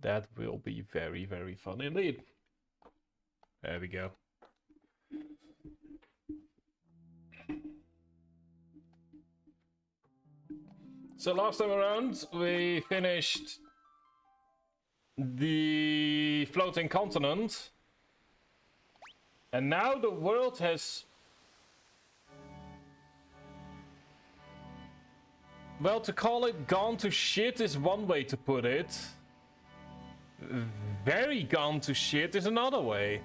That will be very, very fun indeed. There we go. So last time around, we finished the floating continent. And now the world has... Well, to call it gone to shit is one way to put it. Very gone to shit is another way.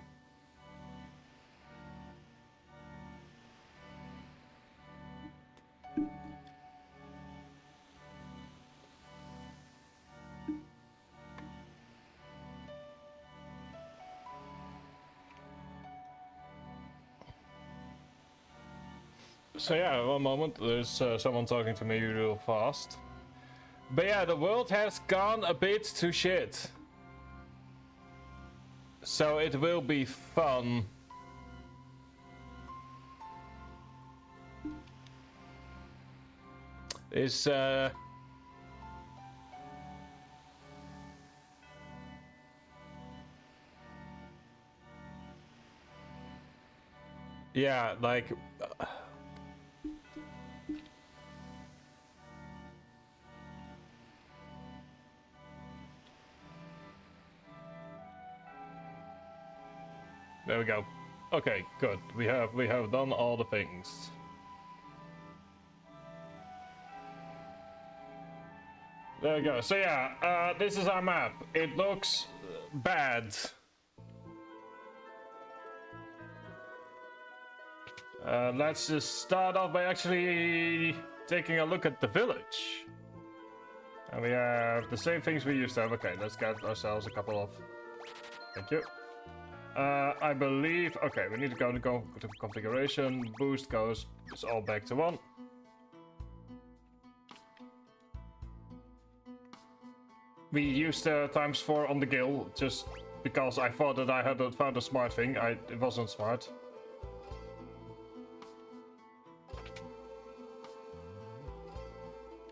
So yeah, one moment, there's someone talking to me real fast. But yeah, the world has gone a bit to shit. So it will be fun. Is yeah, like there we go. Okay, good. We have done all the things. There we go. So yeah, this is our map. It looks bad. Let's just start off by actually taking a look at the village. And we have the same things we used to have. Okay, let's get ourselves a couple of... Thank you. I believe... Okay, we need to go to configuration. Boost goes... It's all back to 1. We used ×4 on the gill, just because I thought that I had found a smart thing. It wasn't smart.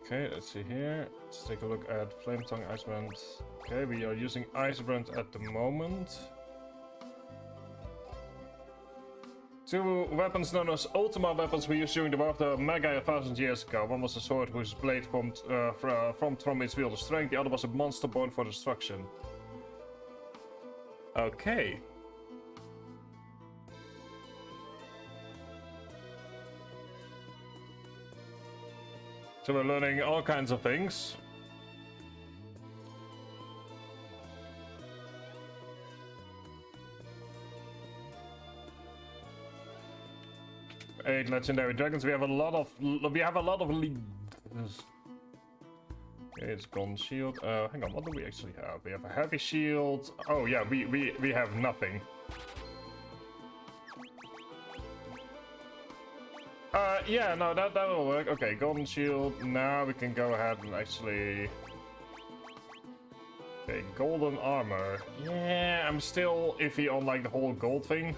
Okay, let's see here. Let's take a look at Flame Tongue Icebrand. Okay, we are using Icebrand at the moment. 2 weapons known as Ultima weapons we used during the War of the Magi 1,000 years ago. One was a sword whose blade formed from its wield of strength. The other was a monster born for destruction. Okay. So we're learning all kinds of things. Eight legendary dragons. We have a lot of. Okay, it's gone shield. Hang on. What do we actually have? We have a heavy shield. Oh yeah, we have nothing. Yeah, no, that will work. Okay, golden shield. Now we can go ahead and actually. Okay, golden armor. Yeah, I'm still iffy on like the whole gold thing.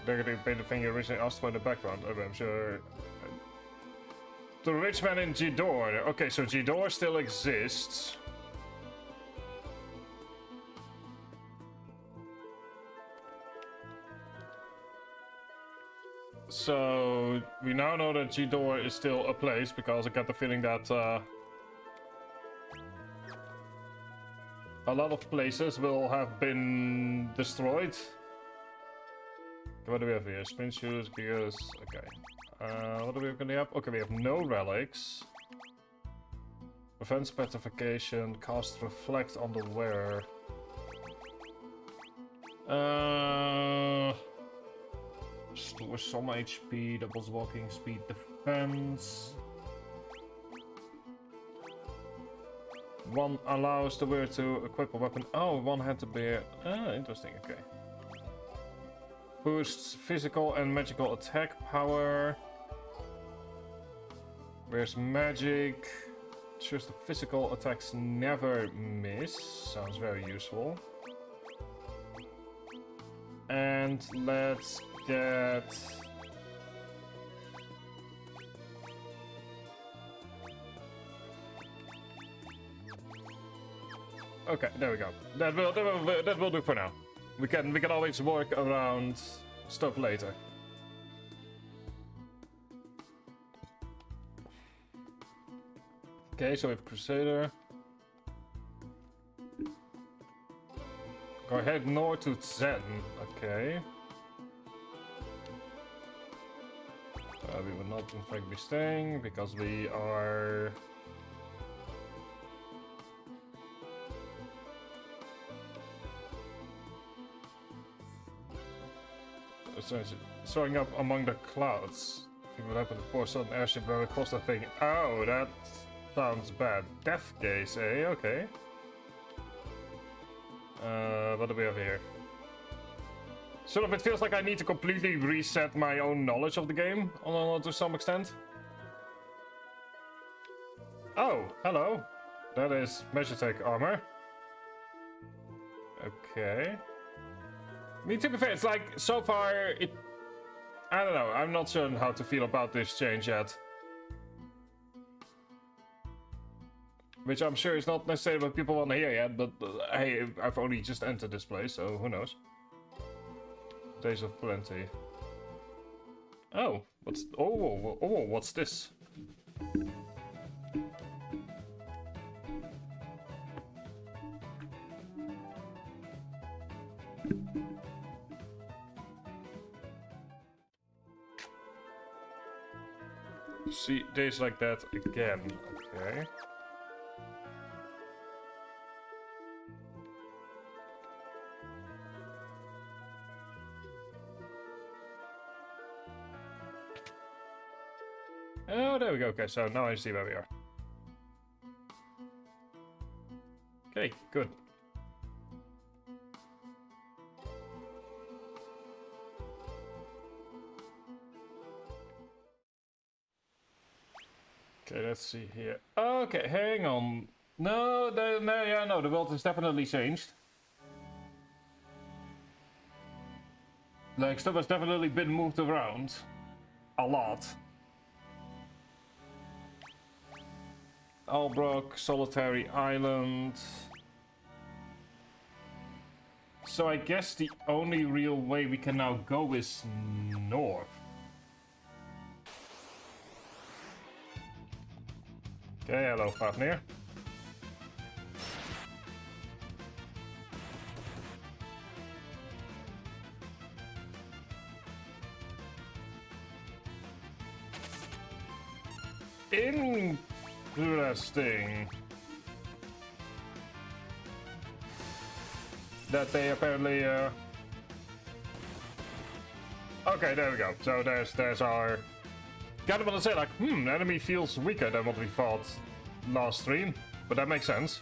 Decorative painted thing you originally asked for in the background. I'm sure. The rich man in Gidor. Okay, so Gidor still exists. So we now know that Gidor is still a place because I got the feeling that a lot of places will have been destroyed. What do we have here? Spin shoes, gears. Okay. What do we gonna have? Okay, we have no relics. Prevents petrification. Cast reflect on the wearer. Store some HP. Doubles walking speed. Defense. One allows the wearer to equip a weapon. Oh, one had to be. Interesting. Okay. Boosts physical and magical attack power. Where's magic? Just the physical attacks never miss. Sounds very useful. And let's get... Okay, there we go. That will do for now. We can always work around stuff later. Okay, so we have Crusader. Go ahead north to Zen. Okay. We will not in fact be staying because we are... soaring up among the clouds. I think what happened to poor sudden airship where we crossed that thing. Oh, that sounds bad. Death gaze, eh? Okay. What do we have here? Sort of, it feels like I need to completely reset my own knowledge of the game, to some extent. Oh, hello. That is Magitech armor. Okay. I mean, to be fair, it's like, so far, I don't know, I'm not sure how to feel about this change yet. Which I'm sure is not necessarily what people want to hear yet, but hey, I've only just entered this place, so who knows. Days of Plenty. Oh, what's this? See, days like that again. Okay. Oh, there we go. Okay, so now I see where we are. Okay, good. Okay, let's see here. Okay, hang on. No, no, the world has definitely changed. Like, stuff has definitely been moved around. A lot. Albrook, Solitary Island. So I guess the only real way we can now go is north. Okay, hello Fafnir. Interesting. That they apparently okay, there we go. So there's our... Kind of want to say like, enemy feels weaker than what we thought last stream, but that makes sense.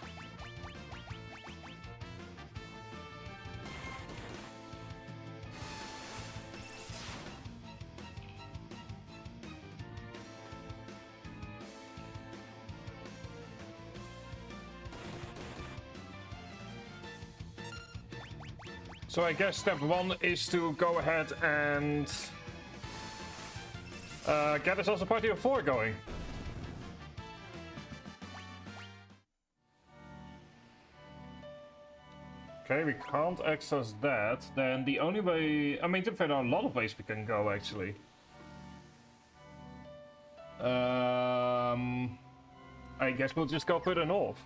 So I guess step one is to go ahead and get us also party of 4 going. Okay, we can't access that. Then the only way... I mean, there are a lot of ways we can go, actually. I guess we'll just go further north.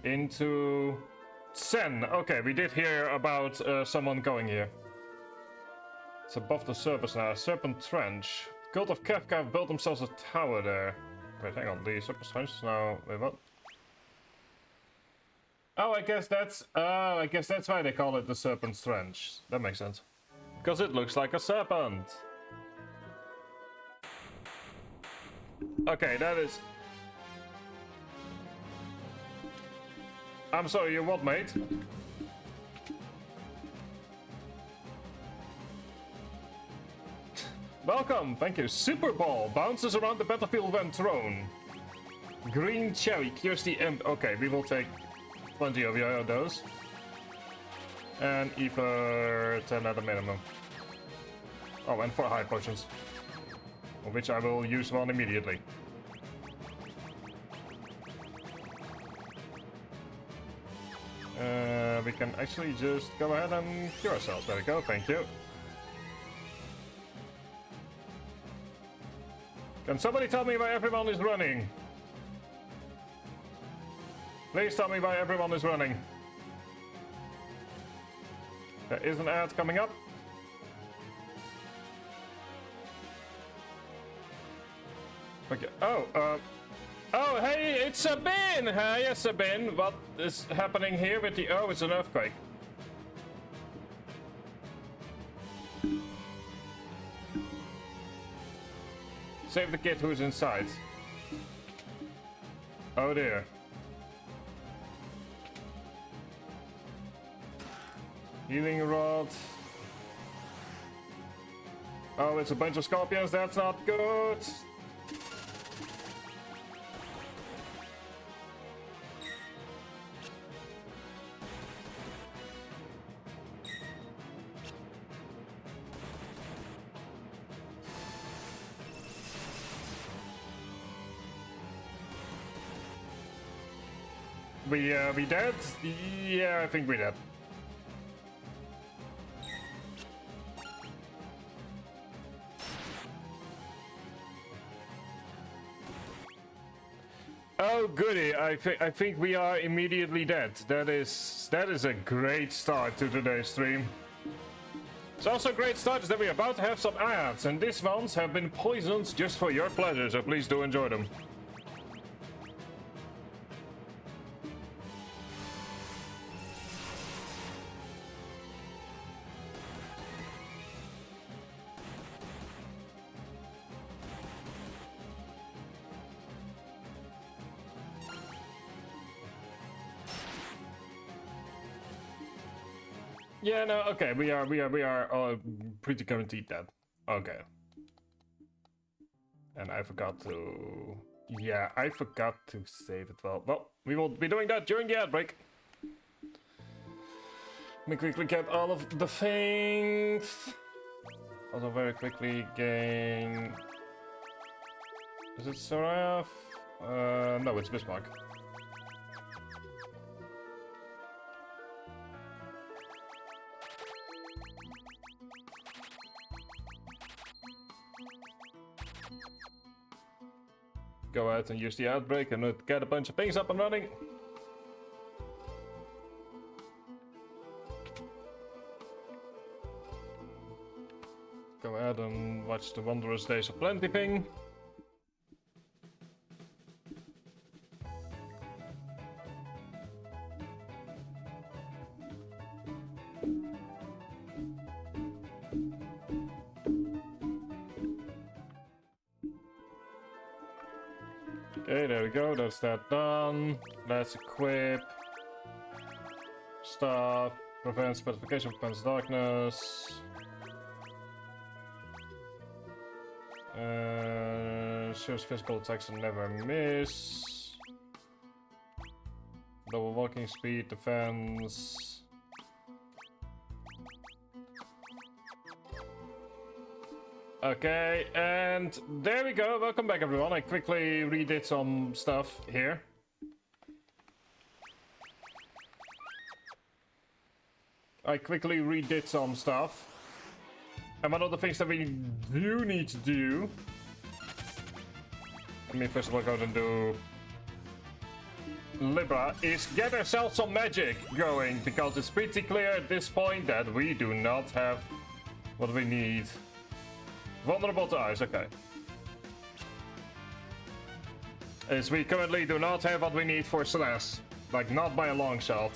Into... Sen. Okay, we did hear about someone going here. It's above the surface now. Serpent Trench. Cult of Kefka have built themselves a tower there. Wait, hang on. The Serpent Trench is now... Wait, what? Oh, I guess that's... I guess that's why they call it the Serpent Trench. That makes sense. Because it looks like a serpent. Okay, that is... I'm sorry, you're what, mate? Welcome, thank you. Super Ball bounces around the battlefield when thrown. Green Cherry cures the imp. Okay, we will take plenty of those. And Ether 10 at a minimum. Oh, and 4 high potions. Of which I will use one immediately. we can actually just go ahead and cure ourselves. There we go, thank you. Can somebody tell me why everyone is running? Please tell me why everyone is running. There is an ad coming up. Okay. Oh, hey, it's Sabine! Hiya, Sabine. What is happening here with the... Oh, it's an earthquake. Save the kid who's inside. Oh dear. Healing rod. Oh, it's a bunch of scorpions. That's not good. We dead? Yeah, I think we dead. Oh goody, I think we are immediately dead. That is a great start to today's stream. It's also a great start is that we're about to have some ads, and these ones have been poisoned just for your pleasure, so please do enjoy them. Yeah, no, okay, we are pretty guaranteed dead. Okay. And I forgot to... Yeah, I forgot to save it well. Well, we will be doing that during the ad break. Let me quickly get all of the things. Also very quickly gain... Is it Seraph? No, it's Bismarck. Go out and use the outbreak and get a bunch of things up and running. Go ahead and watch the Wondrous Days of Plenty thing. Okay, there we go, that's that done. Let's equip stuff, prevents petrification, prevents darkness. Shows physical attacks and never miss. Double walking speed, defense. Okay, and there we go. Welcome back, everyone. I quickly redid some stuff here. And one of the things that we do need to do... Let me first of all go and do... Libra, is get ourselves some magic going, because it's pretty clear at this point that we do not have what we need. Vulnerable to ice, okay. As we currently do not have what we need for Celeste. Like, not by a long shot.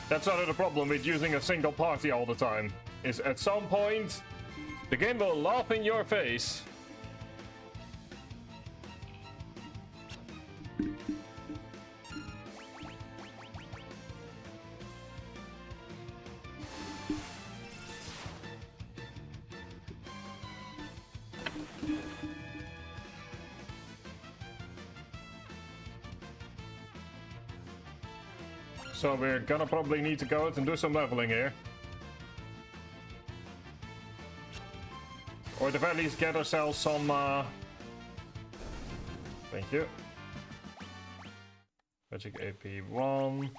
That's not the problem with using a single party all the time. Is at some point, the game will laugh in your face. So we're gonna probably need to go out and do some leveling here. Or at the very least get ourselves some Thank you. Magic AP 1.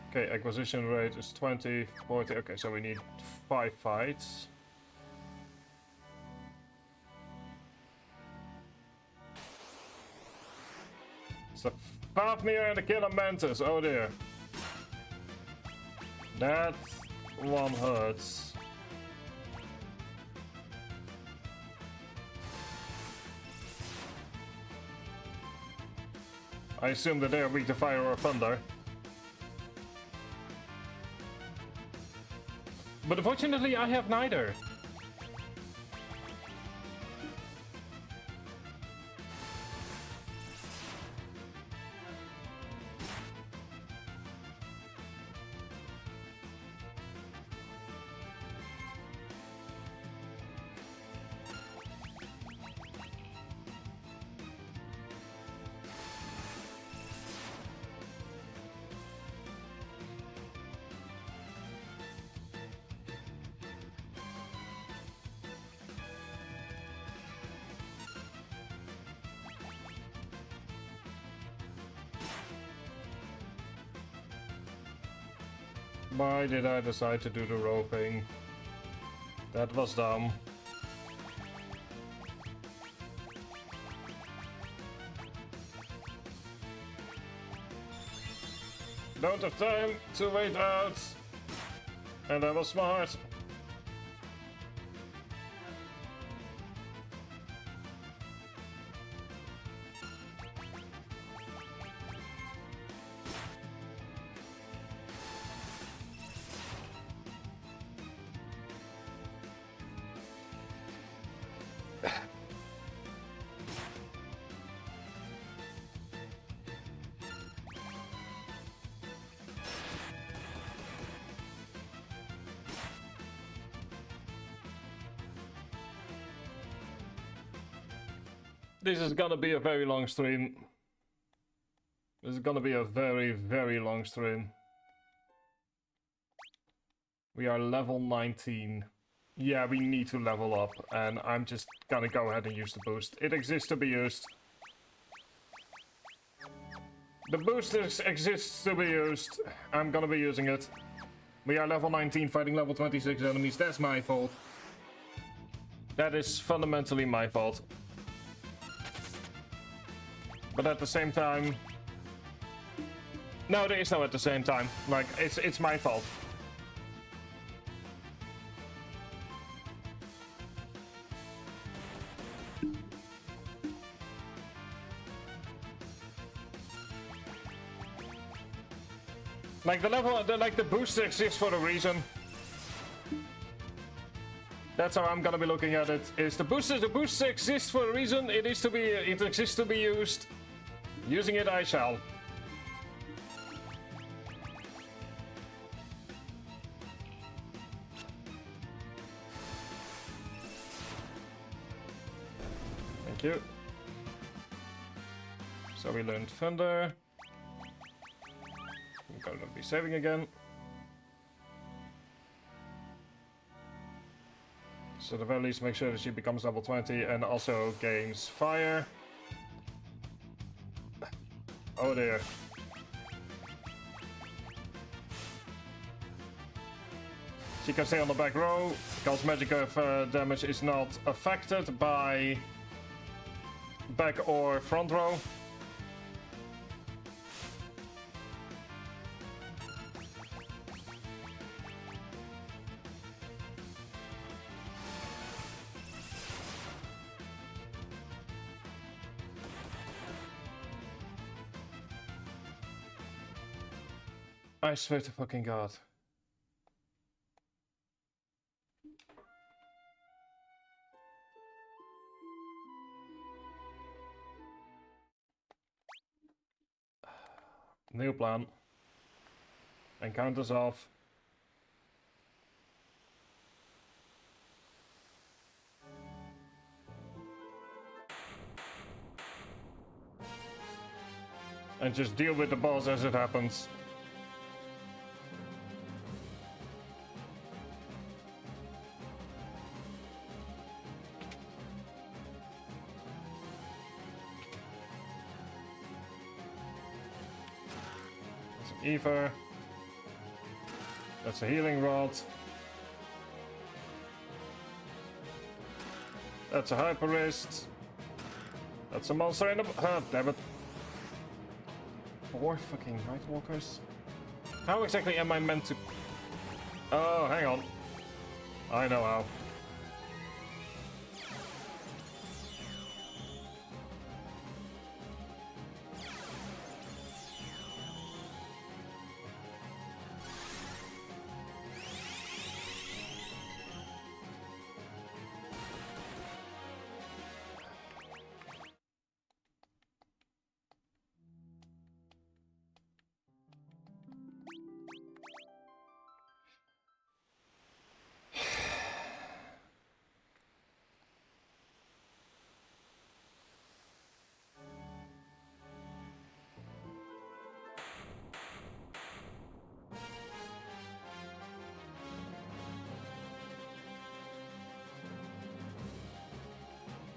Okay, acquisition rate is 20, 40. Okay, so we need 5 fights. It's a Fafnir and a Killer Mantis. Oh dear. That one hurts. I assume that they are weak to fire or thunder. But unfortunately, I have neither. Why did I decide to do the roping? That was dumb. Don't have time to wait out. And that was smart. This is gonna be a very long stream. This is gonna be a very, very long stream. We are level 19. Yeah, we need to level up, and I'm just gonna go ahead and use the boost. It exists to be used. The boost exists to be used. I'm gonna be using it. We are level 19 fighting level 26 enemies. That's my fault. That is fundamentally my fault. But at the same time... No, there is no at the same time. Like, it's my fault. Like, the booster exists for a reason. That's how I'm gonna be looking at it. Is the booster exists for a reason. It exists to be used. Using it, I shall. Thank you. So we learned Thunder. We're gonna be saving again. So at the very least, make sure that she becomes level 20 and also gains Fire. Oh dear. She can stay on the back row, because magic damage is not affected by back or front row. I swear to fucking God. New plan. Encounters off. And just deal with the boss as it happens. Ether. That's a healing rod. That's a hyper wrist. That's a monster in the... Ah, damn it. 4 fucking Nightwalkers. How exactly am I meant to... Oh, hang on. I know how.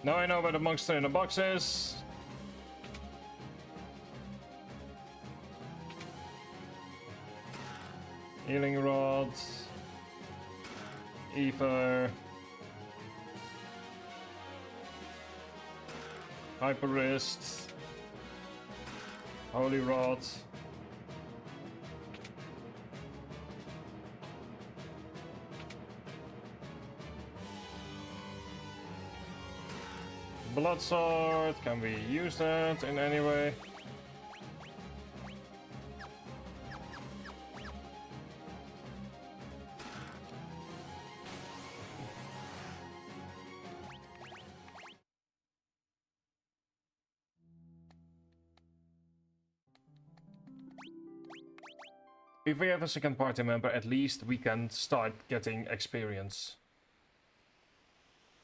Now I know where the monster in the box is. Healing rod. Ether. Hyper wrist. Holy rod. Blood sword, can we use that in any way? If we have a second party member, at least we can start getting experience.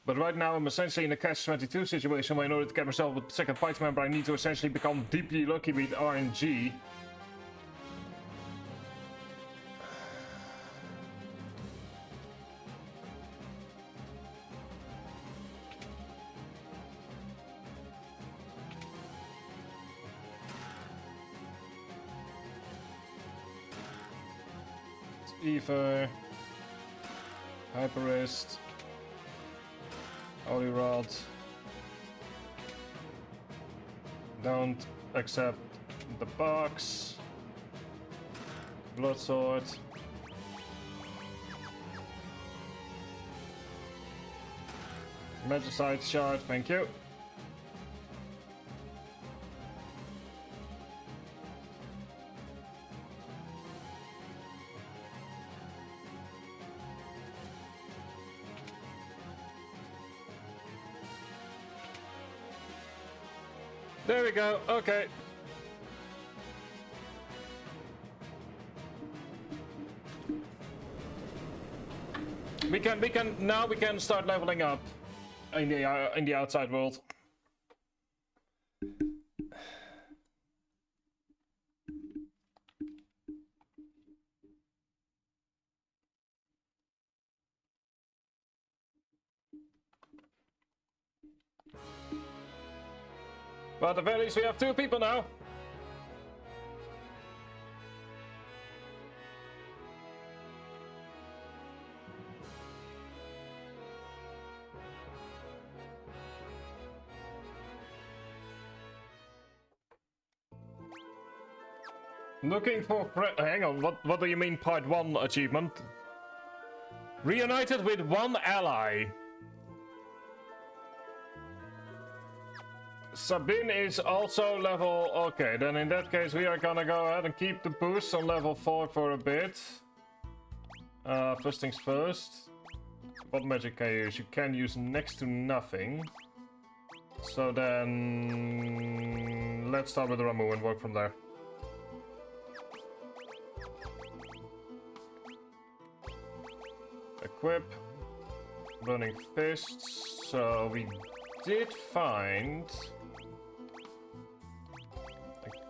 But right now I'm essentially in a catch-22 situation where in order to get myself a second party member I need to essentially become deeply lucky with RNG. It's Ether. Hyperist. Holy rod. Don't accept the box. Blood sword. Magicite shard, thank you. There we go, okay. Now we can start leveling up in the outside world. But at the very least we have 2 people now. Looking for hang on, what do you mean part 1 achievement? Reunited with 1 ally. Sabine is also level... Okay, then in that case we are gonna go ahead and keep the boost on level 4 for a bit. First things first. What magic can you use? You can use next to nothing. So then... Let's start with Ramu and work from there. Equip. Burning Fists. So we did find...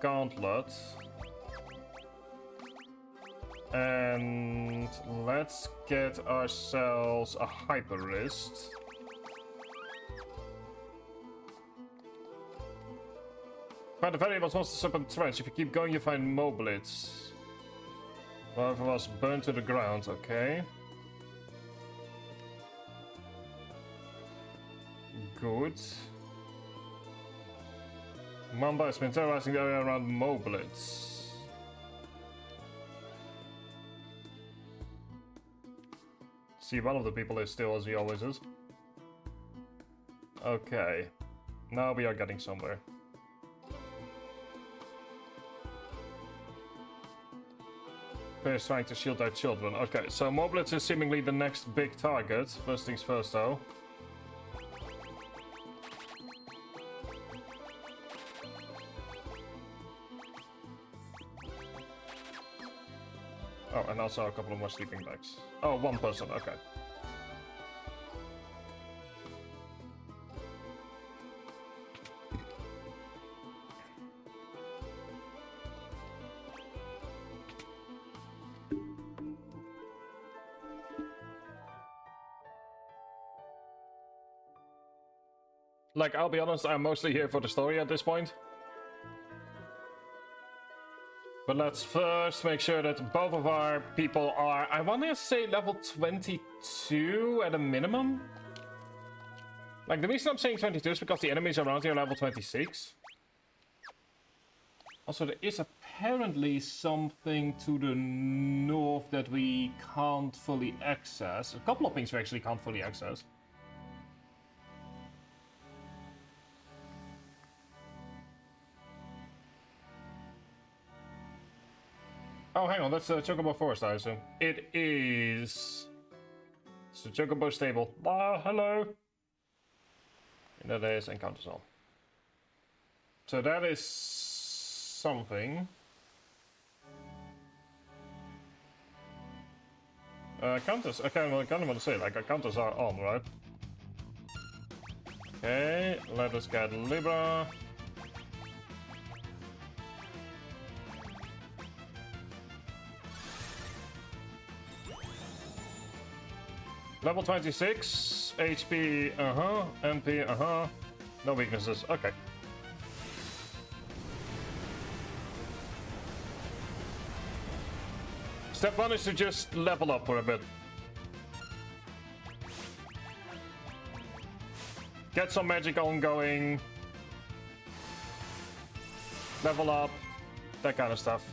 Gauntlet. And let's get ourselves a hyper wrist. Find the variables once the serpent trench. If you keep going, you find moblets. Both of us burned to the ground, okay. Good. Mamba has been terrorizing the area around Moblitz. See, one of the people is still as he always is. Okay. Now we are getting somewhere. Bears trying to shield our children. Okay, so Moblitz is seemingly the next big target. First things first, though. Oh, and also a couple of more sleeping bags. Oh, one person, okay. Like, I'll be honest, I'm mostly here for the story at this point. But let's first make sure that both of our people are, I want to say, level 22 at a minimum. Like, the reason I'm saying 22 is because the enemies around here are level 26. Also, there is apparently something to the north that we can't fully access. A couple of things we actually can't fully access. Oh, hang on, that's the Chocobo Forest, I assume. It is. It's the Chocobo Stable. Ah, hello. And that is Encounter Zone. So that is something. Counters, I kind of want to say, like, counters are on, right? Okay, let us get Libra. Level 26, HP, MP, no weaknesses, okay. Step 1 is to just level up for a bit. Get some magic ongoing. Level up, that kind of stuff.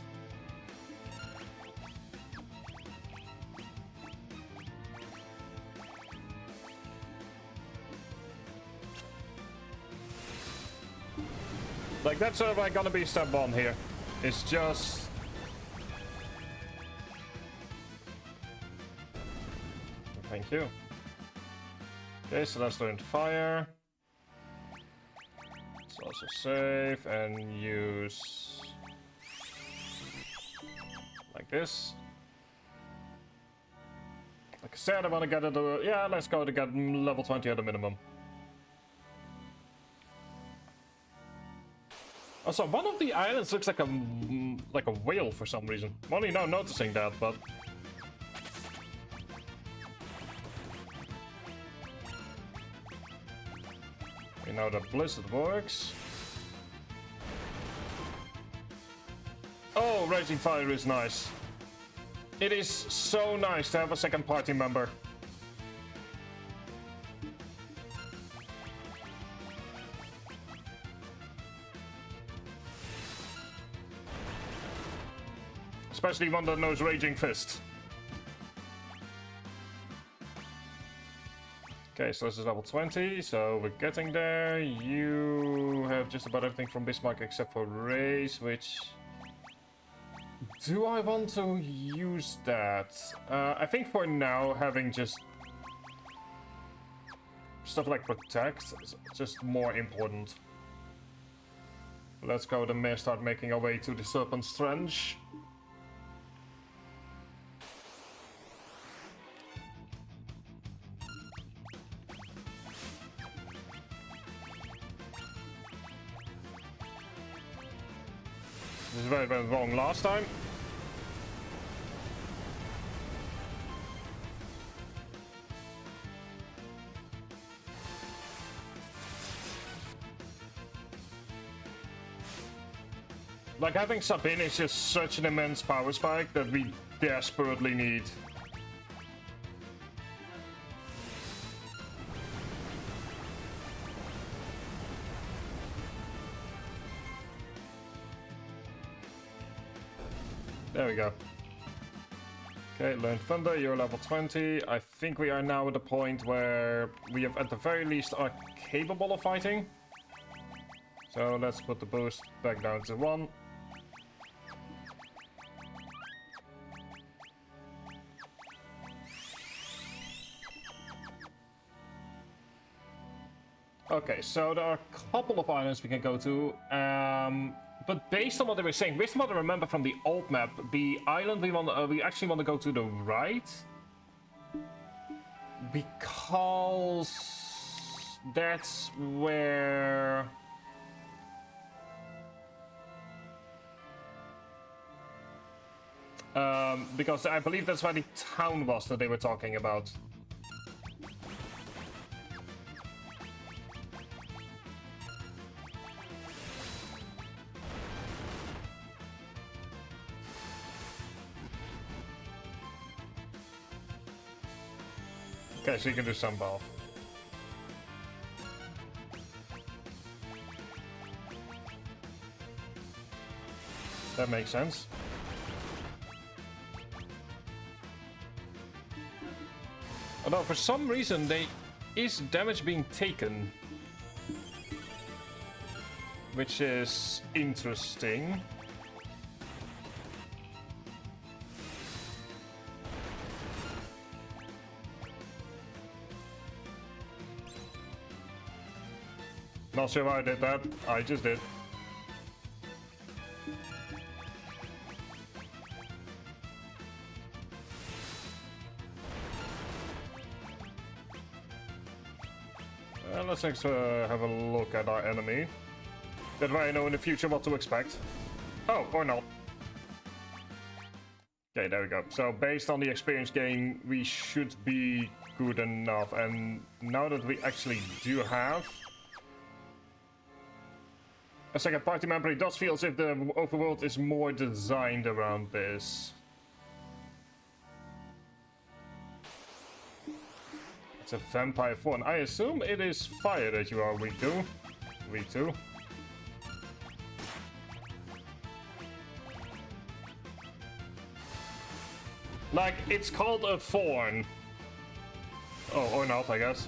Like, that's sort of like gonna be step 1 here. It's just... Thank you. Okay, so let's learn fire. Let's also save and use... like this. Like I said, I want to get it to... yeah, let's go to get level 20 at a minimum. Also, one of the islands looks like a whale for some reason. I'm only now noticing that, but... You know that Blizzard works. Oh, Raging Fire is nice. It is so nice to have a second party member. Especially one that knows Raging Fist. Okay, so this is level 20, so we're getting there. You have just about everything from Bismarck except for Race, which... do I want to use that? I think for now, having just... stuff like Protect is just more important. Let's go and start making our way to the Serpent's Trench. This is very, very wrong last time. Like, having Sabine is just such an immense power spike that we desperately need. There we go. Okay, learn Thunder, you're level 20. I think we are now at the point where we have at the very least are capable of fighting. So let's put the boost back down to 1. Okay, so there are a couple of islands we can go to. But based on what they were saying, based on what I remember from the old map, the island we actually want to go to the right, because that's where because I believe that's where the town was that they were talking about. Okay, so you can do some ball. That makes sense. Although for some reason there is damage being taken, which is interesting. Not sure why I did that. I just did. Let's have a look at our enemy. That way I know in the future what to expect. Oh, or not. Okay, there we go. So based on the experience gain, we should be good enough. And now that we actually do have a second party member, it does feel as if the overworld is more designed around this. It's a vampire form. I assume it is fire that you are weak to. Weak to. Like, it's called a thorn. Oh, or not, I guess.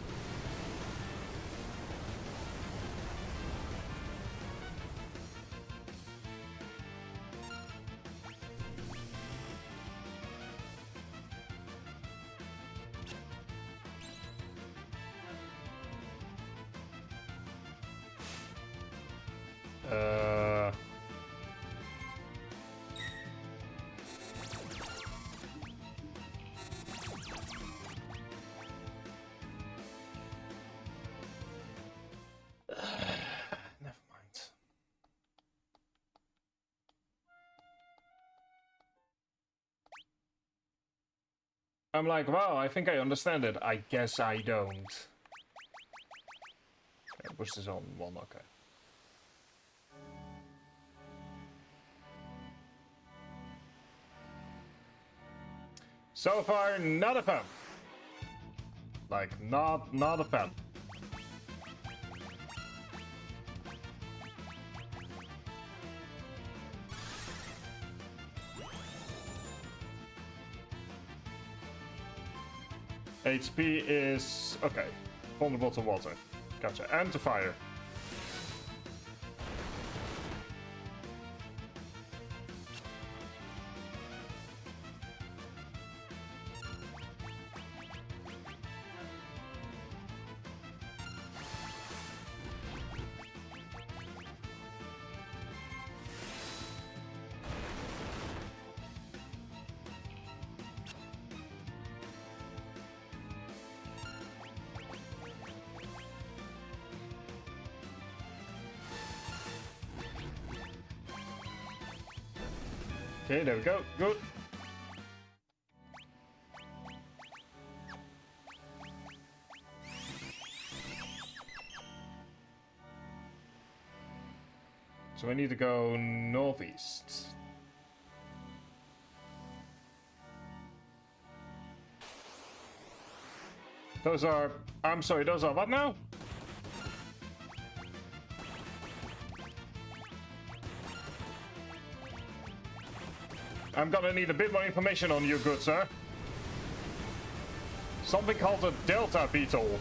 I'm like, wow, I think I understand it. I guess I don't. Yeah, push this on 1, okay. So far, not a fan. Like, not a fan. HP is... okay. Vulnerable to water. Gotcha. And to fire. Okay, there we go. Good. So we need to go northeast. Those are... I'm sorry, those are what now? I'm gonna need a bit more information on you, good sir. Something called a Delta Beetle.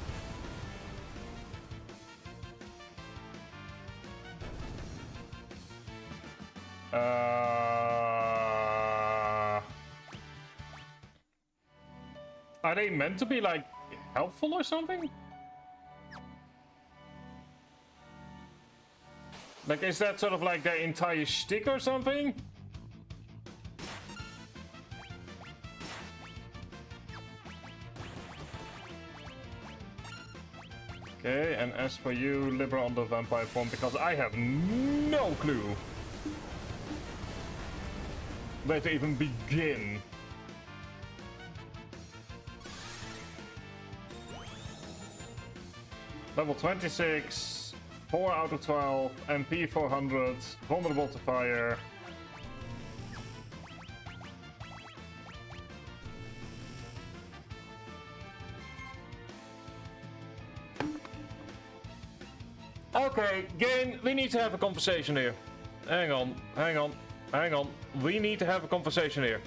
Are they meant to be, like, helpful or something? Like, is that sort of like their entire shtick or something? Okay, and as for you, Libra on the vampire form, because I have no clue where to even begin. Level 26, 4 out of 12, MP 400, vulnerable to fire. Okay, game, we need to have a conversation here. Hang on. We need to have a conversation here.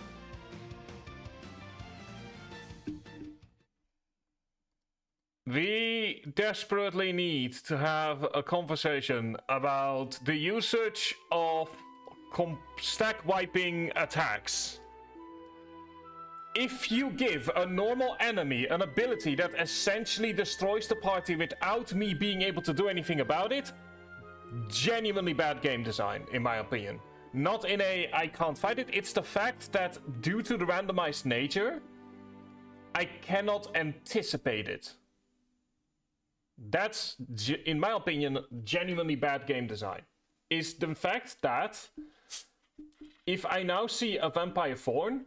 We desperately need to have a conversation about the usage of stack wiping attacks. If you give a normal enemy an ability that essentially destroys the party without me being able to do anything about it, genuinely bad game design, in my opinion. Not in a I can't fight it, it's the fact that due to the randomized nature, I cannot anticipate it. That's, in my opinion, genuinely bad game design. Is the fact that if I now see a vampire thorn,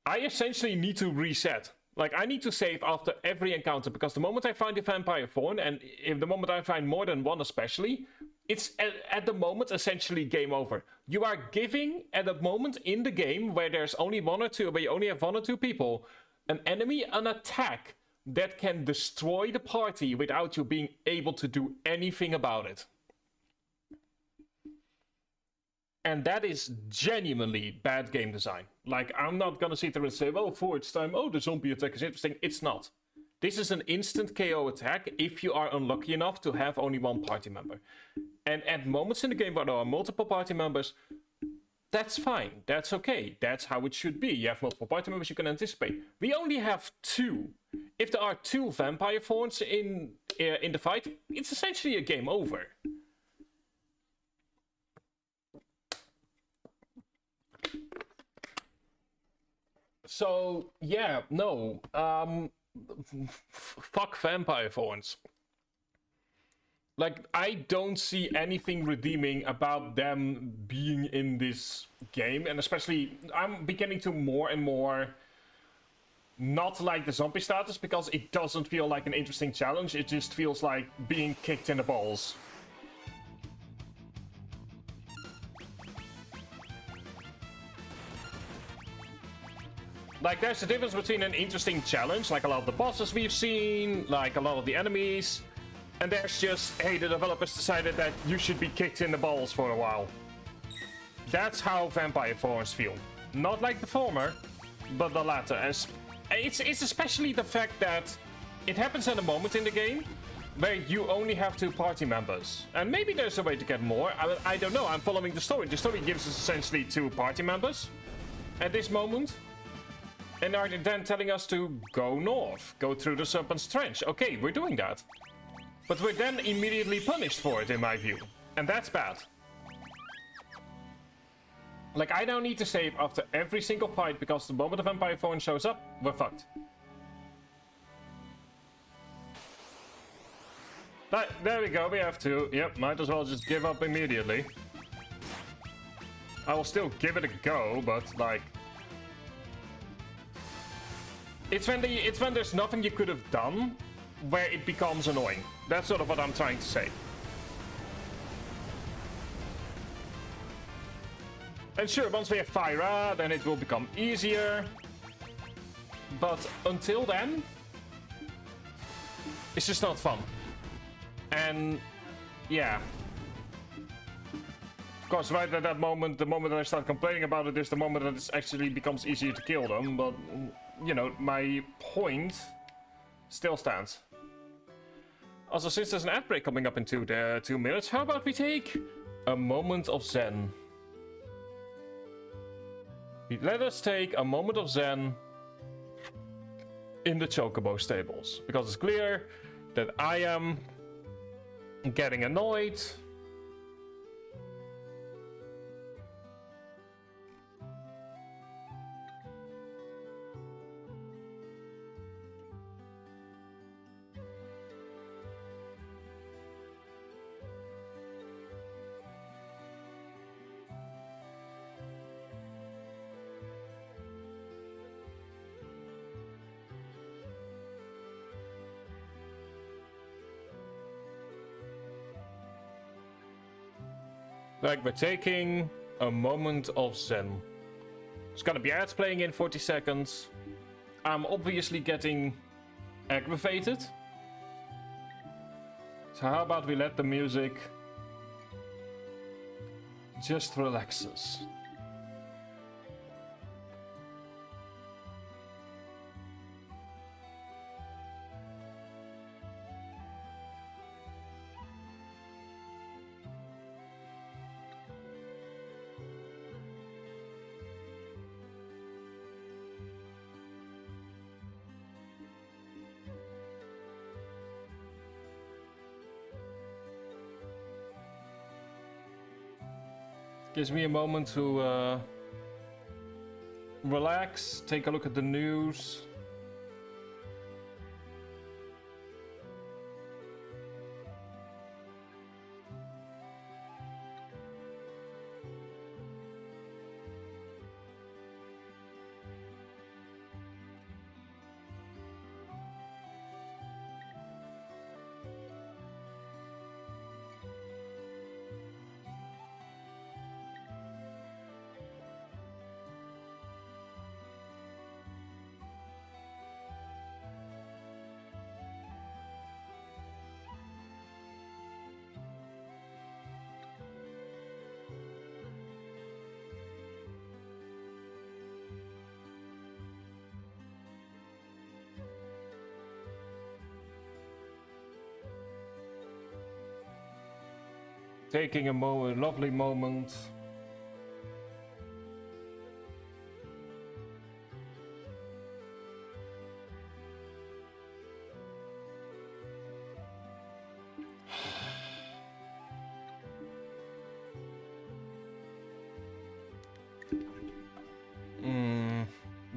I essentially need to reset. Like, I need to save after every encounter, because the moment I find a vampire thorn, and if the moment I find more than one especially, it's at the moment essentially game over. You are giving, at a moment in the game where there's only one or two, where you only have one or two people, an enemy an attack that can destroy the party without you being able to do anything about it. And that is genuinely bad game design. Like, I'm not gonna sit there and say, well, for its time, oh, the zombie attack is interesting. It's not. This is an instant KO attack if you are unlucky enough to have only one party member. And at moments in the game where there are multiple party members, that's fine. That's okay. That's how it should be. You have multiple party members you can anticipate. We only have two. If there are two vampire thorns in the fight, it's essentially a game over. So, yeah, no. Fuck vampire thorns. Like, I don't see anything redeeming about them being in this game. And especially, I'm beginning to more and more not like the zombie status, because it doesn't feel like an interesting challenge. It just feels like being kicked in the balls. Like, there's a difference between an interesting challenge, like a lot of the bosses we've seen, like a lot of the enemies, and there's just, hey, the developers decided that you should be kicked in the balls for a while. That's how vampire thorns feel. Not like the former, but the latter. It's especially the fact that it happens at a moment in the game where you only have two party members. And maybe there's a way to get more. I don't know. I'm following the story. The story gives us essentially two party members at this moment. And are they then telling us to go north, go through the Serpent's Trench? Okay, we're doing that. But we're then immediately punished for it, in my view. And that's bad. Like, I don't need to save after every single fight, because the moment the vampire thorn shows up, we're fucked. But there we go, we have to. Yep, might as well just give up immediately. I will still give it a go, but like... It's when there's nothing you could have done where it becomes annoying. That's sort of what I'm trying to say. And sure, once we have Fyra, then it will become easier. But until then, it's just not fun. And yeah. Of course, right at that moment, the moment that I start complaining about it is the moment that it actually becomes easier to kill them. But, you know, my point still stands. Also, since there's an ad break coming up in 2 minutes, how about we take a moment of Zen? Let us take a moment of Zen in the Chocobo stables. Because it's clear that I am getting annoyed. Like, we're taking a moment of Zen. There's gonna be ads playing in 40 seconds. I'm obviously getting aggravated. So how about we let the music just relax us? Gives me a moment to relax, take a look at the news. Taking a lovely moment.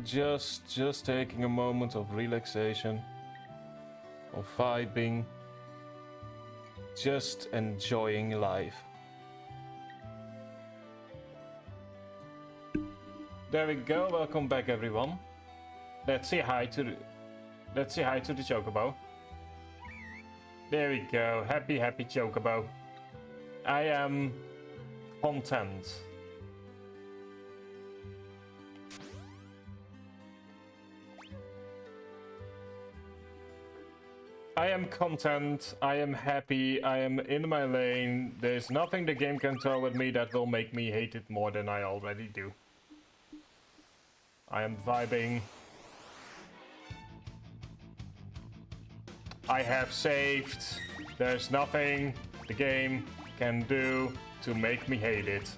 Just taking a moment of relaxation, of vibing. Just enjoying life. There we go. Welcome back, everyone. Let's say hi to the Chocobo. There we go. Happy Chocobo. I am content. I am content, I am happy, I am in my lane. There's nothing the game can throw at me that will make me hate it more than I already do. I am vibing. I have saved. There's nothing the game can do to make me hate it.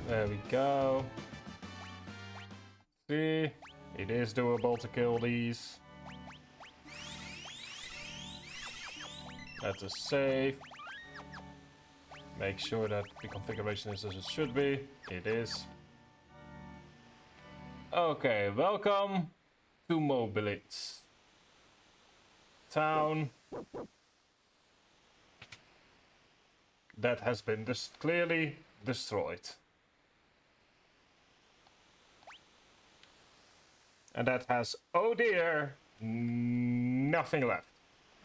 There we go. See, it is doable to kill these. That's a save. Make sure that the configuration is as it should be. It is. Okay, welcome to Mobilitz. Town. That has been clearly destroyed. And that has, oh dear, nothing left.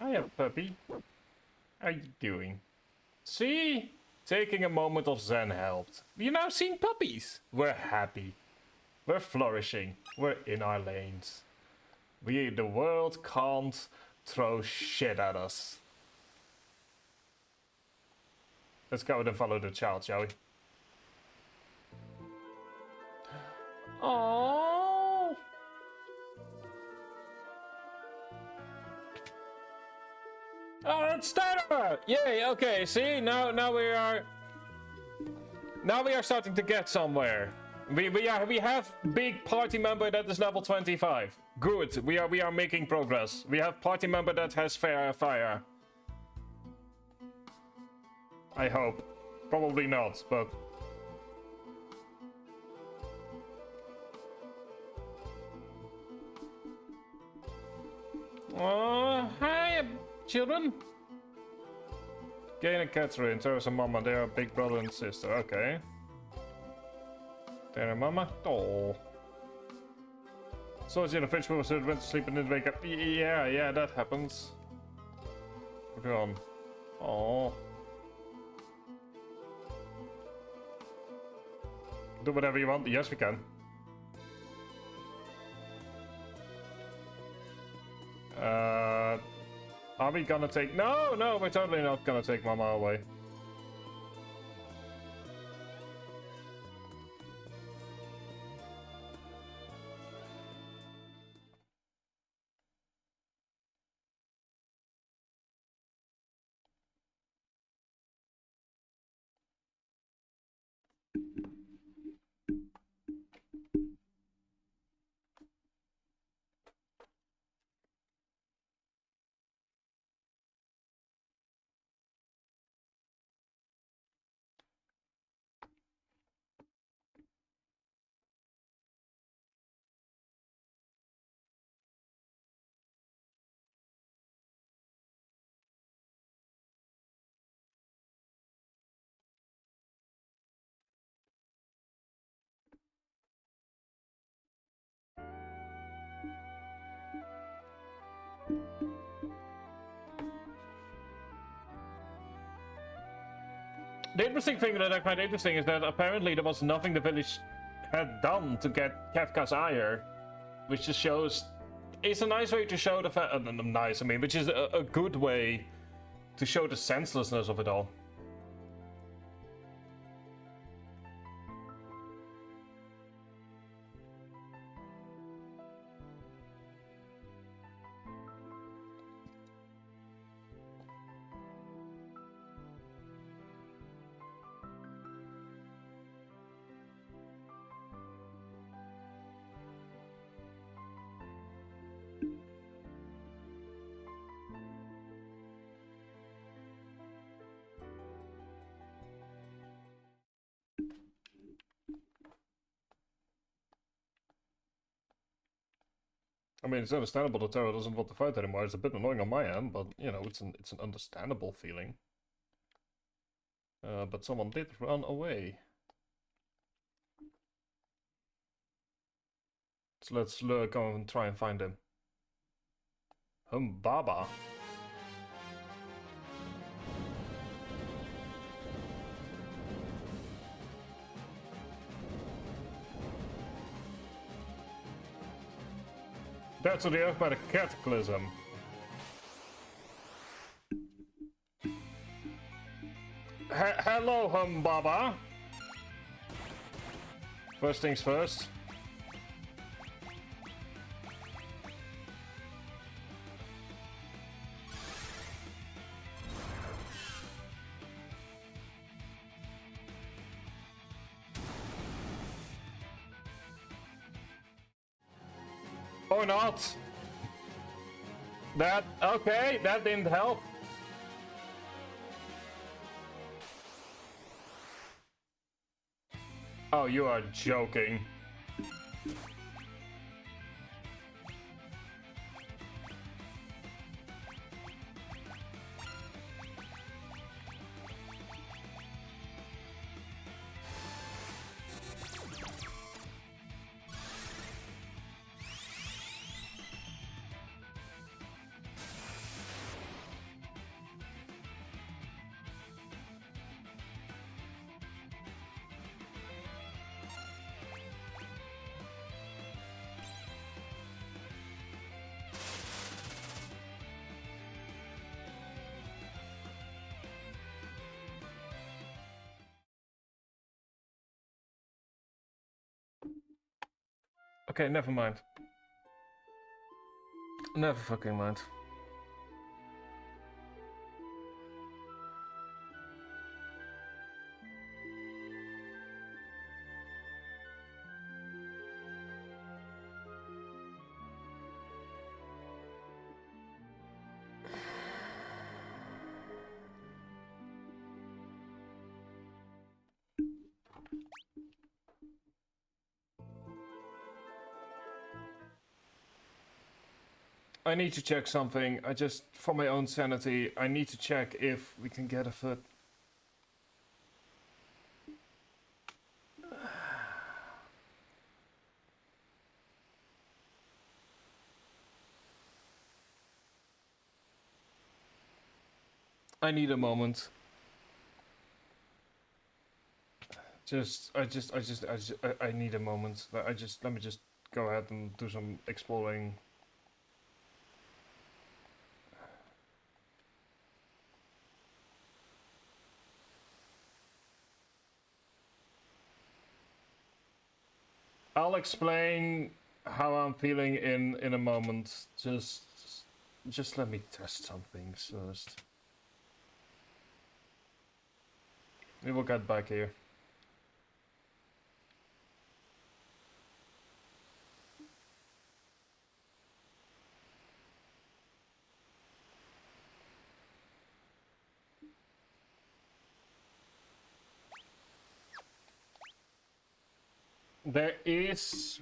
Hiya, puppy. How you doing? See? Taking a moment of zen helped. We're now seeing puppies. We're happy. We're flourishing. We're in our lanes. The world can't throw shit at us. Let's go and follow the child, shall we? Aww. Oh, it's Stella! Yay, okay, see, now we are starting to get somewhere. We have big party member that is level 25. Good, we are making progress. We have party member that has fire. I hope. Probably not, but hi, children. Gain and Catherine, Terrace and Mama, they are big brother and sister. Okay. There, Mama. Oh. So it's in the fridge, we went to sleep and didn't wake up. Yeah, that happens. Go on. Oh. Do whatever you want. Yes, we can. Are we gonna take... No, we're totally not gonna take Mama away. The interesting thing that I find interesting is that apparently there was nothing the village had done to get Kefka's ire, which just shows it's a nice way to show the which is a good way to show the senselessness of it all. I mean, it's understandable that Tara doesn't want to fight anymore. It's a bit annoying on my end, but, you know, it's an understandable feeling. But someone did run away. So let's go and try and find him. Baba. That's to the earth by the cataclysm. Hello, Baba. First things first. Or not. Okay, that didn't help. Oh, you are joking. Okay, never mind. Never fucking mind. I need to check something. I just, for my own sanity, I need to check if we can get a foot. I need a moment. I need a moment. Let me just go ahead and do some exploring. I'll explain how I'm feeling in a moment. Just let me test some things first. We will get back here. There is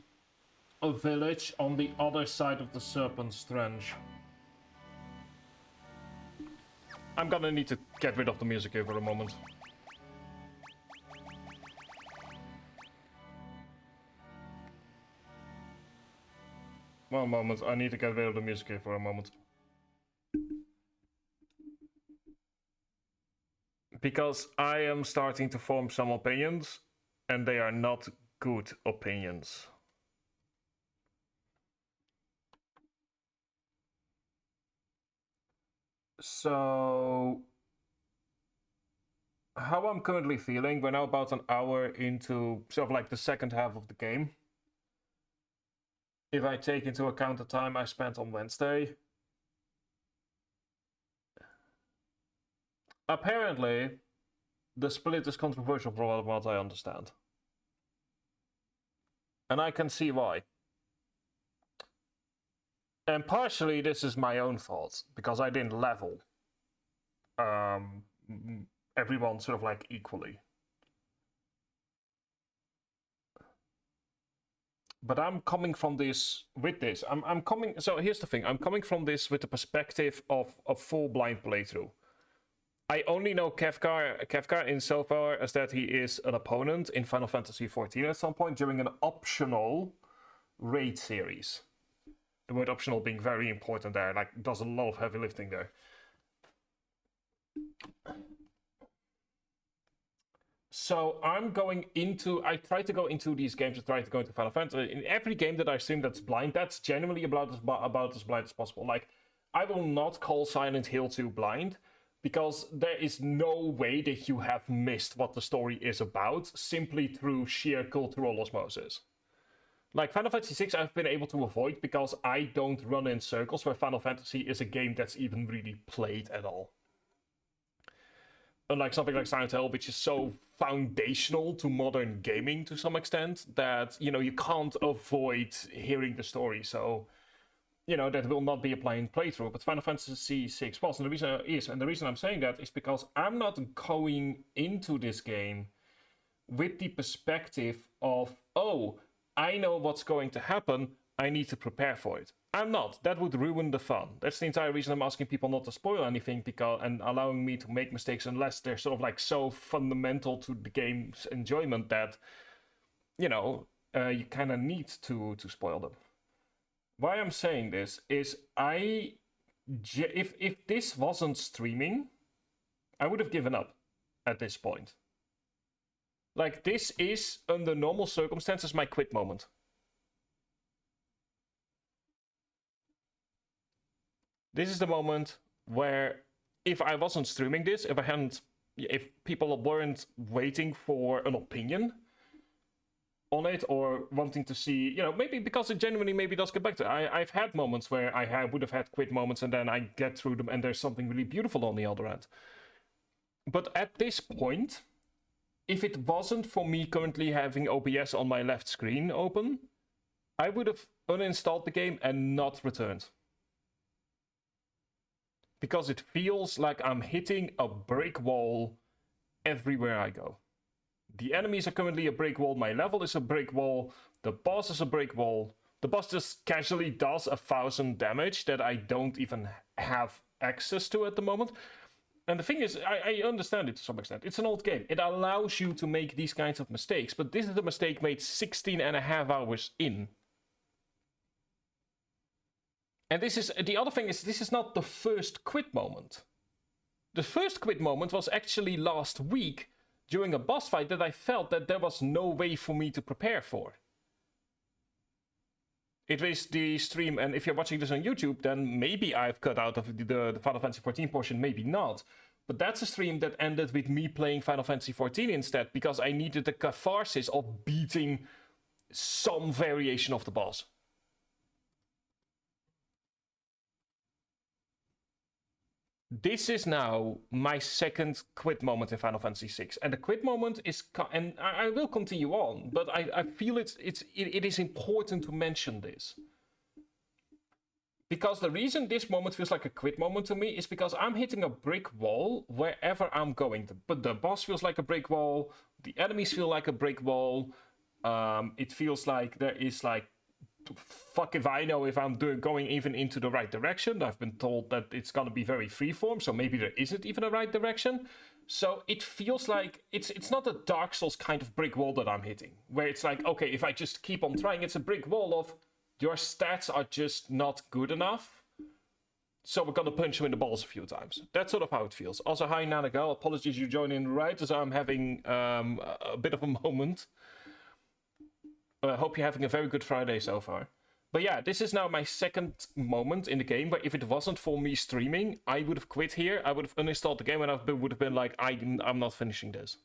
a village on the other side of the Serpent's Trench. I'm gonna need to get rid of the music here for a moment. One moment, I need to get rid of the music here for a moment. Because I am starting to form some opinions, and they are not good opinions. So, how I'm currently feeling, we're now about an hour into sort of like the second half of the game. If I take into account the time I spent on Wednesday. Apparently, the split is controversial from what I understand. And I can see why. And partially this is my own fault, because I didn't level everyone sort of like equally. But I'm coming from this with this. I'm coming. So here's the thing. I'm coming from this with the perspective of a full blind playthrough. I only know Kefka insofar as that he is an opponent in Final Fantasy XIV at some point during an optional raid series. The word optional being very important there, like does a lot of heavy lifting there. So I try to go into these games, I try to go into Final Fantasy. In every game that I stream that's blind, that's genuinely about as blind as possible. Like, I will not call Silent Hill 2 blind, because there is no way that you have missed what the story is about simply through sheer cultural osmosis. Like, Final Fantasy VI I've been able to avoid because I don't run in circles where Final Fantasy is a game that's even really played at all. Unlike something like Silent Hill, which is so foundational to modern gaming to some extent that, you know, you can't avoid hearing the story. So, you know, that will not be a plain playthrough. But Final Fantasy VI was, and the reason I'm saying that is because I'm not going into this game with the perspective of, oh, I know what's going to happen, I need to prepare for it. I'm not. That would ruin the fun. That's the entire reason I'm asking people not to spoil anything, because and allowing me to make mistakes unless they're sort of like so fundamental to the game's enjoyment that, you know, you kind of need to spoil them. Why I'm saying this is if this wasn't streaming, I would have given up at this point. Like, this is, under normal circumstances, my quit moment. This is the moment where, if I wasn't streaming this, if people weren't waiting for an opinion on it or wanting to see, you know, maybe because it genuinely maybe does get back to it. I've had moments where I would have had quit moments and then I get through them and there's something really beautiful on the other end. But at this point, if it wasn't for me currently having OBS on my left screen open, I would have uninstalled the game and not returned. Because it feels like I'm hitting a brick wall everywhere I go. The enemies are currently a brick wall, my level is a brick wall, the boss is a brick wall. The boss just casually does 1,000 damage that I don't even have access to at the moment. And the thing is, I understand it to some extent. It's an old game. It allows you to make these kinds of mistakes, but this is a mistake made 16.5 hours in. And the other thing is, this is not the first quit moment. The first quit moment was actually last week during a boss fight that I felt that there was no way for me to prepare for. It was the stream, and if you're watching this on YouTube, then maybe I've cut out of the Final Fantasy XIV portion, maybe not. But that's a stream that ended with me playing Final Fantasy XIV instead, because I needed the catharsis of beating some variation of the boss. This is now my second quit moment in Final Fantasy VI, and the quit moment is, and I will continue on, but I feel it is important to mention this. Because the reason this moment feels like a quit moment to me is because I'm hitting a brick wall wherever I'm going. But the boss feels like a brick wall, the enemies feel like a brick wall, it feels like there is like, fuck if I know if I'm going even into the right direction. I've been told that it's gonna be very freeform, so maybe there isn't even a right direction. So it feels like it's not a Dark Souls kind of brick wall that I'm hitting, where it's like, okay, if I just keep on trying, it's a brick wall of your stats are just not good enough, so we're gonna punch you in the balls a few times. That's sort of how it feels. Also, hi Nanagal, apologies you joined in right as I'm having a bit of a moment. I hope you're having a very good Friday so far. But yeah, this is now my second moment in the game where if it wasn't for me streaming, I would have quit here. I would have uninstalled the game and I would have been like, I'm not finishing this.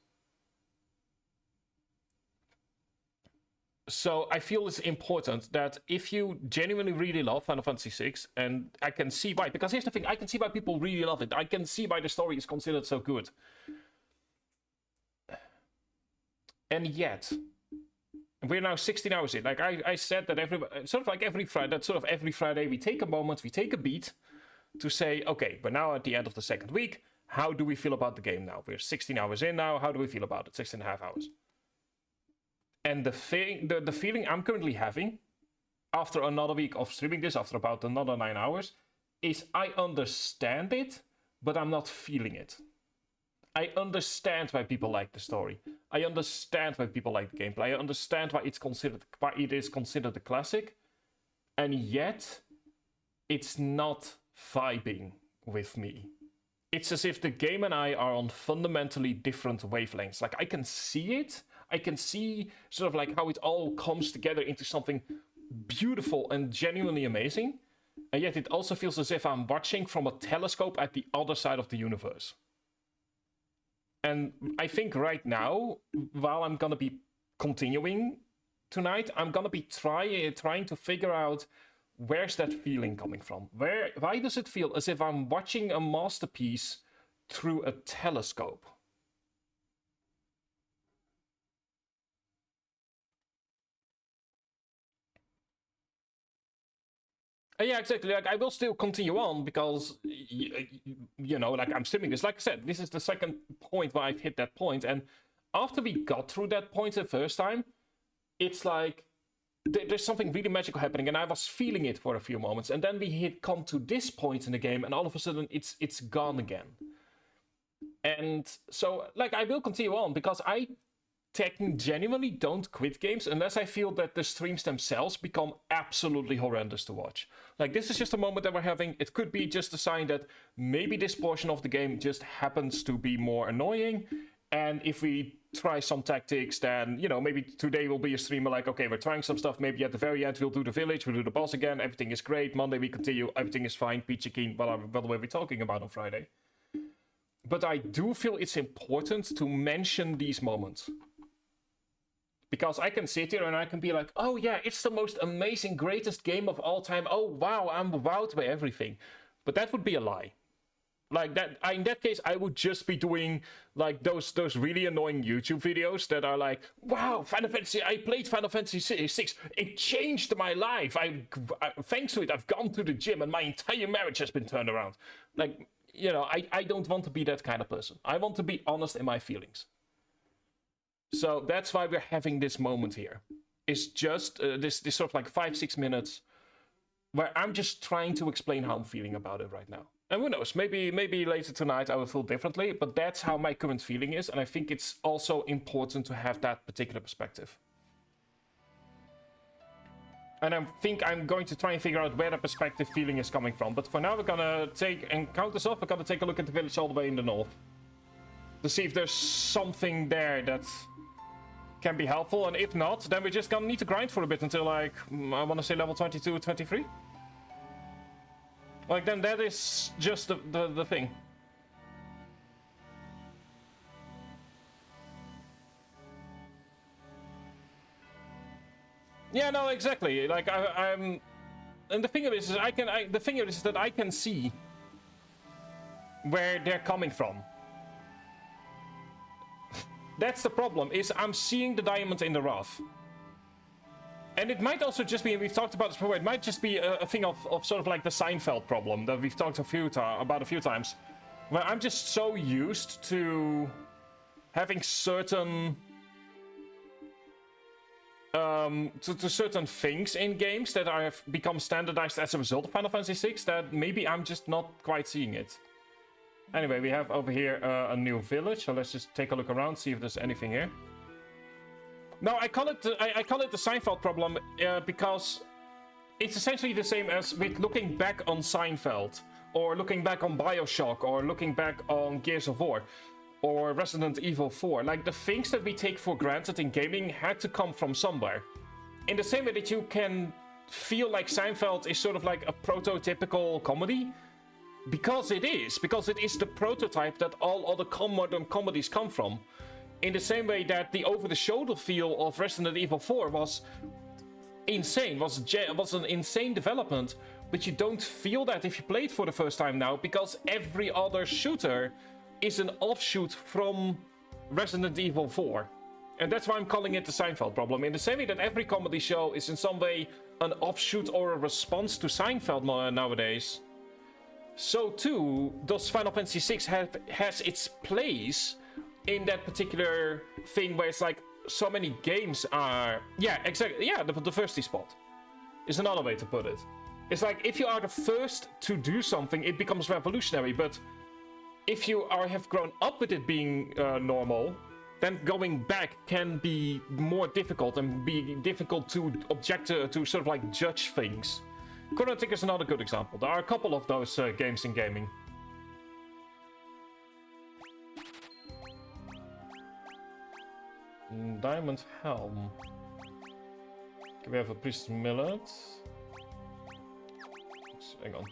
So I feel it's important that if you genuinely really love Final Fantasy VI, and I can see why, because here's the thing, I can see why people really love it. I can see why the story is considered so good. And yet, we're now 16 hours in. Like I said that every Friday we take a moment, we take a beat to say, okay, we're now at the end of the second week. How do we feel about the game now? We're 16 hours in now. How do we feel about it? 16.5 hours. And the feeling I'm currently having after another week of streaming this, after about another 9 hours, is I understand it, but I'm not feeling it. I understand why people like the story. I understand why people like the gameplay. I understand why it is considered a classic. And yet, it's not vibing with me. It's as if the game and I are on fundamentally different wavelengths. Like, I can see it. I can see sort of like how it all comes together into something beautiful and genuinely amazing. And yet it also feels as if I'm watching from a telescope at the other side of the universe. And I think right now, while I'm gonna be continuing tonight, I'm gonna be trying to figure out where's that feeling coming from. Why does it feel as if I'm watching a masterpiece through a telescope? Yeah, exactly. Like, I will still continue on because, you know, like, I'm streaming this. Like I said, this is the second point where I've hit that point, and after we got through that point the first time, it's like there's something really magical happening, and I was feeling it for a few moments, and then we come to this point in the game, and all of a sudden it's gone again. And so, like, I will continue on because I genuinely don't quit games unless I feel that the streams themselves become absolutely horrendous to watch. Like, this is just a moment that we're having. It could be just a sign that maybe this portion of the game just happens to be more annoying. And if we try some tactics, then, you know, maybe today will be a stream like, okay, we're trying some stuff. Maybe at the very end, we'll do the village, we'll do the boss again. Everything is great. Monday, we continue. Everything is fine. Peachy keen. What were we talking about on Friday? But I do feel it's important to mention these moments. Because I can sit here and I can be like, oh yeah, it's the most amazing, greatest game of all time. Oh wow, I'm wowed by everything. But that would be a lie. Like that, in that case, I would just be doing like those really annoying YouTube videos that are like, wow, I played Final Fantasy 6. It changed my life. Thanks to it, I've gone to the gym and my entire marriage has been turned around. Like, you know, I don't want to be that kind of person. I want to be honest in my feelings. So that's why we're having this moment here. It's just this sort of like 5-6 minutes where I'm just trying to explain how I'm feeling about it right now. And who knows, maybe later tonight I will feel differently, but that's how my current feeling is, and I think it's also important to have that particular perspective. And I think I'm going to try and figure out where the perspective feeling is coming from. But for now, we're gonna count this off. We're gonna take a look at the village all the way in the north to see if there's something there that can be helpful, and if not, then we're just gonna need to grind for a bit until, like, I want to say level 22 or 23. Like, then that is just the thing. Yeah, no, exactly. Like, I'm, and the thing is, the thing is that I can see where they're coming from. That's the problem, is I'm seeing the diamond in the rough. And it might also just be, and we've talked about this before, it might just be a thing of sort of like the Seinfeld problem that we've talked about a few times. Where I'm just so used to having certain to certain things in games that have become standardized as a result of Final Fantasy VI that maybe I'm just not quite seeing it. Anyway, we have over here a new village, so let's just take a look around, see if there's anything here. No, I call it the Seinfeld problem because it's essentially the same as with looking back on Seinfeld, or looking back on BioShock, or looking back on Gears of War, or Resident Evil 4. Like, the things that we take for granted in gaming had to come from somewhere. In the same way that you can feel like Seinfeld is sort of like a prototypical comedy, because it is the prototype that all other modern comedies come from. In the same way that the over-the-shoulder feel of Resident Evil 4 was insane, was an insane development, but you don't feel that if you play it for the first time now, because every other shooter is an offshoot from Resident Evil 4. And that's why I'm calling it the Seinfeld problem. In the same way that every comedy show is in some way an offshoot or a response to Seinfeld nowadays, so too does Final Fantasy VI has its place in that particular thing where it's like so many games are... Yeah, exactly. Yeah, the diversity spot is another way to put it. It's like if you are the first to do something, it becomes revolutionary, but if you have grown up with it being normal, then going back can be more difficult and be difficult to object to sort of like judge things. Chrono Trigger is another good example. There are a couple of those games in gaming. Diamond Helm. Okay, we have a Priest Millet. Hang on.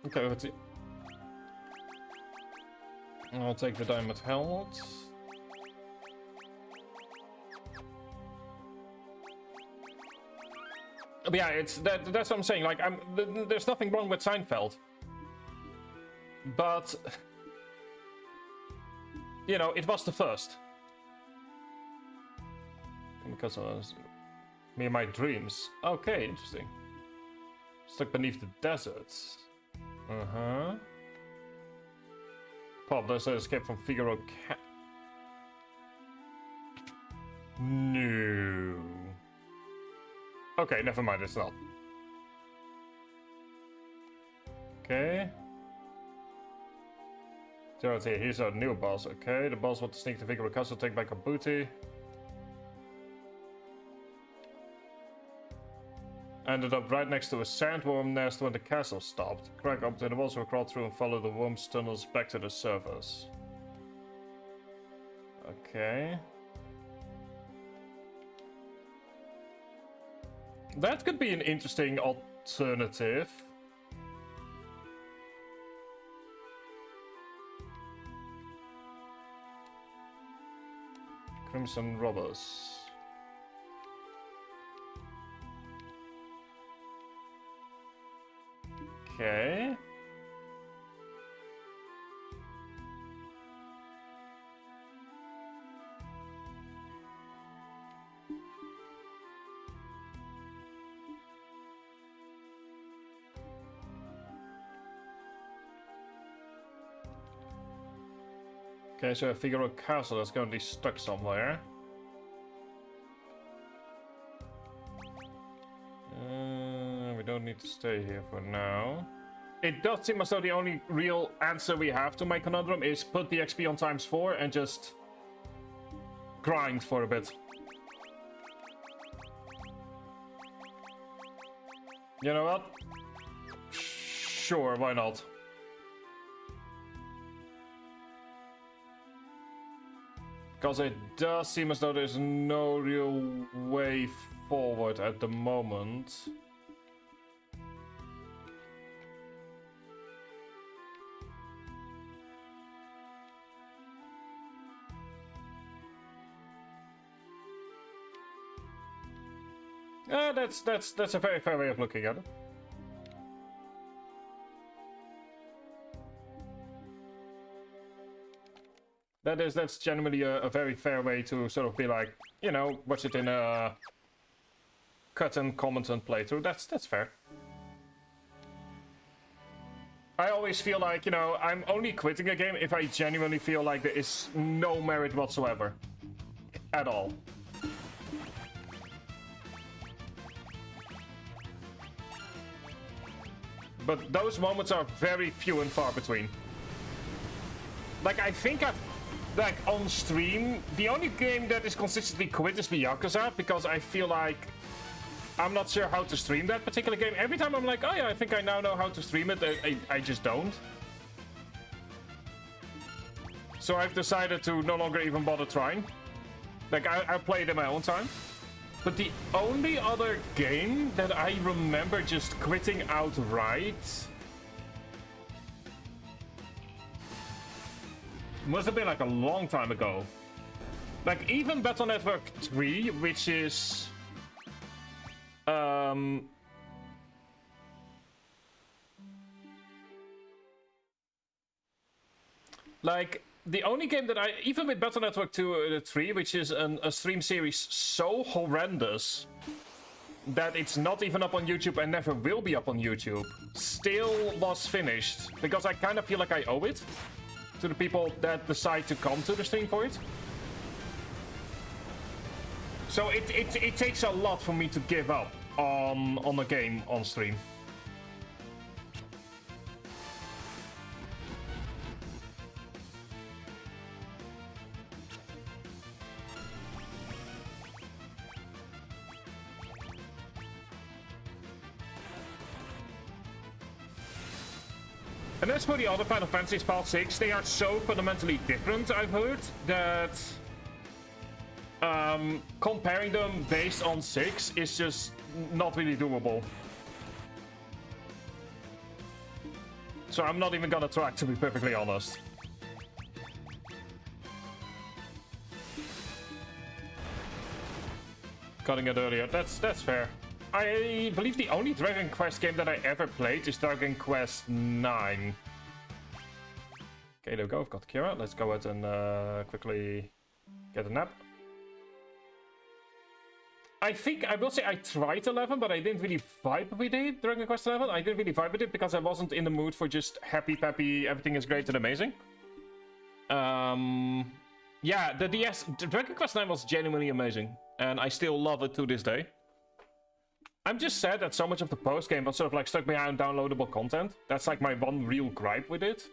Okay, let's see. I'll take the Diamond Helmet. But yeah, that's what I'm saying. Like, there's nothing wrong with Seinfeld, but you know, it was the first. Because I was me and my dreams. Okay, interesting. Stuck beneath the deserts. pop. There's an escape from Figaro No. Okay, never mind, it's not. Okay. Gerald's here. Here's our new boss. Okay, the boss wants to sneak to Figaro Castle, take back a booty. Ended up right next to a sandworm nest when the castle stopped. Crack up to the walls, will crawl through and follow the worm's tunnels back to the surface. Okay. That could be an interesting alternative. Crimson Robbers. Okay. Okay, so Figaro Castle is currently stuck somewhere. We don't need to stay here for now. It does seem as though the only real answer we have to my conundrum is put the XP on ×4 and just grind for a bit. You know what? Sure, why not? Because it does seem as though there's no real way forward at the moment. That's a very fair way of looking at it. That's generally a very fair way to sort of be like, you know, watch it in a cut and comment and playthrough. That's fair. I always feel like, you know, I'm only quitting a game if I genuinely feel like there is no merit whatsoever. At all. But those moments are very few and far between. Like, I think I've, like, on stream, the only game that is consistently quit is the Yakuza, because I feel like I'm not sure how to stream that particular game. Every time I'm like, oh yeah, I think I now know how to stream it, I just don't. So I've decided to no longer even bother trying. Like, I play it in my own time. But the only other game that I remember just quitting outright must have been like a long time ago. Like, even Battle Network 3, which is like, the only game that even with Battle Network 3, which is a stream series so horrendous that it's not even up on YouTube and never will be up on YouTube, still was finished. Because I kind of feel like I owe it to the people that decide to come to the stream for it. So it takes a lot for me to give up on a game on stream. And as for the other Final Fantasies Part 6, they are so fundamentally different, I've heard, that comparing them based on 6 is just not really doable. So I'm not even gonna try, to be perfectly honest. Cutting it earlier, that's fair. I believe the only Dragon Quest game that I ever played is Dragon Quest 9. Okay, there we go, I've got Kira. Let's go ahead and quickly get a nap. I think, I will say I tried 11, but I didn't really vibe with it, Dragon Quest 11. I didn't really vibe with it because I wasn't in the mood for just happy, peppy, everything is great and amazing. Yeah, the DS Dragon Quest IX was genuinely amazing, and I still love it to this day. I'm just sad that so much of the post game was sort of like stuck behind downloadable content. That's like my one real gripe with it.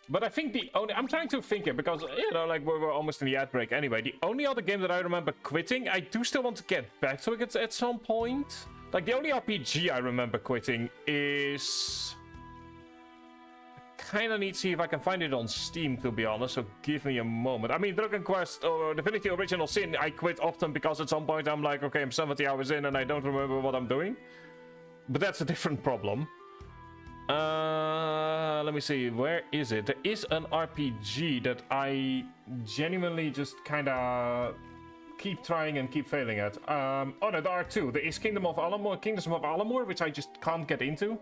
But I think the only... I'm trying to think here, because, you know, like, we're almost in the ad break anyway. The only other game that I remember quitting, I do still want to get back to it at some point. Like, the only RPG I remember quitting is... I kinda need to see if I can find it on Steam, to be honest, so give me a moment. I mean, Dragon Quest or Divinity Original Sin, I quit often because at some point I'm like, okay, I'm 70 hours in and I don't remember what I'm doing. But that's a different problem. Let me see, where is it? There is an RPG that I genuinely just kinda keep trying and keep failing at. Oh no, there are two. There is Kingdoms of Alamur, which I just can't get into.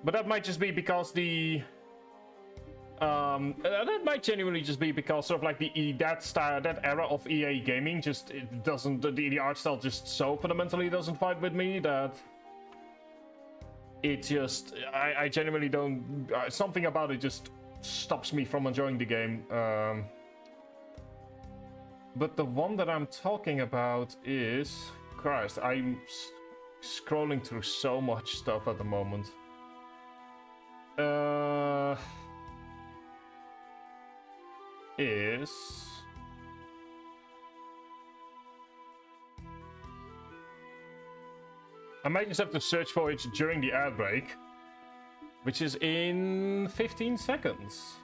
But that might just be because the... that might genuinely just be because sort of like that era of EA gaming just, it doesn't, the art style just so fundamentally doesn't fight with me that... It just, I genuinely don't, something about it just stops me from enjoying the game. But the one that I'm talking about is, Christ, I'm scrolling through so much stuff at the moment. Is... I might just have to search for it during the ad break, which is in 15 seconds.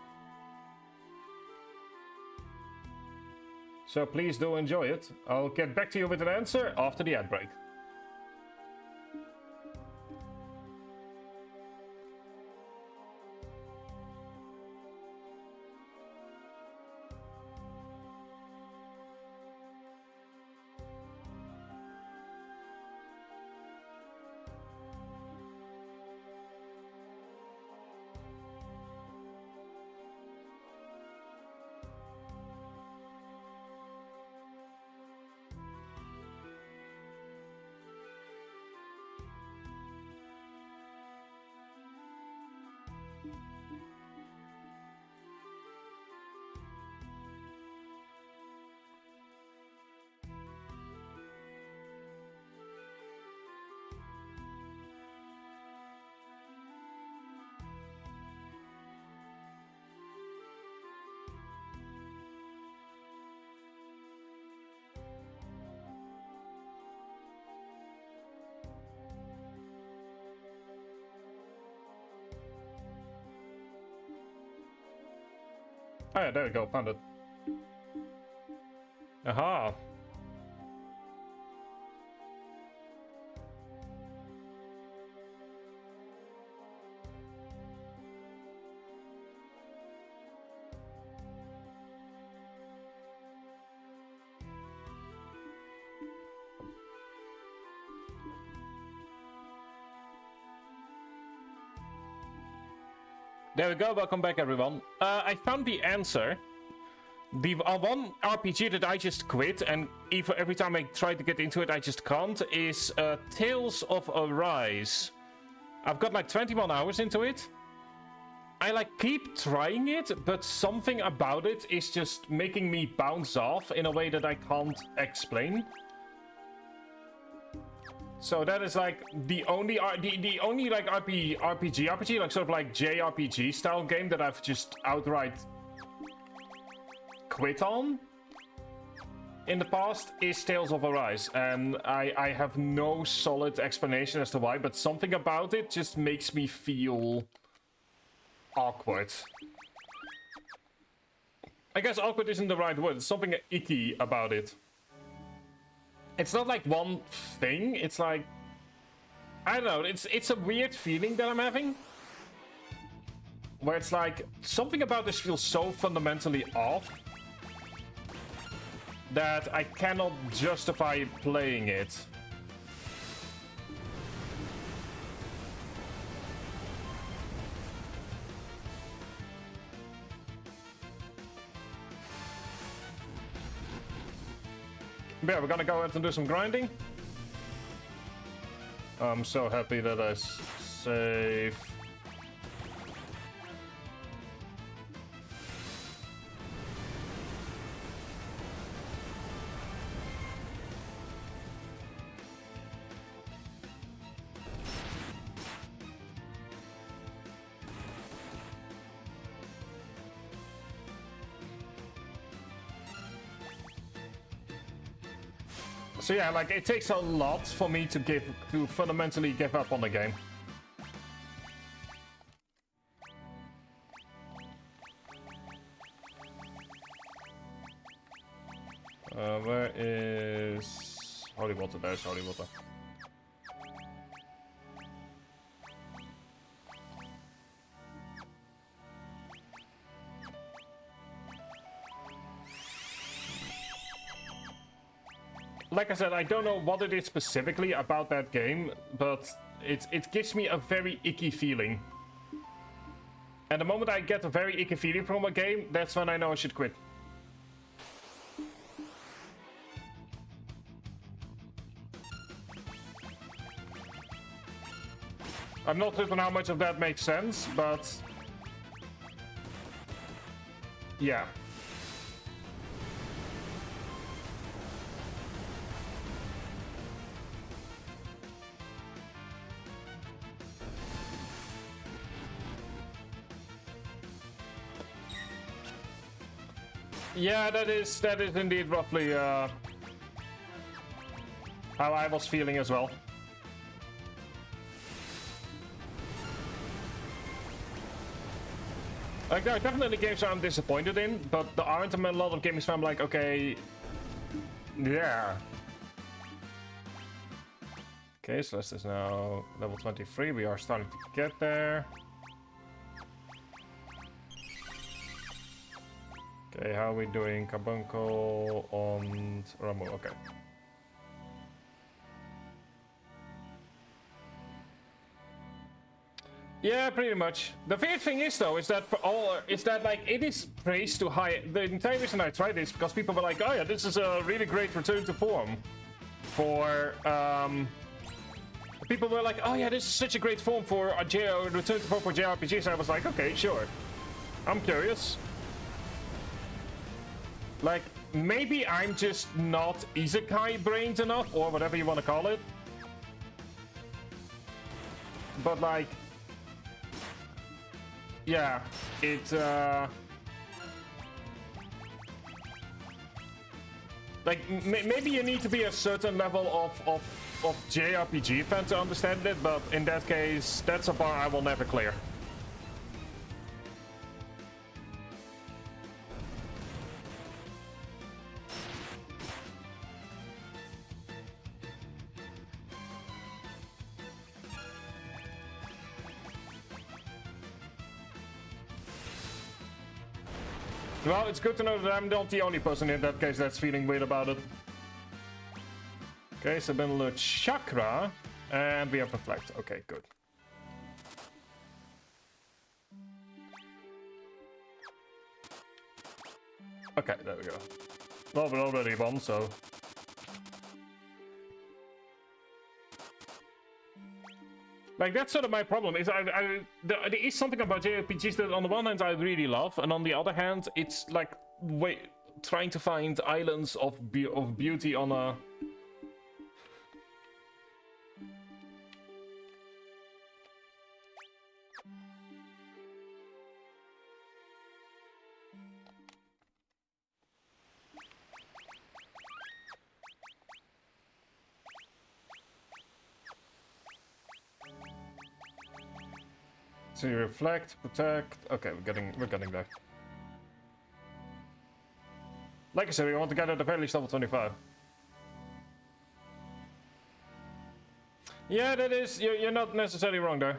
So please do enjoy it. I'll get back to you with an answer after the ad break. Oh yeah, there we go, found it. Aha! There we go, welcome back everyone. I found the answer. The one RPG that I just quit, and every time I try to get into it I just can't, is Tales of Arise. I've got like 21 hours into it. I like keep trying it, but something about it is just making me bounce off in a way that I can't explain. So that is like the only like RPG, like sort of like JRPG style game that I've just outright quit on in the past is Tales of Arise, and I have no solid explanation as to why, but something about it just makes me feel awkward. I guess awkward isn't the right word, there's something icky about it. It's not like one thing, it's like, I don't know, it's a weird feeling that I'm having. Where it's like, something about this feels so fundamentally off that I cannot justify playing it. Yeah, we're gonna go ahead and do some grinding. I'm so happy that I saved. So yeah, like, it takes a lot for me to fundamentally give up on the game. Where is holy water? There's holy water. Like I said, I don't know what it is specifically about that game, but it gives me a very icky feeling. And the moment I get a very icky feeling from a game, that's when I know I should quit. I'm not certain how much of that makes sense, but yeah. Yeah, that is indeed roughly how I was feeling as well. Like, there are definitely games where I'm disappointed in, but there aren't a lot of games where I'm like, okay, yeah. Okay, so this is now level 23. We are starting to get there. Okay, how are we doing? Carbuncle on Ramu, okay. Yeah, pretty much. The weird thing is, though, is that like it is praised to high. The entire reason I tried this because people were like, "Oh yeah, this is a really great return to form." For people were like, "Oh yeah, this is such a great form for a return to form for JRPGs." I was like, "Okay, sure. I'm curious." Like, maybe I'm just not isekai brained enough, or whatever you want to call it. But like. Yeah, it's like maybe you need to be a certain level of JRPG fan to understand it, but in that case, that's a bar I will never clear. Well, it's good to know that I'm not the only person in that case that's feeling weird about it. Okay, so then look chakra, and we have reflect. Okay, good. Okay, there we go. Well, we're already won, so. Like, that's sort of my problem, is there is something about JRPGs that on the one hand I really love, and on the other hand, it's like, trying to find islands of beauty on a... So you reflect, protect. Okay, we're getting there. Like I said, we want to get at the very least level 25. Yeah, that is. You're not necessarily wrong there.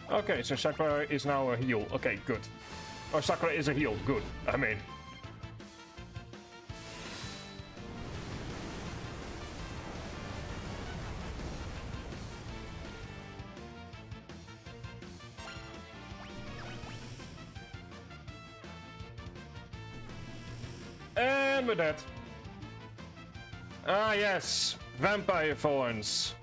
Okay, so Sakura is now a heal. Okay, good. Or Sakura is a heal. Good. I mean. And with that. Ah, yes. Vampire thorns.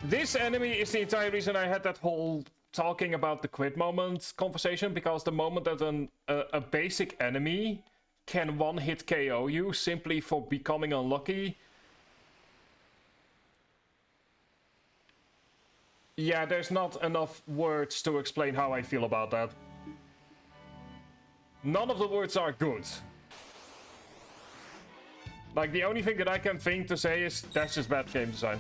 This enemy is the entire reason I had that whole talking about the quit moment conversation, because the moment that a basic enemy can one-hit KO you simply for becoming unlucky... Yeah, there's not enough words to explain how I feel about that. None of the words are good. Like, the only thing that I can think to say is, that's just bad game design.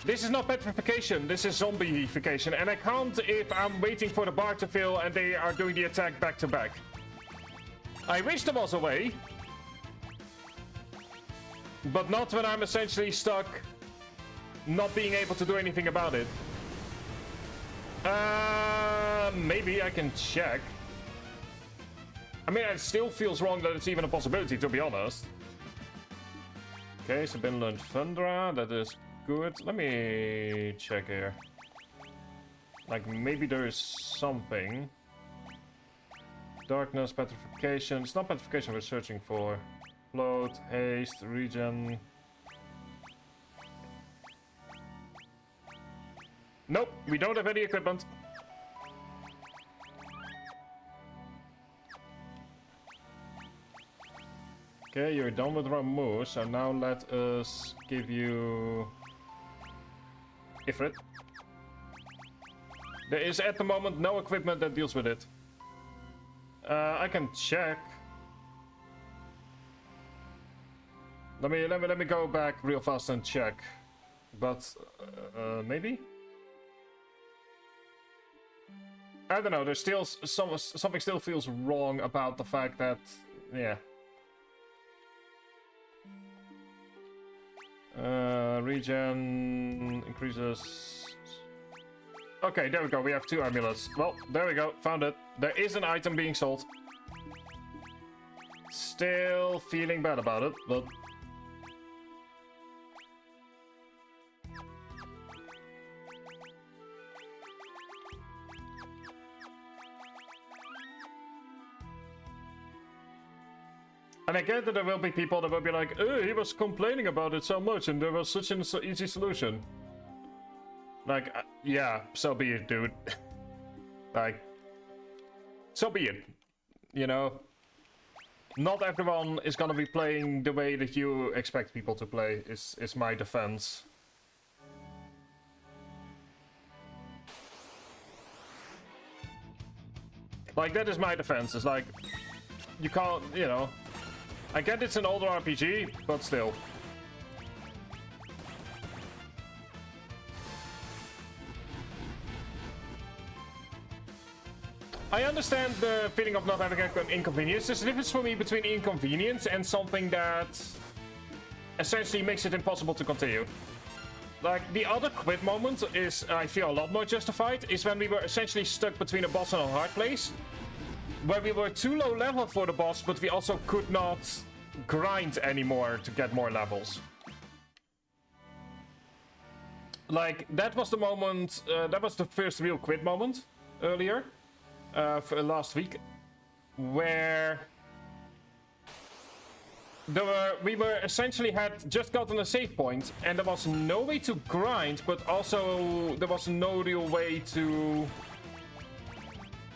This is not petrification, this is zombieification, and I can't if I'm waiting for the bar to fill and they are doing the attack back to back. I wish there was a way, but not when I'm essentially stuck not being able to do anything about it. Maybe I can check. I mean, it still feels wrong that it's even a possibility, to be honest. Okay, so been learned Thundra, that is good. Let me check here. Like, maybe there is something. Darkness, petrification. It's not petrification we're searching for. Float, haste, regen. Nope, we don't have any equipment. Okay, you're done with Ramu, so now let us give you... Ifrit. There is at the moment no equipment that deals with it. I can check. Let me go back real fast and check. But maybe? I don't know, there's still something still feels wrong about the fact that, yeah. Regen increases. Okay, there we go, we have 2 amulets. Well, there we go, found it. There is an item being sold. Still feeling bad about it, but... And I get that there will be people that will be like, oh, he was complaining about it so much and there was such an easy solution. Like, yeah, so be it, dude. Like, so be it. You know? Not everyone is gonna be playing the way that you expect people to play, is my defense. Like, that is my defense. It's like, you can't, you know... I get it's an older RPG, but still. I understand the feeling of not having an inconvenience. There's a difference for me between inconvenience and something that essentially makes it impossible to continue. Like, the other quit moment is, I feel, a lot more justified, is when we were essentially stuck between a boss and a hard place. Where we were too low level for the boss, but we also could not grind anymore to get more levels. Like, that was the moment, that was the first real quit moment earlier, for last week, where we were essentially had just gotten a save point, and there was no way to grind, but also there was no real way to...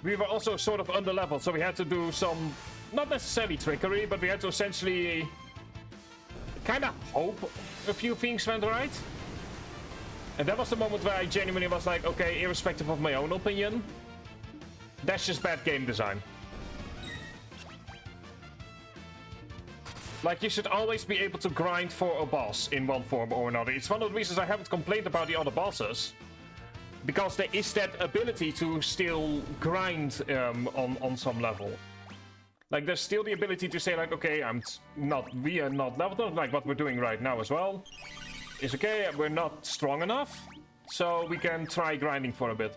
We were also sort of under leveled, so we had to do some, not necessarily trickery, but we had to essentially kind of hope a few things went right. And that was the moment where I genuinely was like, okay, irrespective of my own opinion, that's just bad game design. Like, you should always be able to grind for a boss in one form or another. It's one of the reasons I haven't complained about the other bosses. Because there is that ability to still grind on some level. Like, there's still the ability to say, like, okay, we are not leveled up, like what we're doing right now as well. Is okay, we're not strong enough, so we can try grinding for a bit.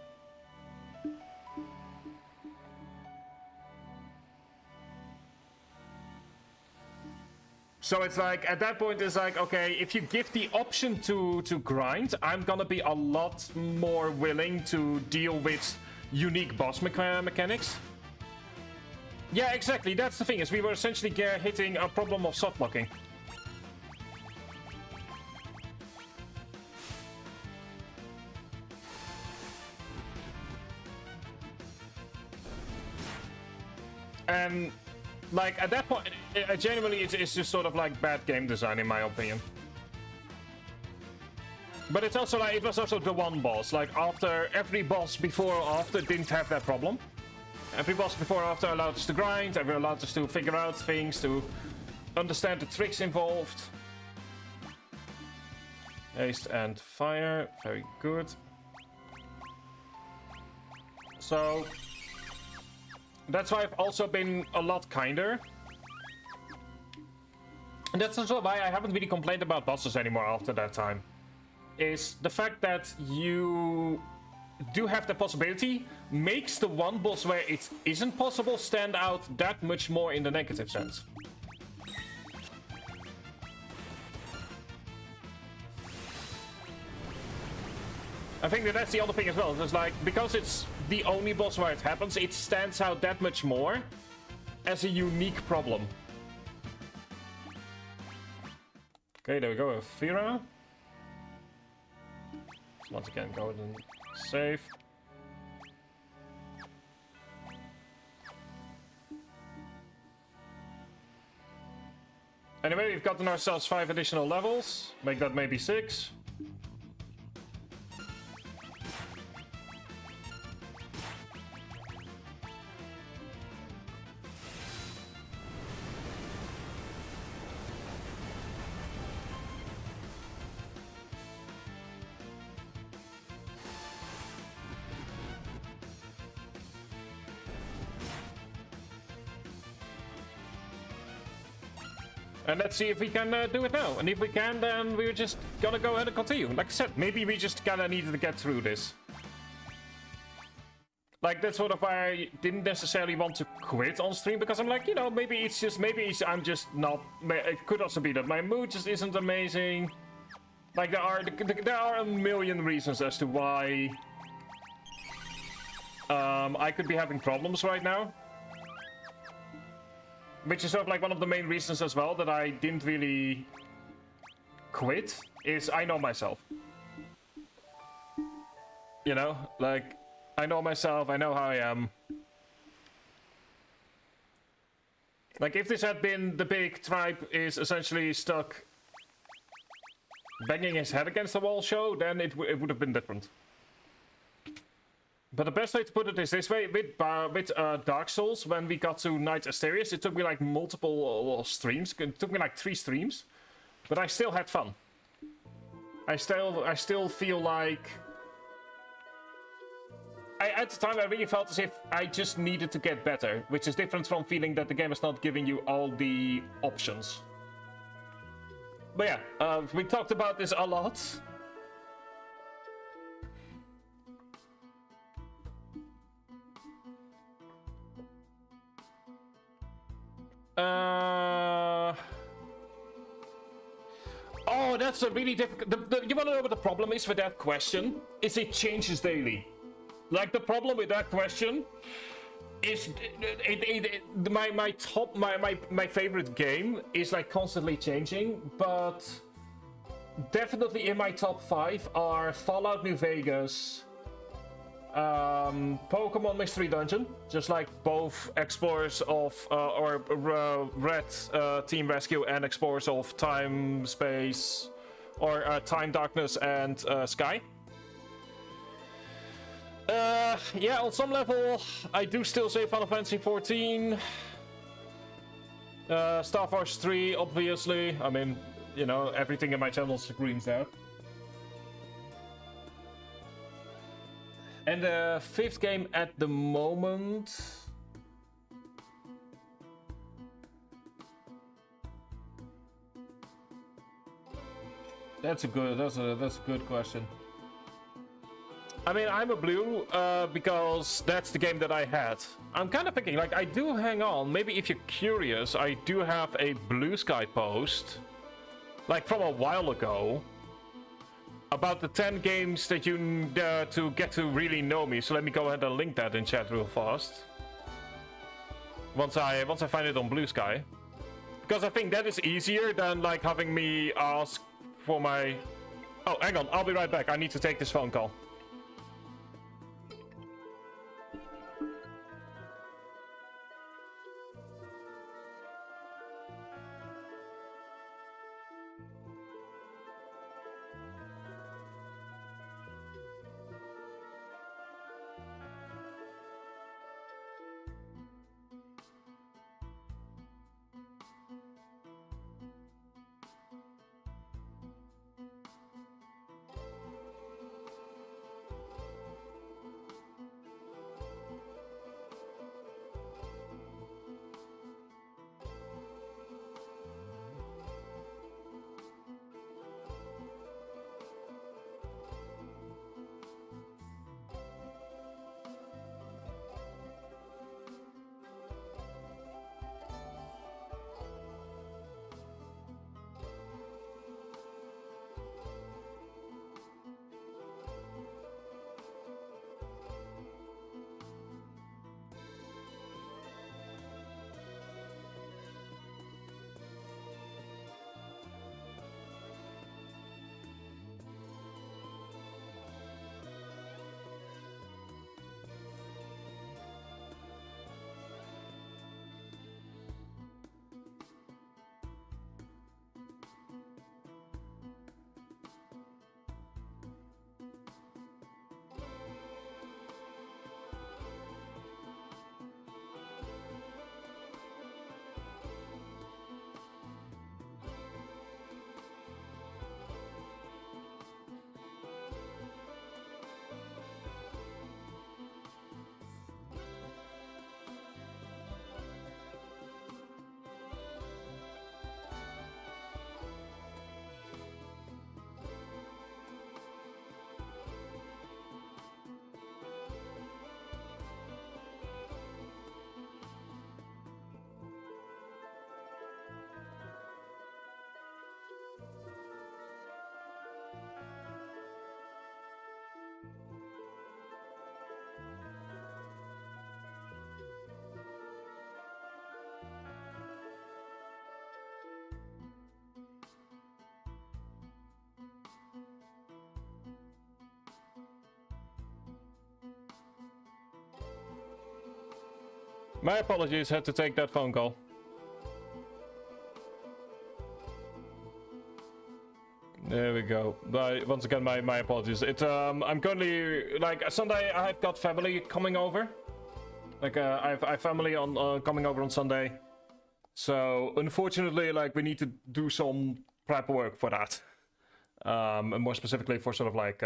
So it's like, at that point, it's like, okay, if you give the option to grind, I'm gonna be a lot more willing to deal with unique boss mechanics. Yeah, exactly, that's the thing, is we were essentially hitting a problem of soft blocking. And like at that point, genuinely, it's just sort of like bad game design in my opinion. But it's also like, it was also the one boss. Like after every boss before or after didn't have that problem. Every boss before or after allowed us to grind, allowed us to figure out things, to understand the tricks involved. Haste and fire, very good. So that's why I've also been a lot kinder. And that's also why I haven't really complained about bosses anymore after that time. Is the fact that you do have the possibility makes the one boss where it isn't possible stand out that much more in the negative sense. I think that's the other thing as well. It's like, because it's the only boss where it happens, it stands out that much more as a unique problem. Okay, there we go, Fira. Once again, go ahead and save. Anyway, we've gotten ourselves 5 additional levels. Make that maybe 6. And let's see if we can do it now. And if we can, then we're just gonna go ahead and continue. Like I said, maybe we just kinda needed to get through this. Like, that's sort of why I didn't necessarily want to quit on stream, because I'm like, you know, maybe I'm just not... It could also be that my mood just isn't amazing. Like, there are a million reasons as to why I could be having problems right now. Which is sort of like one of the main reasons as well that I didn't really quit, is I know myself. You know, like, I know myself, I know how I am. Like, if this had been the big tribe is essentially stuck banging his head against the wall show, then it would have been different. But the best way to put it is this way, with Dark Souls, when we got to Knight Asterius, it took me like multiple streams. It took me like 3 streams, but I still had fun. I still feel like... At the time, I really felt as if I just needed to get better, which is different from feeling that the game is not giving you all the options. But yeah, we talked about this a lot. Oh, that's a really difficult... You wanna know what the problem is with that question? Is it changes daily. Like, the problem with that question is... My favorite game is, like, constantly changing, but... Definitely in my top 5 are Fallout New Vegas... Pokemon Mystery Dungeon, just like both Explorers of Red Team Rescue and Explorers of Time, Space, or Time, Darkness, and Sky. Yeah, on some level, I do still say Final Fantasy 14. Star Wars 3, obviously. I mean, you know, everything in my channel screams that. And the 5th game at the moment... That's a good question. I mean, I'm a blue because that's the game that I had. I'm kind of thinking, like, I do hang on. Maybe if you're curious, I do have a Blue Sky post, like from a while ago, about the 10 games that you to get to really know me. So let me go ahead and link that in chat real fast. Once I find it on Blue Sky, because I think that is easier than like having me ask for my... Oh, hang on, I'll be right back. I need to take this phone call. My apologies, had to take that phone call. There we go. Once again, my apologies. I'm currently, like, Sunday I've got family coming over. Like, I have family on coming over on Sunday. So, unfortunately, like, we need to do some prep work for that. And more specifically for sort of like,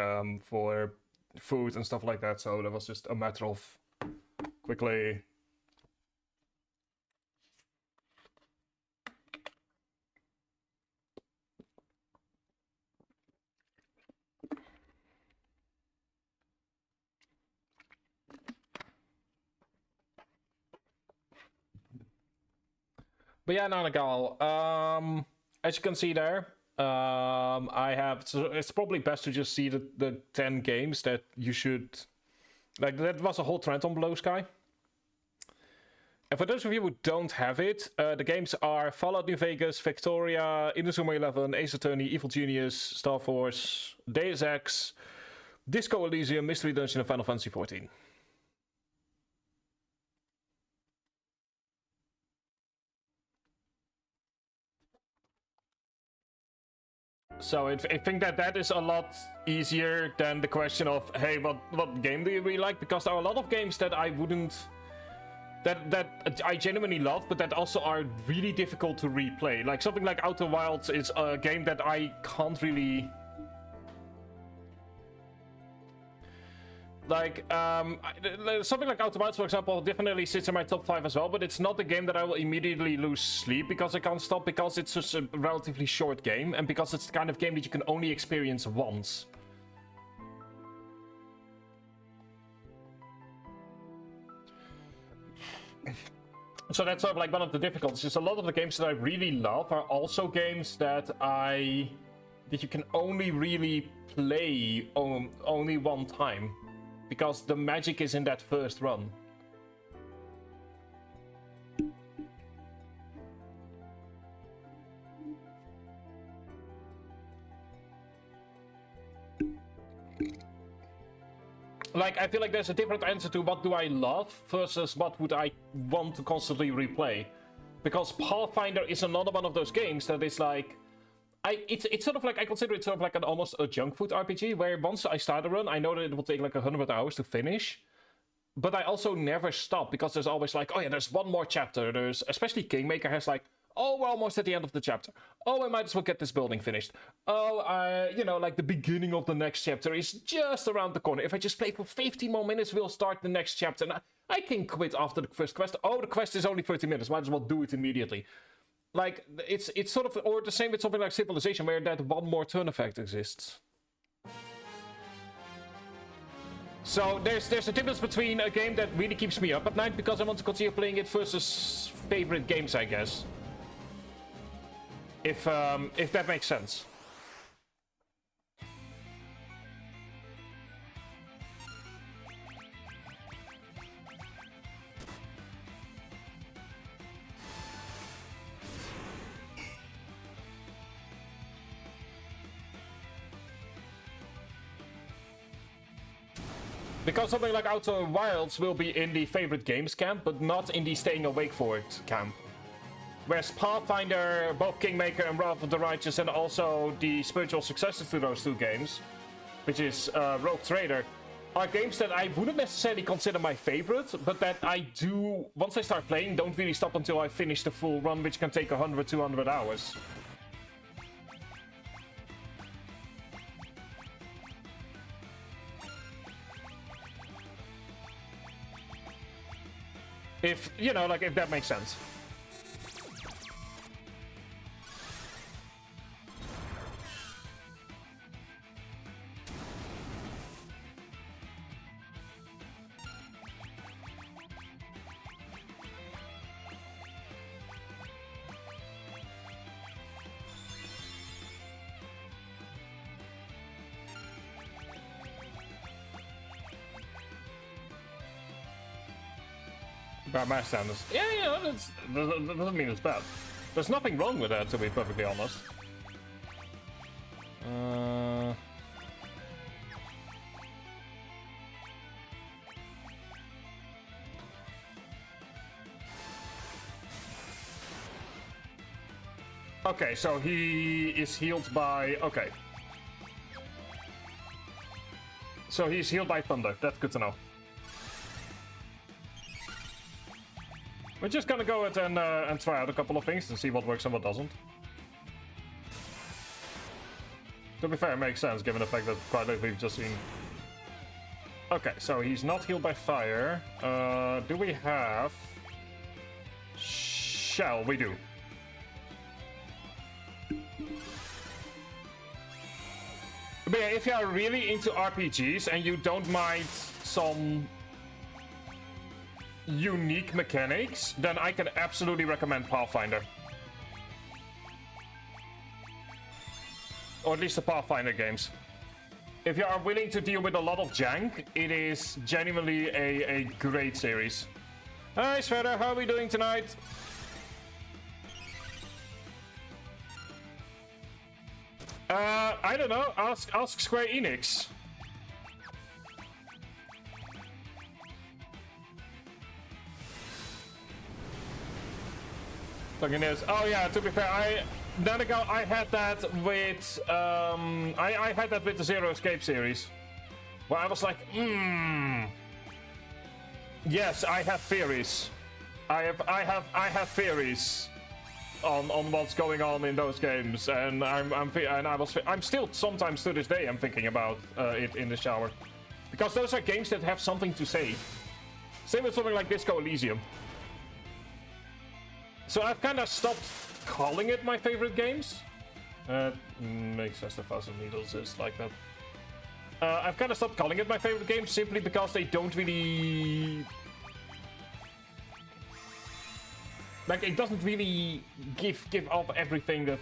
for food and stuff like that. So, that was just a matter of quickly... But yeah, Nanagal, as you can see there, I have, so it's probably best to just see the 10 games that you should, like, that was a whole trend on Blue Sky. And for those of you who don't have it, the games are Fallout New Vegas, Victoria, Inazuma 11, Ace Attorney, Evil Genius, Star Force, Deus Ex, Disco Elysium, Mystery Dungeon, and Final Fantasy XIV. So I think that is a lot easier than the question of, hey, what game do you really like? Because there are a lot of games that I wouldn't... That I genuinely love, but that also are really difficult to replay. Like something like Outer Wilds is a game that I can't really... Like, something like Outer Wilds, for example, definitely sits in my top 5 as well, but it's not a game that I will immediately lose sleep because I can't stop, because it's just a relatively short game, and because it's the kind of game that you can only experience once. So that's sort of like one of the difficulties. Just a lot of the games that I really love are also games that you can only really play only one time. Because the magic is in that first run. Like, I feel like there's a different answer to what do I love versus what would I want to constantly replay. Because Pathfinder is another one of those games that is like... It's sort of like, I consider it sort of like almost a junk food RPG, where once I start a run, I know that it will take like 100 hours to finish. But I also never stop, because there's always like, oh yeah, there's one more chapter. There's, especially Kingmaker has like, oh, we're almost at the end of the chapter. Oh, I might as well get this building finished. Oh, you know, like the beginning of the next chapter is just around the corner. If I just play for 15 more minutes, we'll start the next chapter. And I can quit after the first quest. Oh, the quest is only 30 minutes. Might as well do it immediately. Like, it's sort of, or the same with something like Civilization, where that one more turn effect exists. So there's a difference between a game that really keeps me up at night because I want to continue playing it versus favorite games, I guess. If that makes sense. Because something like Outer Wilds will be in the favorite games camp, but not in the staying awake for it camp. Whereas Pathfinder, both Kingmaker and Wrath of the Righteous, and also the spiritual successors to those two games, which is Rogue Trader, are games that I wouldn't necessarily consider my favorite, but that I do, once I start playing, don't really stop until I finish the full run, which can take 100, 200 hours. If, you know, like, if that makes sense. By my standards. Yeah, that doesn't mean it's bad. There's nothing wrong with that, to be perfectly honest. Okay, so he is healed by... Okay. So he's healed by thunder. That's good to know. We're just gonna go ahead and try out a couple of things to see what works and what doesn't. To be fair, it makes sense given the fact that quite lately we've just seen... Okay, so he's not healed by fire. Do we have... Shell, we do. But yeah, if you are really into RPGs and you don't mind some unique mechanics, then I can absolutely recommend Pathfinder. Or at least the Pathfinder games. If you are willing to deal with a lot of jank, it is genuinely a great series. Hi Shredder, how are we doing tonight? I don't know, ask Square Enix. Looking at this. Oh yeah, to be fair, I had that with I had that with the Zero Escape series, where I was like, yes, I have theories. I have theories on what's going on in those games, and I'm still sometimes to this day I'm thinking about it in the shower, because those are games that have something to say. Same with something like Disco Elysium. So I've kind of stopped calling it my favorite games. Makes sense, the Thousand Needles is like that. I've kind of stopped calling it my favorite games simply because they don't really... Like, it doesn't really give off everything that...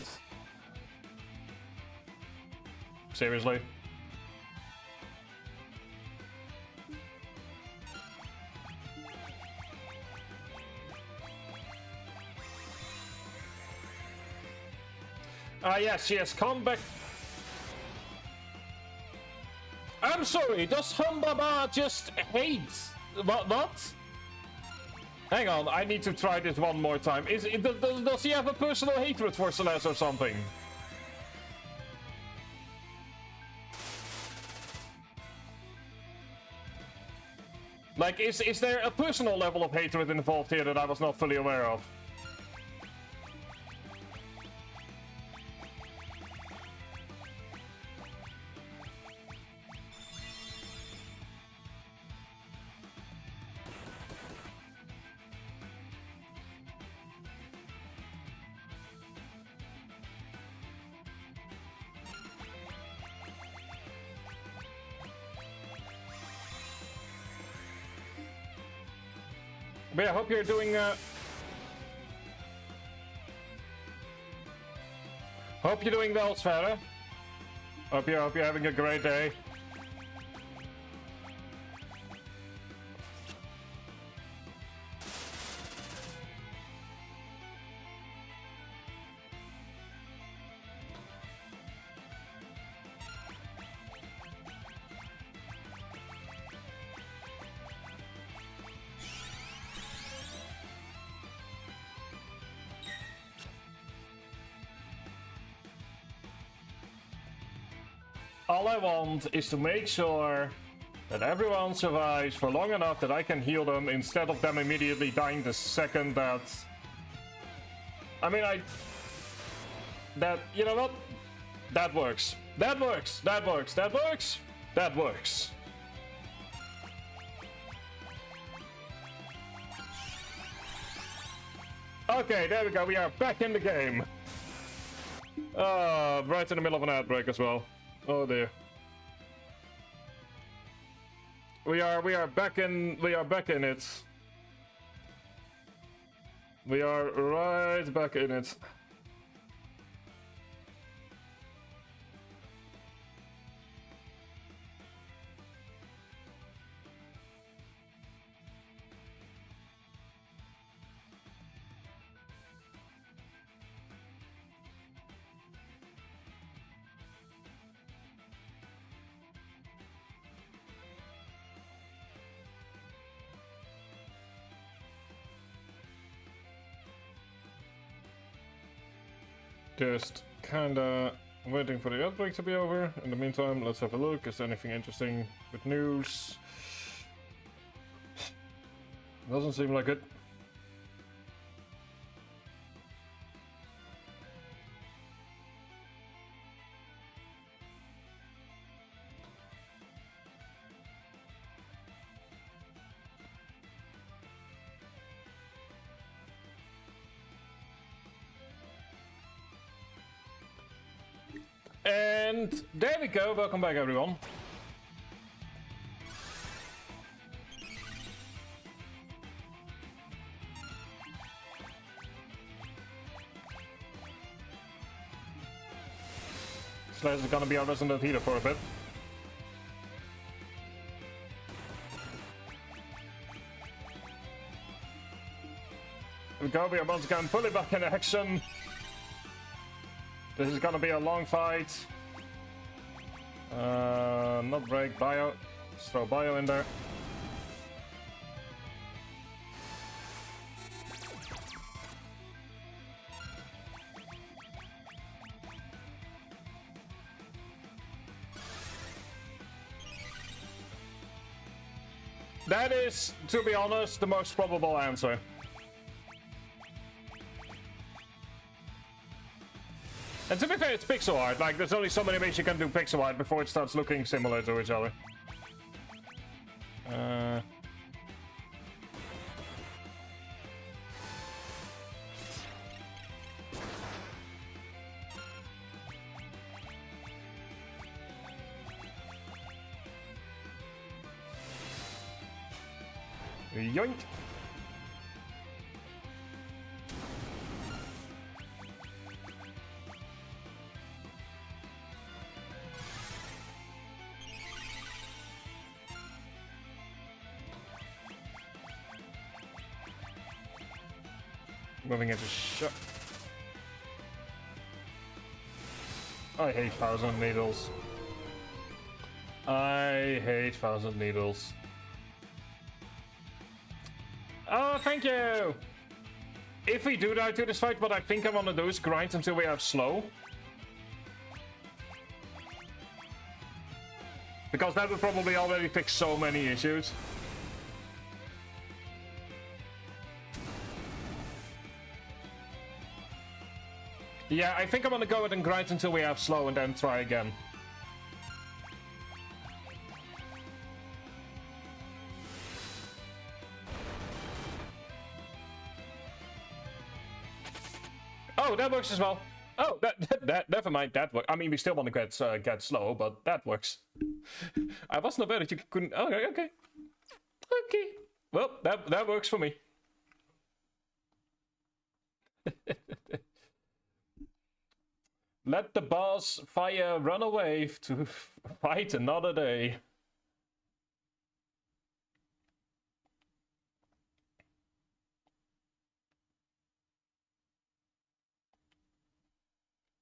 Seriously? Yes, come back. I'm sorry, does Humbaba just hate? What? Hang on, I need to try this one more time. Does he have a personal hatred for Celeste or something? Like, is there a personal level of hatred involved here that I was not fully aware of? But yeah, I hope you're doing hope you're doing well, Sverre. Hope you're having a great day. All I want is to make sure that everyone survives for long enough that I can heal them instead of them immediately dying the second that... I mean, you know what? That works. That works. That works. That works. That works. Okay, there we go. We are back in the game. Right in the middle of an ad break as well. Oh dear. We are back in it. We are right back in it. Just kinda waiting for the outbreak to be over. In the meantime, let's have a look. Is there anything interesting with news? Doesn't seem like it. And there we go. Welcome back, everyone. Slash is gonna be our resident healer for a bit. Here we go. We are once again fully back in action. This is gonna be a long fight. Not break, bio. Let's throw bio in there. That is, to be honest, the most probable answer. And to be fair, it's pixel art. Like, there's only so many ways you can do pixel art before it starts looking similar to each other. Yoink! Moving into shot. I hate thousand needles. I hate thousand needles. Oh, thank you! If we do die to this fight, what I think I want to do is grind until we have slow. Because that would probably already fix so many issues. Yeah, I think I'm gonna go ahead and grind until we have slow and then try again. Oh, that works as well. Oh, that never mind. That works. I mean, we still want to get slow, but that works. I wasn't aware that you couldn't. Oh, okay. Okay. Well, that works for me. Let the boss fire run away to fight another day.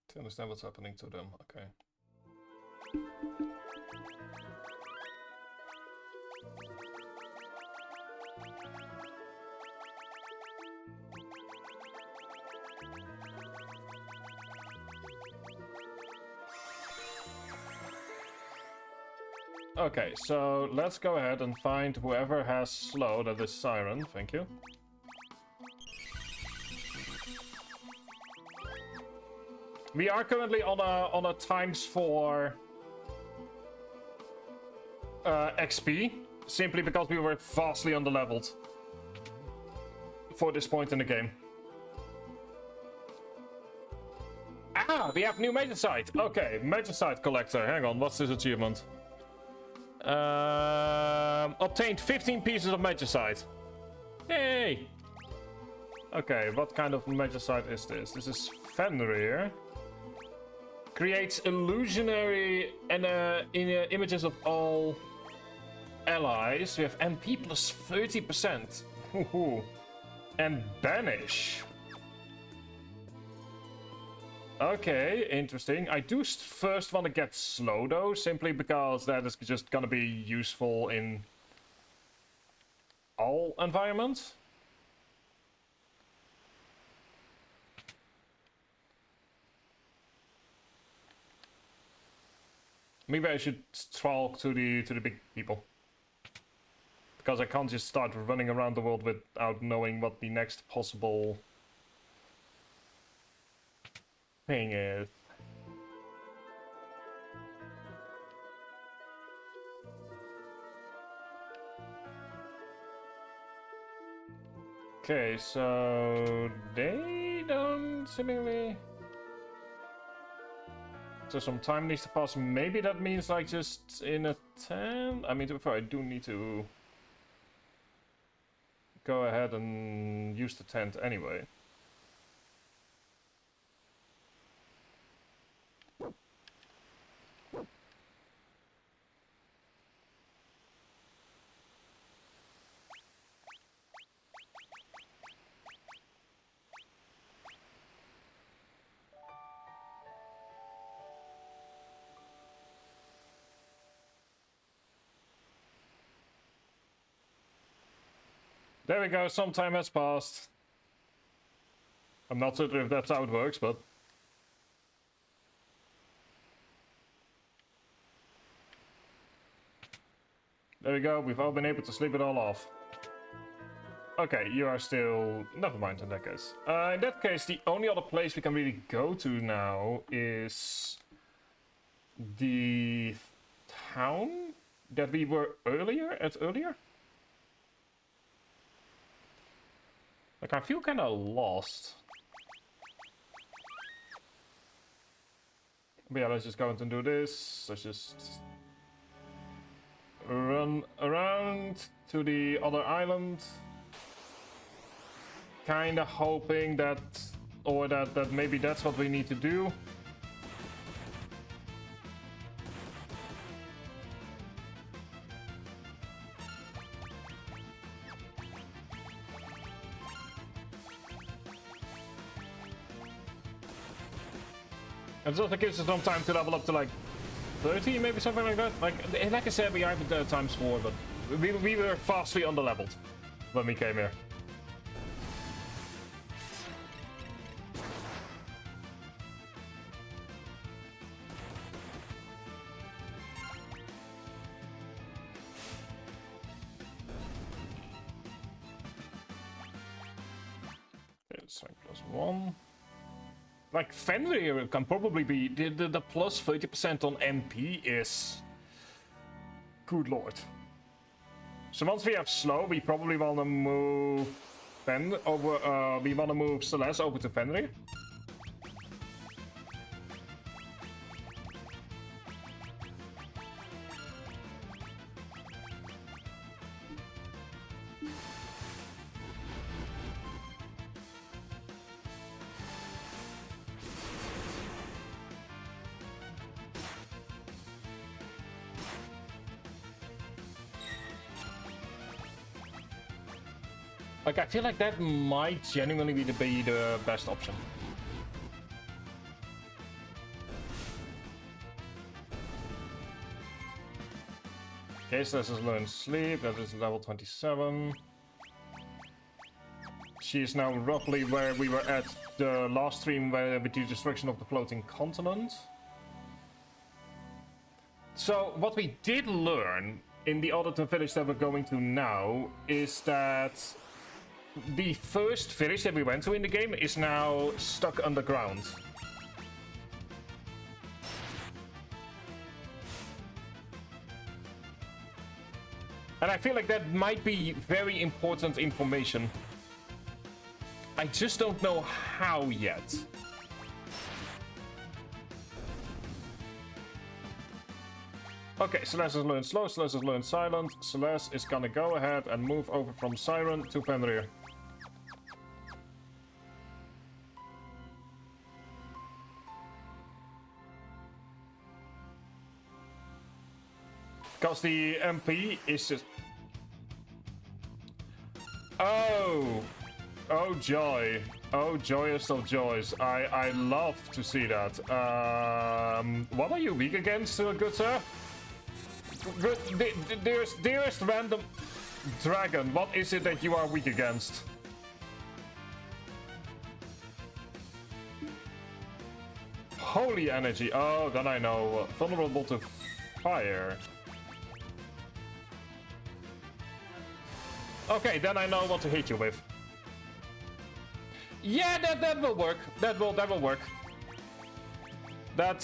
To understand what's happening to them, okay. Okay, so let's go ahead and find whoever has slow, that is Siren, thank you. We are currently on a ×4 XP, simply because we were vastly underleveled for this point in the game. Ah, we have new Magicite. Okay, Magicite collector. Hang on, what's this achievement? Obtained 15 pieces of Magicite. Yay! Okay, what kind of Magicite is this? This is Fenrir. Creates illusionary and images of all allies. We have MP plus 30%. And banish. Okay, interesting. I do first want to get slow though, simply because that is just gonna be useful in all environments. Maybe I should talk to the big people. Because I can't just start running around the world without knowing what the next possible thing is. Okay, so they don't seemingly. So some time needs to pass. Maybe that means like just in a tent. I mean, before I do need to go ahead and use the tent anyway. There we go, some time has passed. I'm not certain if that's how it works, but... There we go, we've all been able to sleep it all off. Okay, you are still... Never mind in that case. In that case, the only other place we can really go to now is... the town that we were earlier. Like, I feel kind of lost. But yeah, let's just go and do this. Let's just run around to the other island. Kinda hoping that, or that maybe that's what we need to do. And it also gives us some time to level up to like 30, maybe something like that. Like I said, we have it times 4, but we were vastly underleveled when we came here. It's like +1. Like, Fenrir can probably be... The plus 30% on MP is... Good lord. So once we have slow, we probably want to move... we want to move Celeste over to Fenrir. Like, I feel like that might genuinely be the best option. Okay, so this is learn sleep. That is level 27. She is now roughly where we were at the last stream with the destruction of the floating continent. So, what we did learn in the other village that we're going to now is that the first village that we went to in the game is now stuck underground. And I feel like that might be very important information. I just don't know how yet. Okay, Celeste has learned slow, Celeste has learned silent. Celeste is gonna go ahead and move over from Siren to Fenrir. Because the MP is just... Oh! Oh joy. Oh joyous of joys. I love to see that. What are you weak against, good sir? Good, dearest random dragon, what is it that you are weak against? Holy energy. Oh, then I know. Vulnerable to fire. Okay, then I know what to hit you with. Yeah, that will work. That will work. That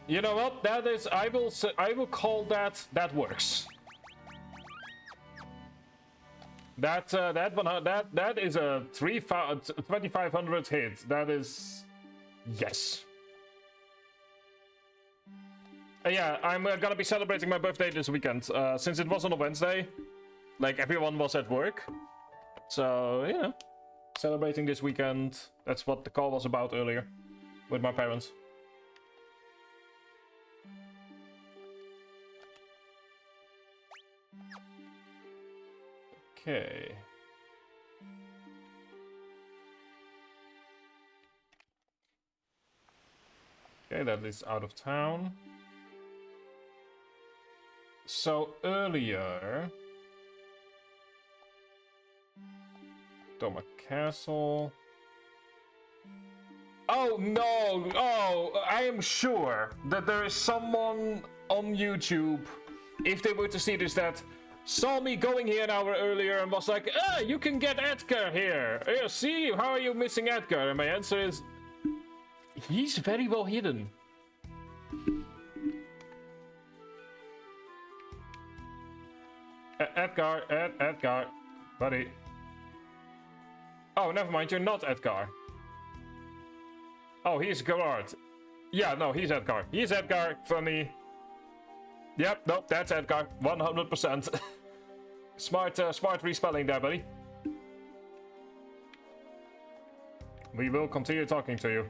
you know what? That is, I will call that works. That is a 2500 hit. That is, yes. Yeah, I'm gonna be celebrating my birthday this weekend. Since it was on a Wednesday, like everyone was at work, so you know, celebrating this weekend. That's what the call was about earlier, with my parents. Okay. Okay, that is out of town. So earlier, Doma Castle. Oh no! Oh, I am sure that there is someone on YouTube, if they were to see this, that saw me going here an hour earlier and was like, "Ah, you can get Edgar here. Here, see, how are you missing Edgar?" And my answer is, he's very well hidden. Edgar, buddy. Oh, never mind, you're not Edgar. Oh, he's Gerard. Yeah, no, he's Edgar. He's Edgar, funny. Yep, nope, that's Edgar, 100%. Smart respelling there, buddy. We will continue talking to you.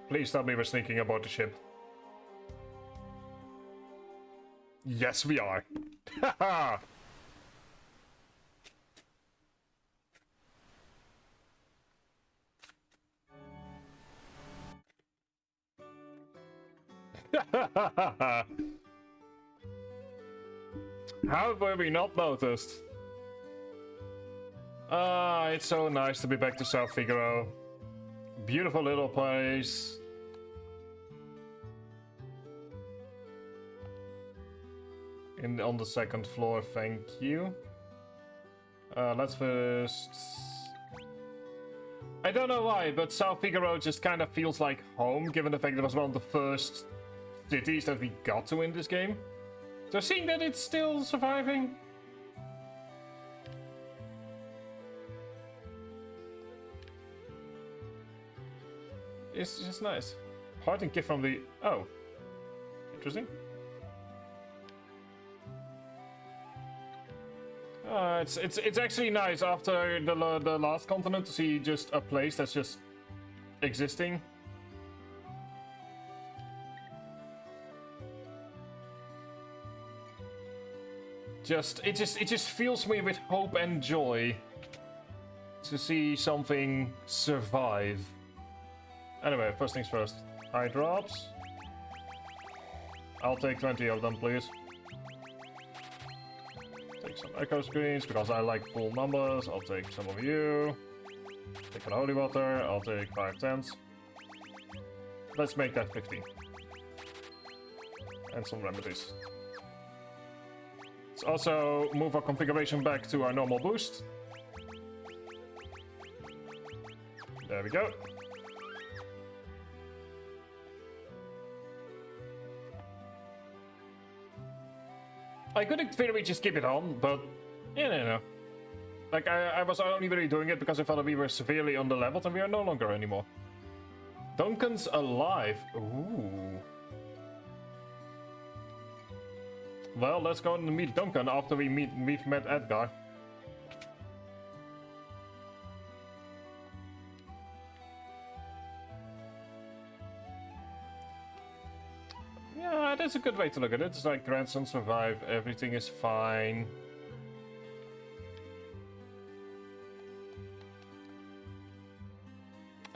Please tell me we're sneaking aboard the ship. Yes, we are. Haha! How were we not noticed? Ah, it's so nice to be back to South Figaro. Beautiful little place. On the second floor, thank you. Let's first... I don't know why, but South Figaro just kind of feels like home, given the fact that it was one of the first cities that we got to in this game. So seeing that it's still surviving... it's just nice. Parting gift from the... oh. Interesting. It's actually nice after the last continent to see just a place that's just existing. It just fills me with hope and joy to see something survive. Anyway, first things first. Eye drops. I'll take 20 of them, please. Take some echo screens, because I like full numbers. I'll take some of you. Take an holy water. I'll take 5 tents. Let's make that 15. And some remedies. Let's also move our configuration back to our normal boost. There we go. I could in theory just keep it on, but you know. Like, I was only really doing it because I felt that we were severely underleveled and we are no longer anymore. Duncan's alive. Ooh. Well, let's go and meet Duncan after we've met Edgar. Yeah, that's a good way to look at it. It's like grandson survived, everything is fine.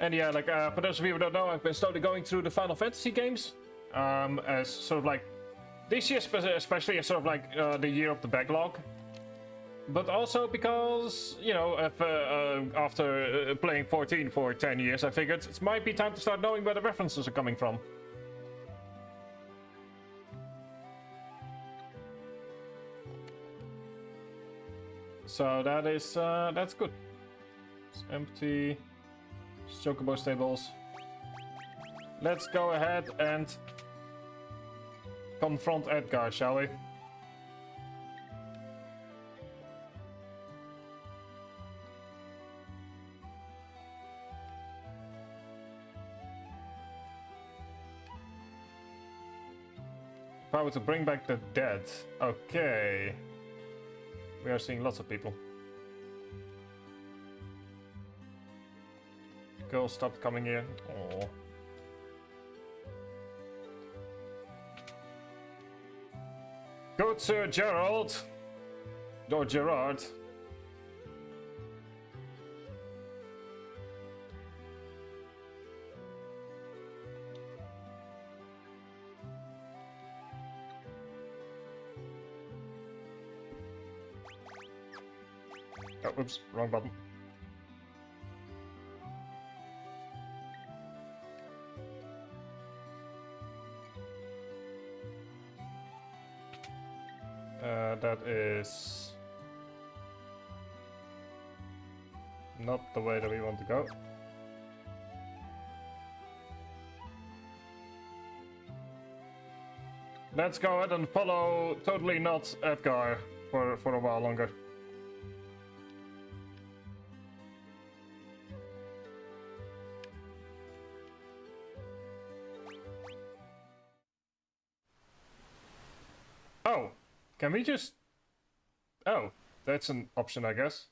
And yeah, like, for those of you who don't know, I've been slowly going through the Final Fantasy games. As sort of like, this year especially as sort of like the year of the backlog. But also because, you know, if, after playing 14 for 10 years, I figured it might be time to start knowing where the references are coming from. So that is, that's good. It's empty. Chocobo stables. Let's go ahead and confront Edgar, shall we? Power to bring back the dead. Okay. We are seeing lots of people. Girl stopped coming here. Oh. Good Sir Gerald. Or Gerard. Oh, oops, wrong button. That is not the way that we want to go. Let's go ahead and follow totally not Edgar for a while longer. Oh, can we just... Oh, that's an option, I guess.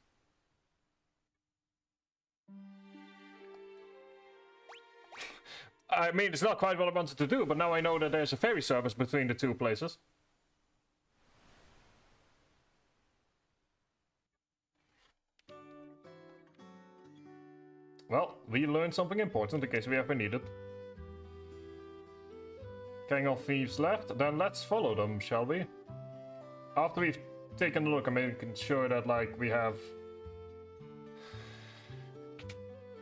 I mean, it's not quite what I wanted to do, but now I know that there's a ferry service between the two places. Well, we learned something important in case we ever need it. Gang of thieves left, then let's follow them, shall we? After we've taken a look, I'm making sure that, like, we have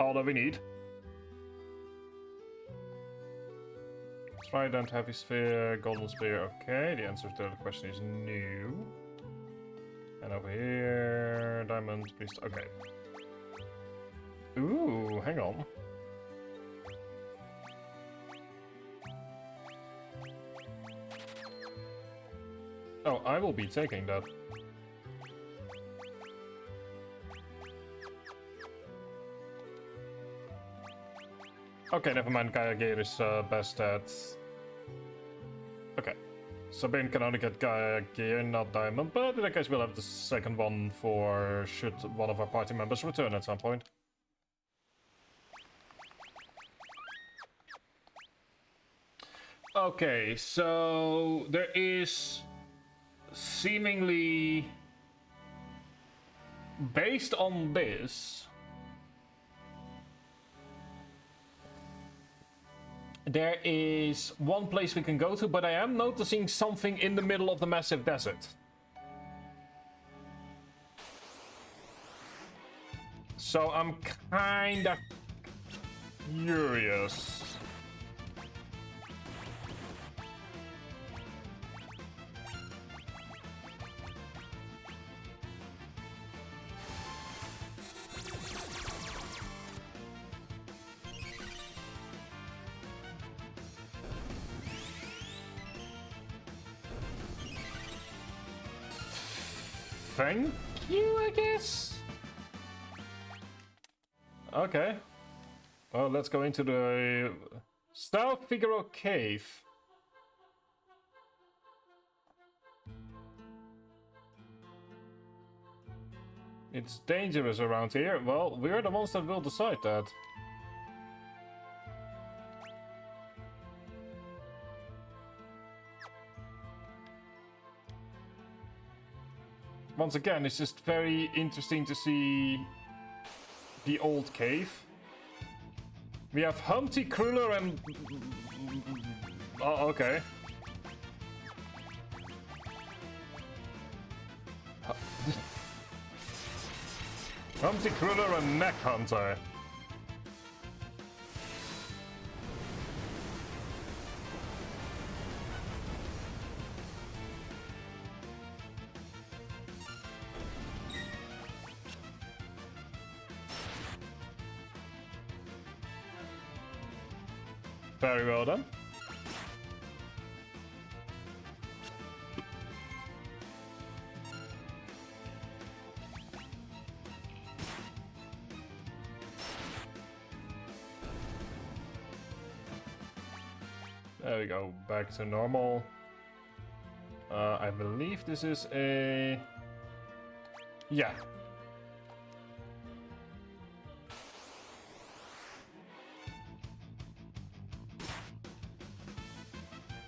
all that we need. Trident, Heavy Sphere, Golden Spear, okay. The answer to the question is no. And over here, Diamond, Beast, okay. Ooh, hang on. Oh, I will be taking that. Okay, never mind. Gaia Gear is best at... Okay. Sabine can only get Gaia Gear, not Diamond, but in that case we'll have the second one for should one of our party members return at some point. Okay, so there is seemingly, based on this, there is one place we can go to, but I am noticing something in the middle of the massive desert. So I'm kinda curious. thank you, I guess? Okay. Well, let's go into the South Figaro Cave. It's dangerous around here. Well, we're the ones that will decide that. Once again, it's just very interesting to see the old cave. We have Humpty, Kruller, and... Oh, okay. Humpty, Kruller, and Neck Hunter. Very well done. There we go, back to normal. I believe this is a... Yeah.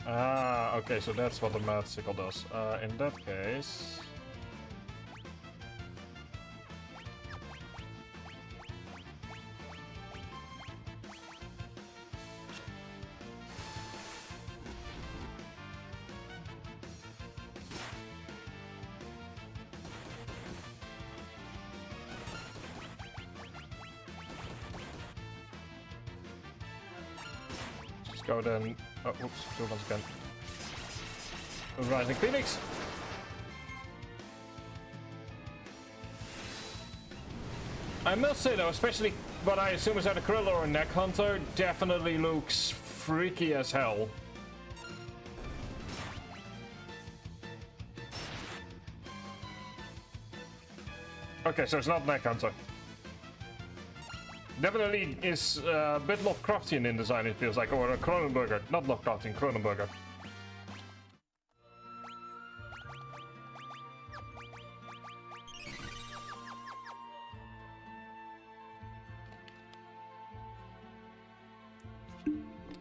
Ah, okay, so that's what the Madsicle does. In that case... Just go then... Oh, oops, do it once again. Rising Phoenix! I must say though, especially what I assume is either Kruller or Neck Hunter, definitely looks freaky as hell. Okay, so it's not Neck Hunter. Definitely is a bit Lovecraftian in design, it feels like, or a Cronenberger. Not Lovecraftian, Cronenberger.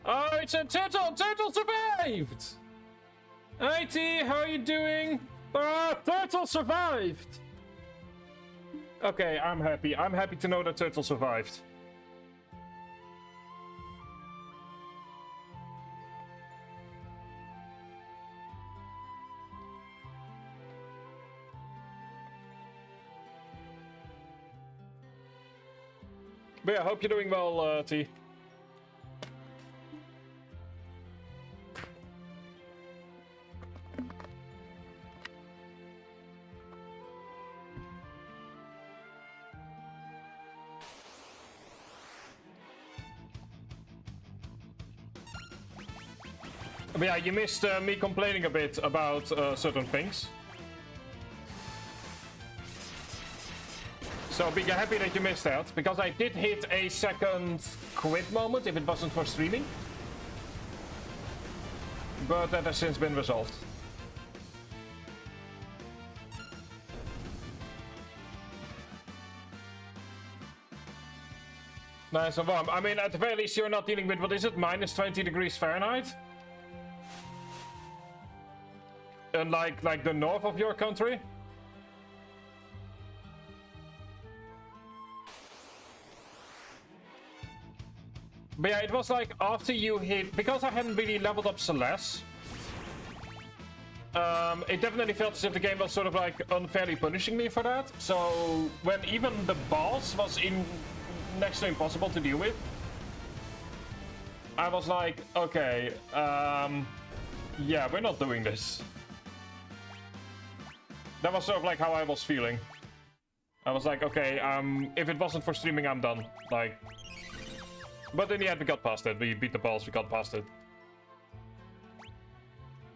Oh, it's a turtle! Turtle survived! Hi T, how are you doing? Turtle survived! Okay, I'm happy. I'm happy to know that Turtle survived. But yeah, hope you're doing well, T. But yeah, you missed me complaining a bit about certain things. So be happy that you missed that, because I did hit a second quit moment if it wasn't for streaming. But that has since been resolved. Nice and warm. I mean, at the very least you're not dealing with, what is it, minus 20 degrees Fahrenheit? Unlike like the north of your country? But yeah, it was like after you hit, because I hadn't really leveled up Celeste, it definitely felt as if the game was sort of like unfairly punishing me for that. So when even the boss was next to impossible to deal with, I was like, okay, yeah, we're not doing this. That was sort of like how I was feeling. I was like, okay, if it wasn't for streaming, I'm done. Like, but in the end, we got past it. We beat the boss, we got past it.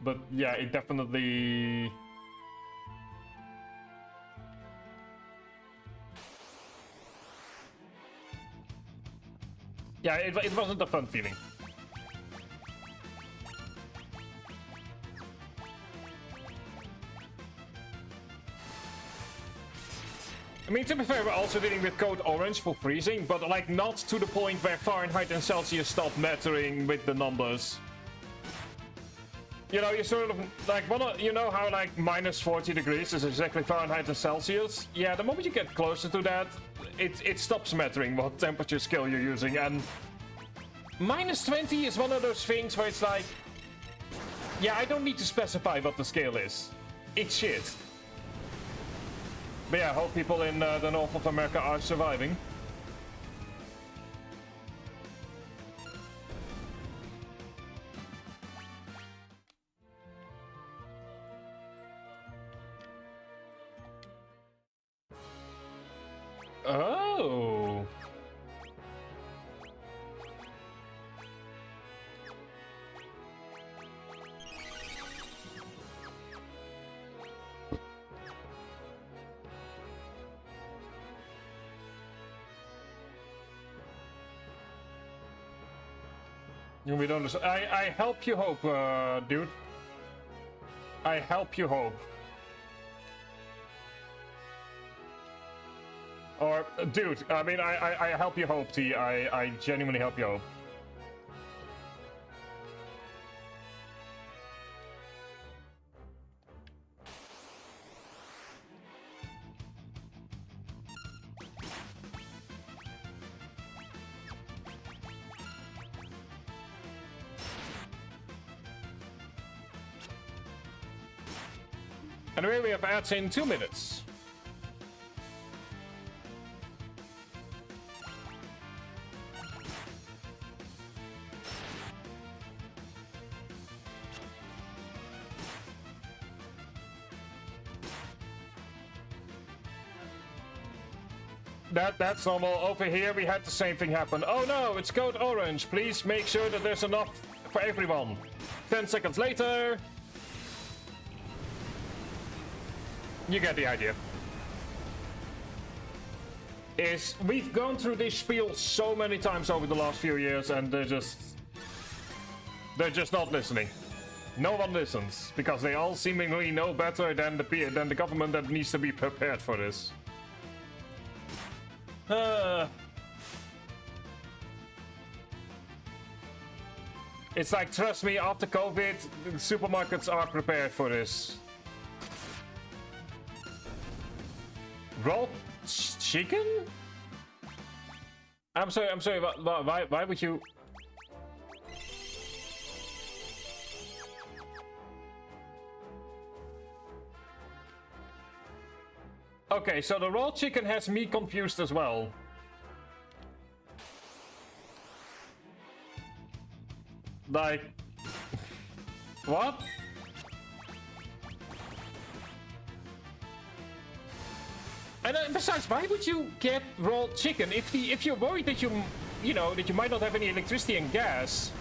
But yeah, it definitely... Yeah, it wasn't a fun feeling. I mean, to be fair, we're also dealing with code orange for freezing, but like not to the point where Fahrenheit and Celsius stop mattering with the numbers. You know, you sort of like you know how like minus 40 degrees is exactly Fahrenheit and Celsius? Yeah, the moment you get closer to that, it stops mattering what temperature scale you're using, and minus 20 is one of those things where it's like, yeah, I don't need to specify what the scale is. It's shit. But yeah, I hope people in the north of America are surviving. Oh. We don't. I help you hope, dude. I help you hope. Or, dude, I mean, I help you hope, T. I genuinely help you hope. Anyway, we have ads in 2 minutes. That's normal. Over here we had the same thing happen. Oh no, it's code orange. Please make sure that there's enough for everyone. 10 seconds later. You get the idea. We've gone through this spiel so many times over the last few years, and they're just not listening. No one listens because they all seemingly know better than the government that needs to be prepared for this. It's like, trust me, after COVID, the supermarkets are prepared for this. Raw chicken? I'm sorry, why would you... Okay, so the raw chicken has me confused as well. Like... What? And besides, why would you get raw chicken if you're worried that you know that you might not have any electricity and gas?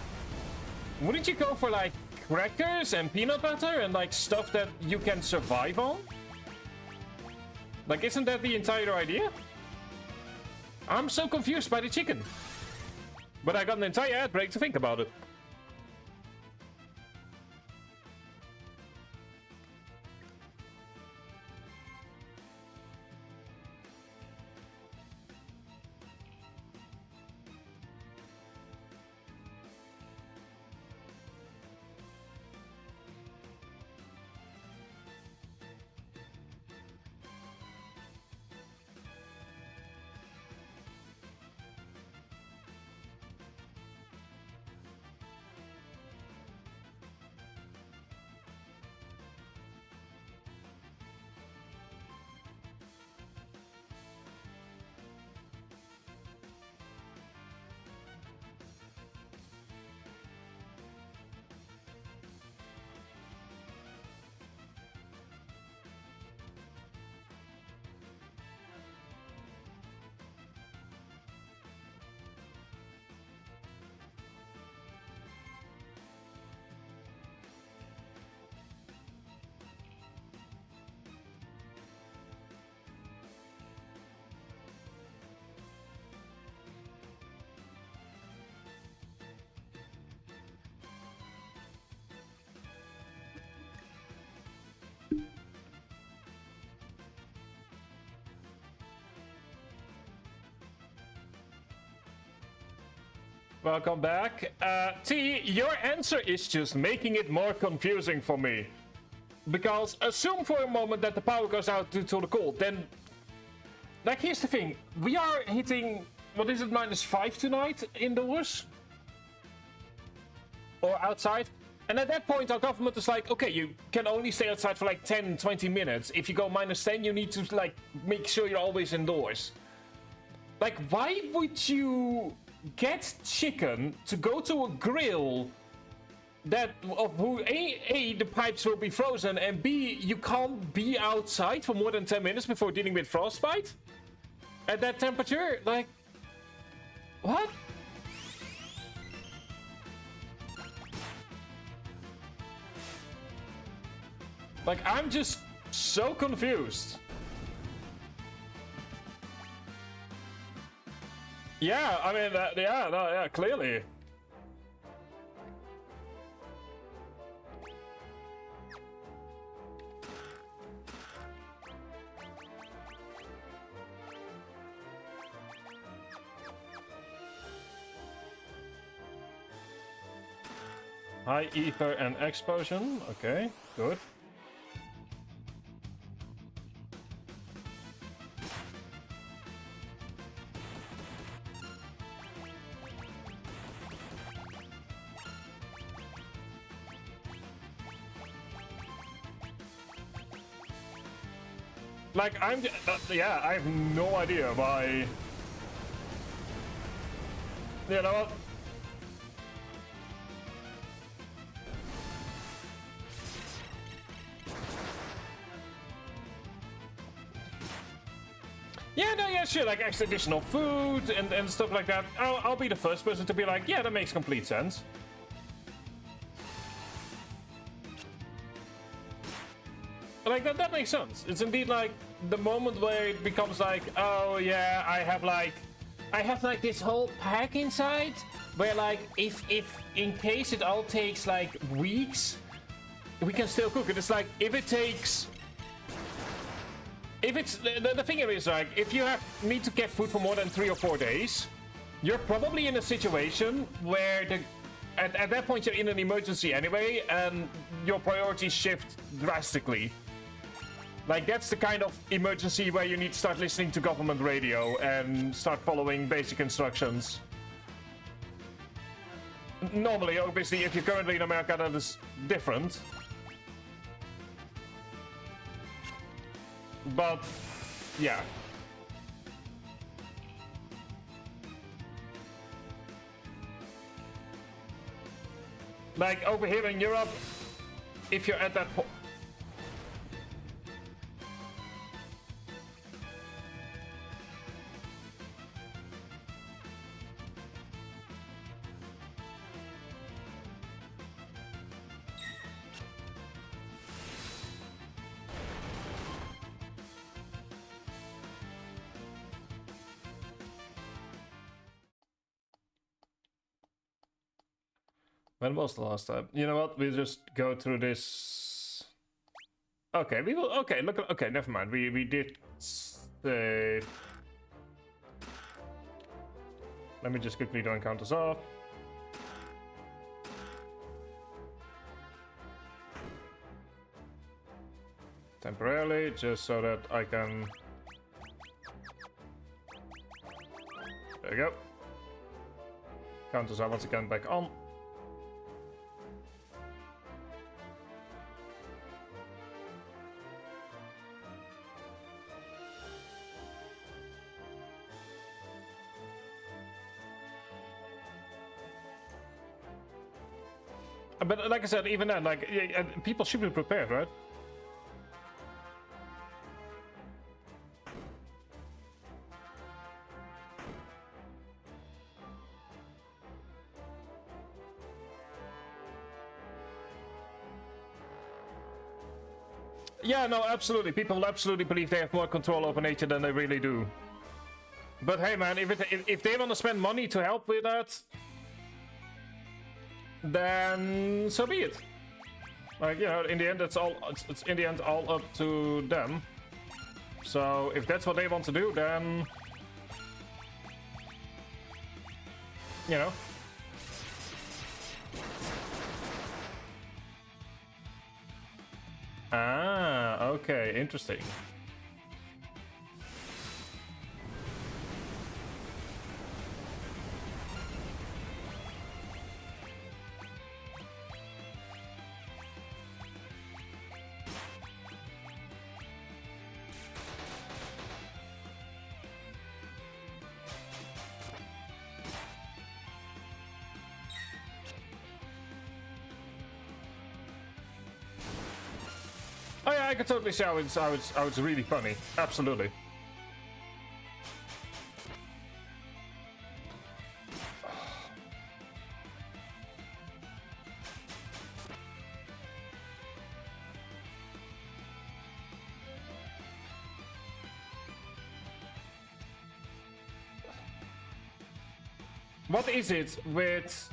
Wouldn't you go for like crackers and peanut butter and like stuff that you can survive on? Like, isn't that the entire idea? I'm so confused by the chicken. But I got an entire ad break to think about it. Welcome back. T, your answer is just making it more confusing for me. Because assume for a moment that the power goes out due to the cold, then... Like, here's the thing. We are hitting, what is it, -5 tonight indoors? Or outside? And at that point, our government is like, okay, you can only stay outside for like 10, 20 minutes. If you go -10, you need to, like, make sure you're always indoors. Like, why would you get chicken to go to a grill that, of who, A, the pipes will be frozen, and B, you can't be outside for more than 10 minutes before dealing with frostbite? At that temperature? Like, what? Like, I'm just so confused. Yeah, I mean, yeah, clearly. High ether and explosion. Okay, good. Like, yeah, I have no idea why. You know what? Yeah, no, yeah, sure, like extra additional food and stuff like that. I'll be the first person to be like, yeah, that makes complete sense. Like, that makes sense. It's indeed like the moment where it becomes like, oh yeah, I have like this whole pack inside where like if in case it all takes like weeks, we can still cook it. It's like if it's the thing is like if you need to get food for more than 3 or 4 days, you're probably in a situation where at that point you're in an emergency anyway, and your priorities shift drastically. Like, that's the kind of emergency where you need to start listening to government radio and start following basic instructions. Normally, obviously, if you're currently in America, that is different. But, yeah. Like, over here in Europe, if you're at that point... When was the last time? You know what? We'll just go through this. Okay, we will. Okay, look. Okay, never mind. We did say. Let me just quickly do encounters off. Temporarily, just so that I can. There we go. Counters are once again back on. But like I said, even then, like, people should be prepared, right? Yeah, no, absolutely. People absolutely believe they have more control over nature than they really do. But hey, man, if they want to spend money to help with that, then so be it. Like, you know, in the end, it's in the end all up to them. So if that's what they want to do, then you know, Ah, okay, interesting. Oh yeah, I could totally see how it's really funny. Absolutely. What is it with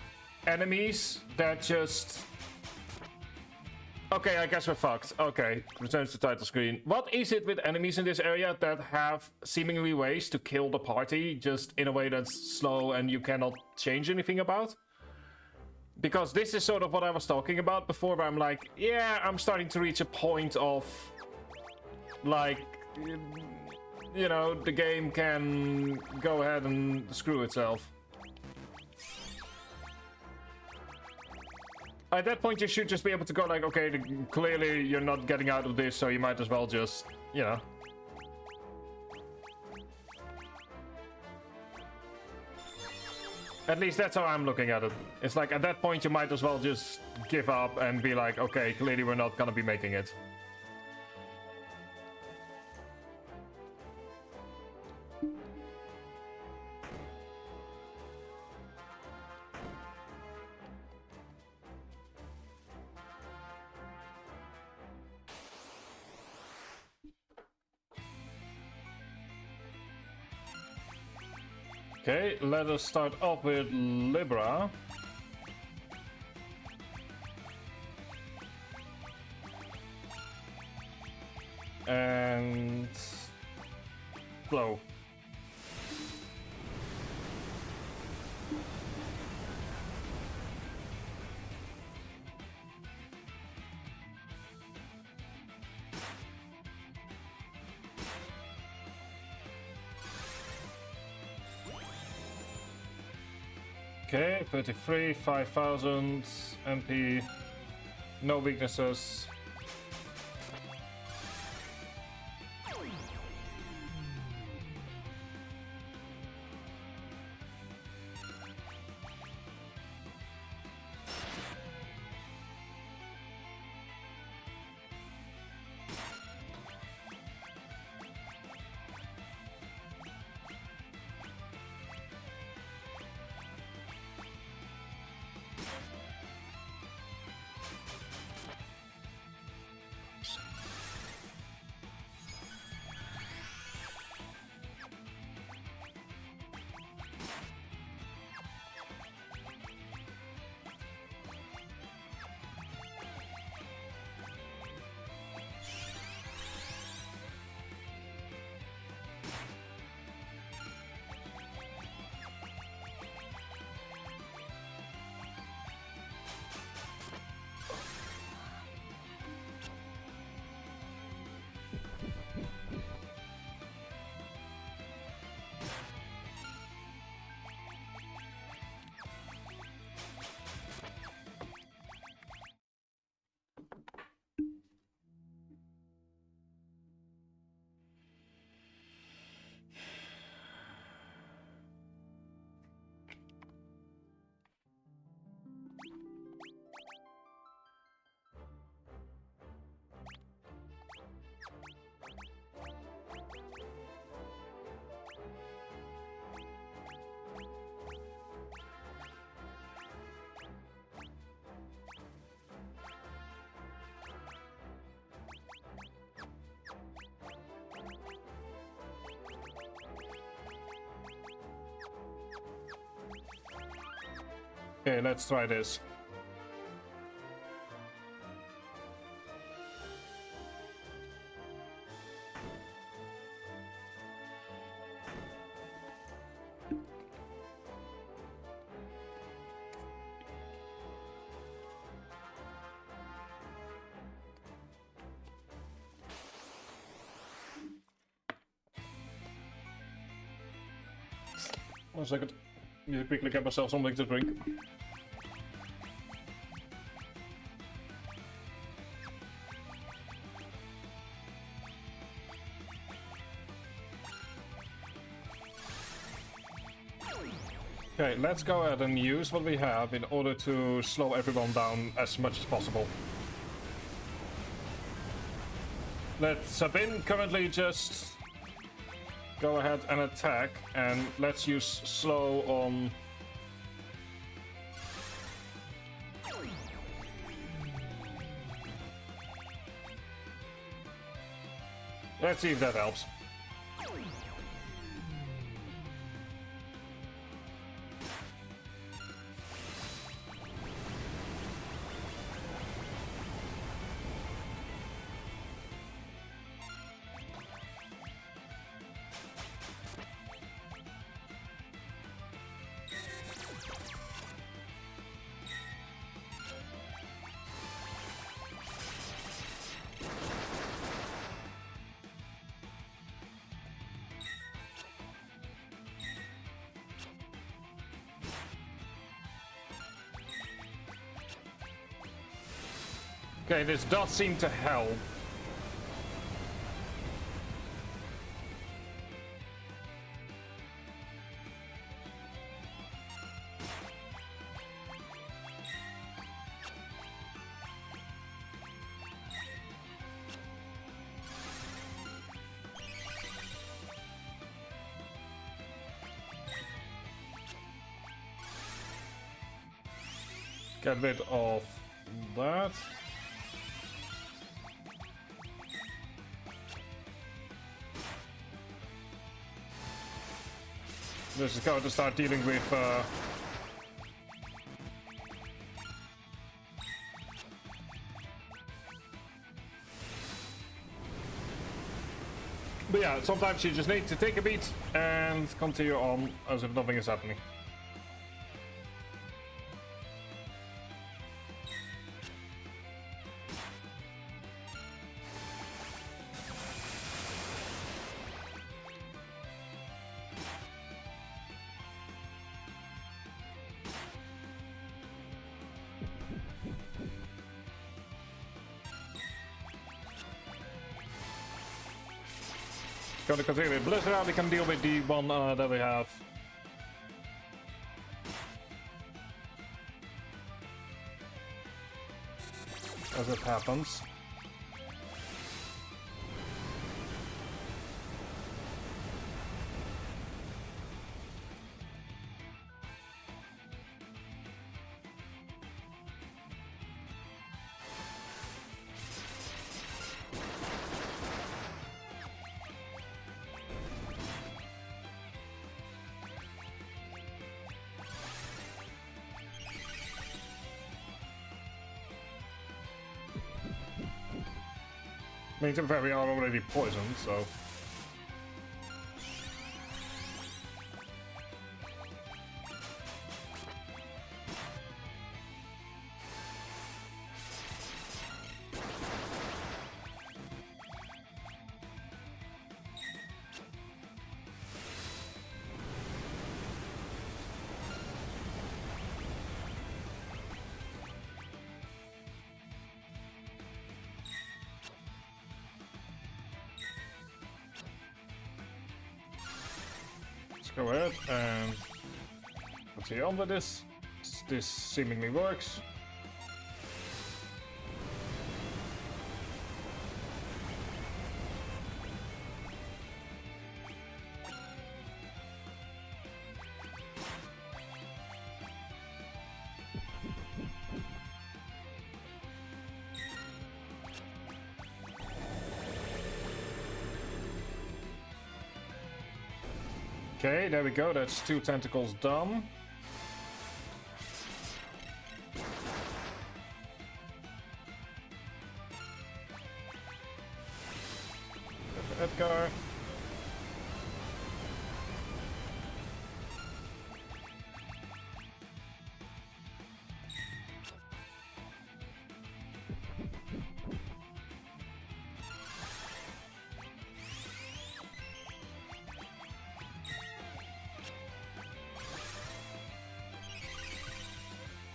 enemies that just... Okay, I guess we're fucked. Okay, returns to title screen. What is it with enemies in this area that have seemingly ways to kill the party just in a way that's slow and you cannot change anything about? Because this is sort of what I was talking about before, where I'm like, yeah, I'm starting to reach a point of, like, you know, the game can go ahead and screw itself. At that point, you should just be able to go like, okay, clearly you're not getting out of this, so you might as well just, you know. At least that's how I'm looking at it. It's like, at that point, you might as well just give up and be like, okay, clearly we're not gonna be making it. Okay, let us start off with Libra. And... Blow. Okay, 33, 5000 MP, no weaknesses. Okay, let's try this. 1 second. Need to quickly get myself something to drink. Okay, let's go ahead and use what we have in order to slow everyone down as much as possible. Let Sabine currently just go ahead and attack, and let's use slow on... Let's see if that helps. Okay, this does seem to help. Get rid of that. This is going to start dealing with but yeah, sometimes you just need to take a beat and continue on as if nothing is happening. Going to continue with Blizzard. We can deal with the one that we have. As it happens. I mean, to be fair, we are already poisoned, so... Go ahead and continue on with this. This seemingly works. Okay, there we go. That's 2 tentacles done. Edgar.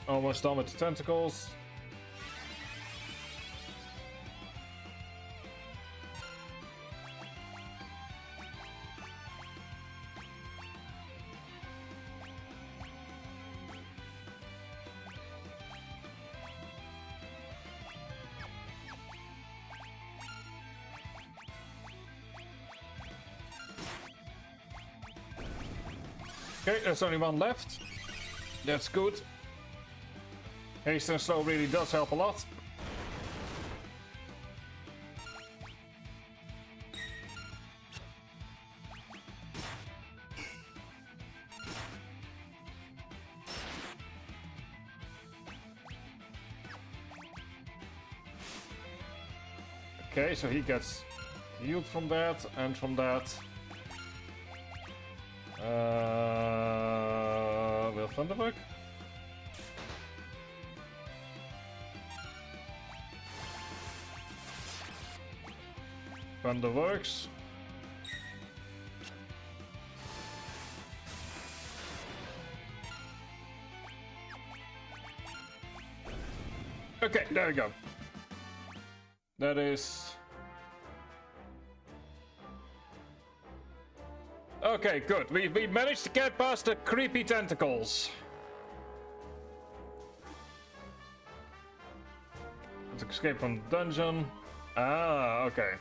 Almost done with the tentacles. Okay, there's only one left. That's good. Haste and slow really does help a lot. Okay, so he gets healed from that and from that. Will Thunderbook? Thunder works. Okay, there we go. That is... Okay, good. We managed to get past the creepy tentacles. Let's escape from the dungeon. Ah, okay.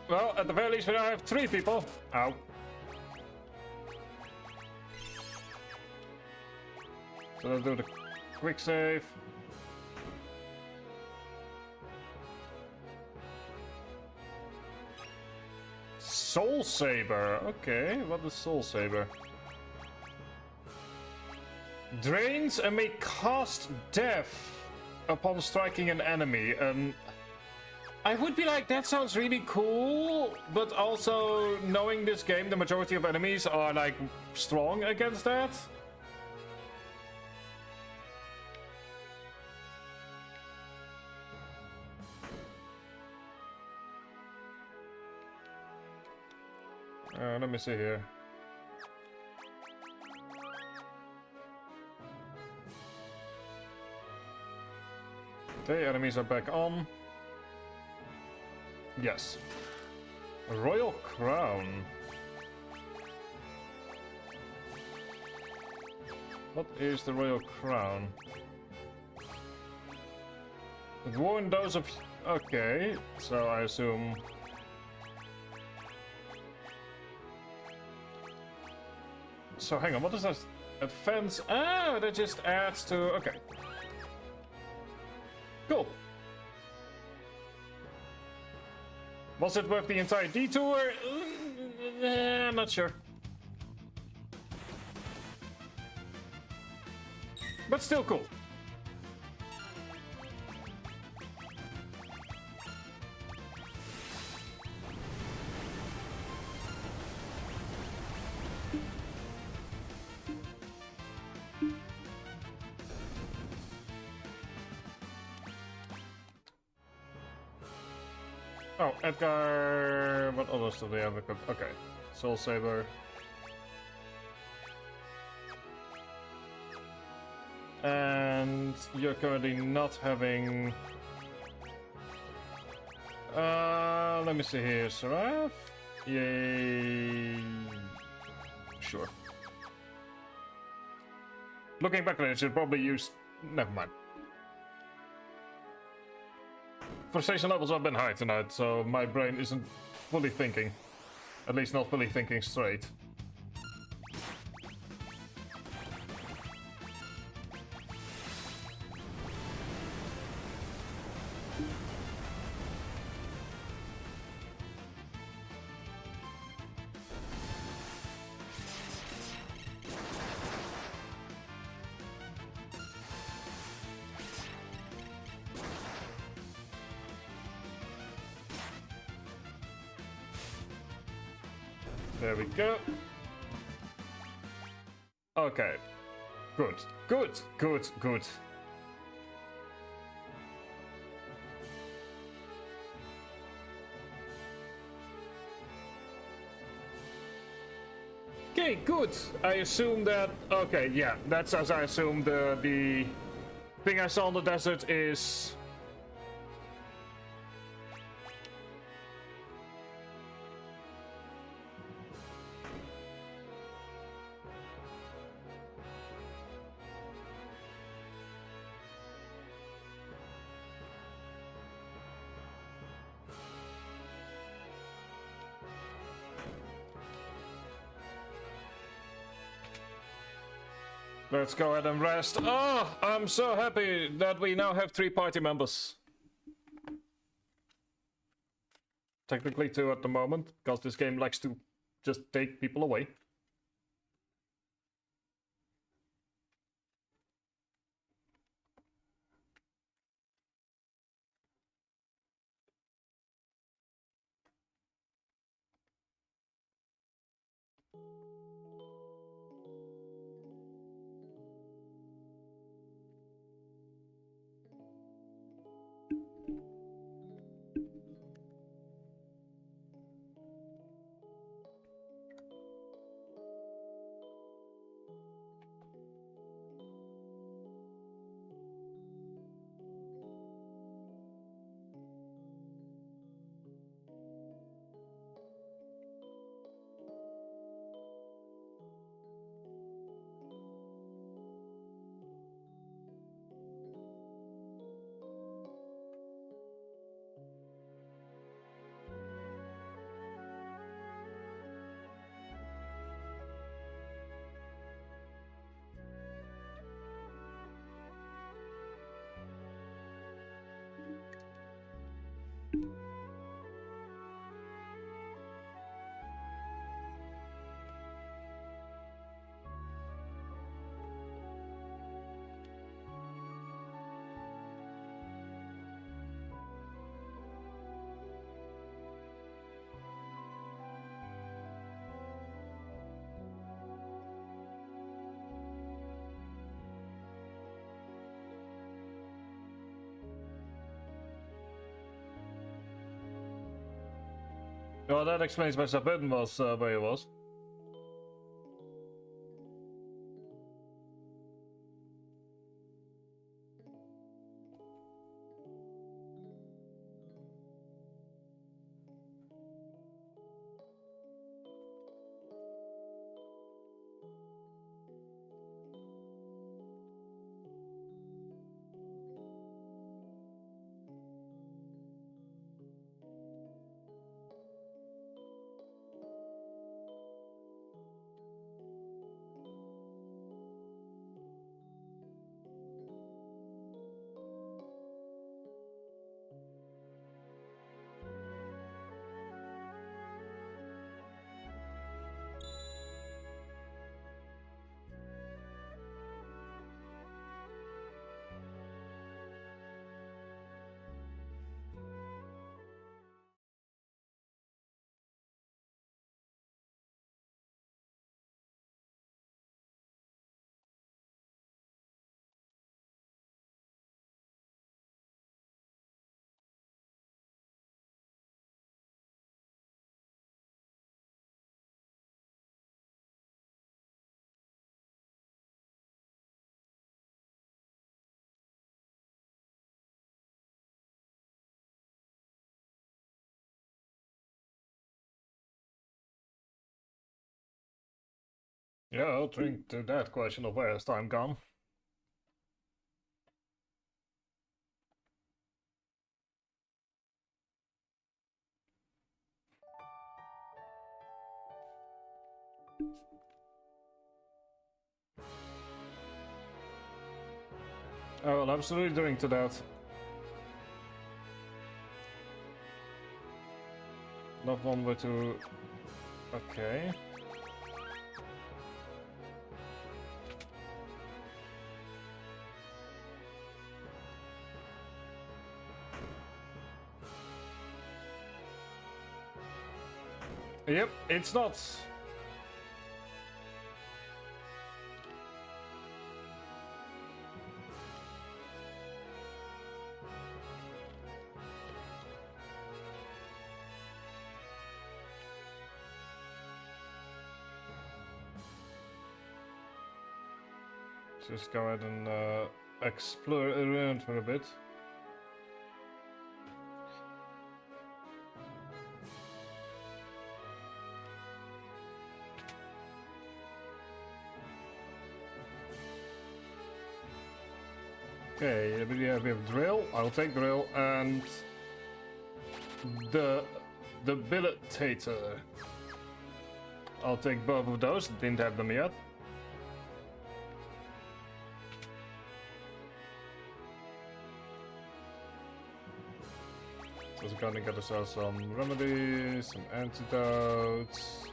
Well, at the very least we now have 3 people. Ow. So let's do the quick save. Soul Saber. Okay, what is Soul Saber? Drains and may cast death upon striking an enemy. I would be like, that sounds really cool, but also knowing this game, the majority of enemies are like strong against that. Let me see here. Okay, enemies are back on. Yes. Royal Crown. What is the Royal Crown? Warn those of... Okay, so I assume... So hang on, what is that? Advance? Ah, that just adds to... Okay. Cool. Was it worth the entire detour? I'm not sure. But still cool. Oh, Edgar... What others do they have? Okay. Soul Saber. And you're currently not having... let me see here. Seraph? Yay... Sure. Looking back on it, I should probably use... Never mind. Frustration levels have been high tonight, so my brain isn't fully thinking. At least not fully thinking straight. There we go. Okay. Good. Good. Good. Good. Okay, good. I assume that... Okay, yeah. That's as I assumed. The thing I saw in the desert is... Let's go ahead and rest. Oh, I'm so happy that we now have 3 party members. Technically 2 at the moment, because this game likes to just take people away. Well, that explains why Sabin was where he was. Yeah, I'll drink to that question of where is time gone. I will absolutely drink to that. Not one way to... Okay. Yep, it's not Just go ahead and explore around for a bit. Okay, we have drill. I'll take drill and the debilitator. I'll take both of those. Didn't have them yet. So we're gonna get ourselves some remedies, some antidotes,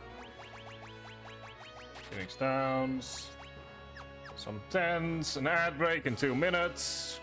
Phoenix Downs, some tents, an ad break in 2 minutes.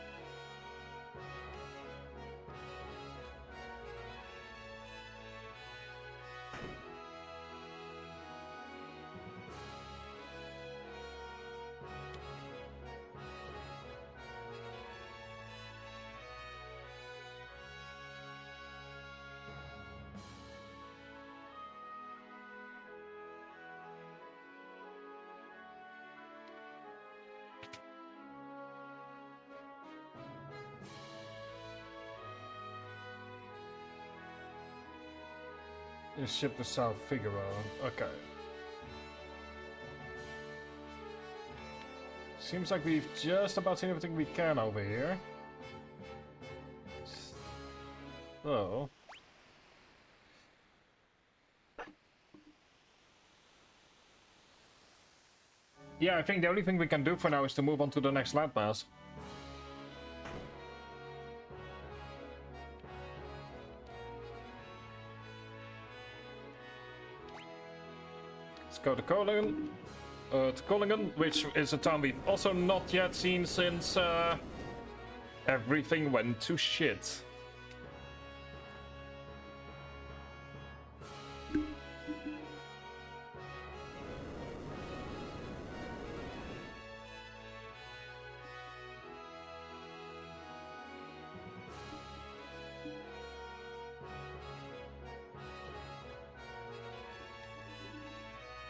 Just ship to South Figaro. Okay. Seems like we've just about seen everything we can over here. So. Yeah, I think the only thing we can do for now is to move on to the next landmass. Go to Collingen, which is a town we've also not yet seen since everything went to shit.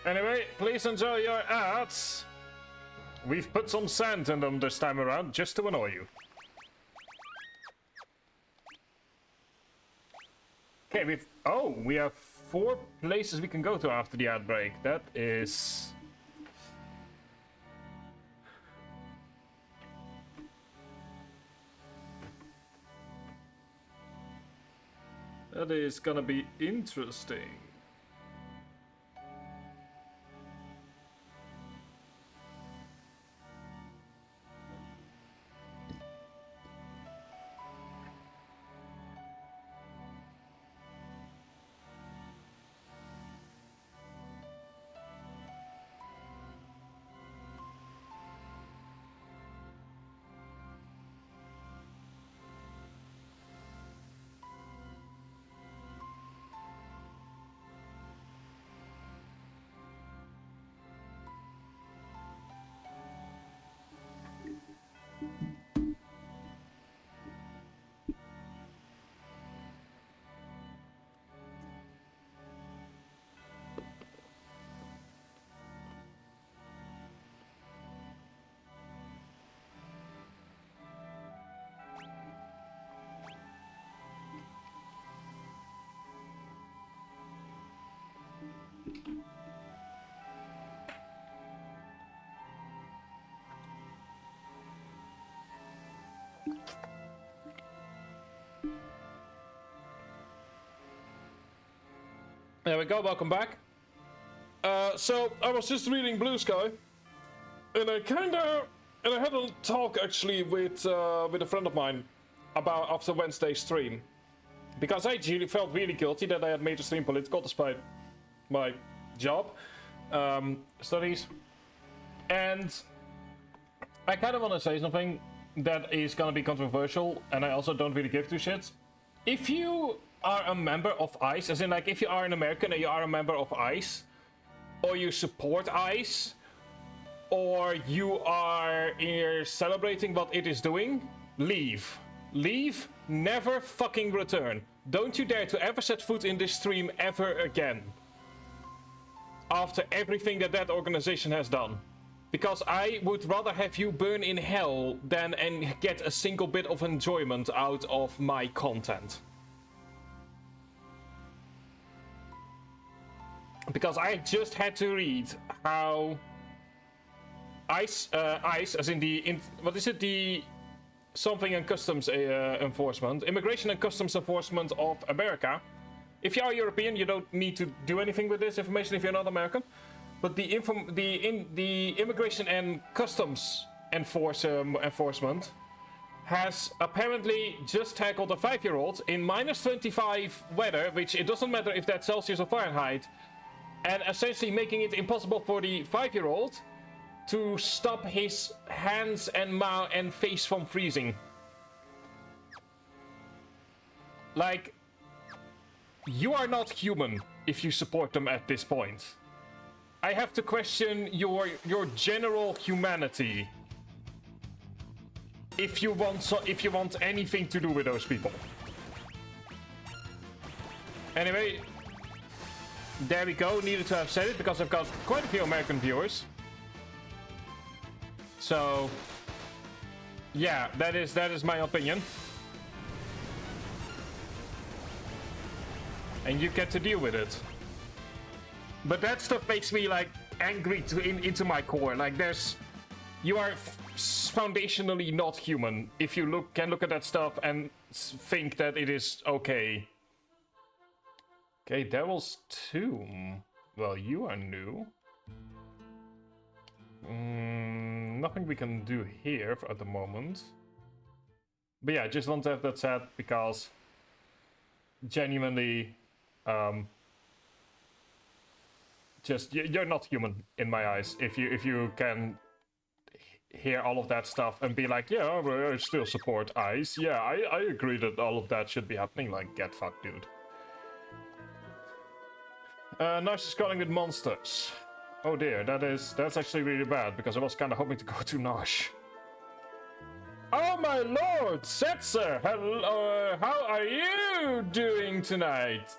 Anyway, please enjoy your ads. We've put some sand in them this time around, just to annoy you. Okay, we have 4 places we can go to after the ad break. That is... that is gonna be interesting. There we go, welcome back. So, I was just reading Blue Sky, and I had a talk actually with a friend of mine about after Wednesday's stream. Because I actually felt really guilty that I had made a stream political despite my job, studies. And I kind of want to say something that is gonna be controversial, and I also don't really give two shits. If you are a member of ICE, as in like if you are an American and you are a member of ICE, or you support ICE, or you are here celebrating what it is doing, leave. Leave, never fucking return. Don't you dare to ever set foot in this stream ever again. After everything that that organization has done. Because I would rather have you burn in hell than and get a single bit of enjoyment out of my content. Because I just had to read how ICE, as in the, what is it, the something and customs enforcement, Immigration and Customs Enforcement of America. If you are European, you don't need to do anything with this information if you're not American. But the Immigration and Customs Enforcement has apparently just tackled a 5-year-old in -25 weather, which it doesn't matter if that's Celsius or Fahrenheit, and essentially making it impossible for the 5-year-old to stop his hands and mouth and face from freezing. Like, you are not human if you support them at this point. I have to question your general humanity if you want anything to do with those people. Anyway, there we go. Needed to have said it because I've got quite a few American viewers. So yeah, that is my opinion. And you get to deal with it. But that stuff makes me like angry into my core. Like you are foundationally not human if you can look at that stuff and think that it is okay. Okay, Devil's Tomb. Well, you are new. Nothing we can do here at the moment. But yeah, I just want to have that said because genuinely, just you're not human in my eyes if you can hear all of that stuff and be like, yeah, I still support ICE. Yeah, I agree that all of that should be happening. Like, get fucked, dude. Nice scrolling with monsters. Oh dear, that's actually really bad because I was kind of hoping to go to Nosh. Oh my lord, Setzer! Hello, how are you doing tonight?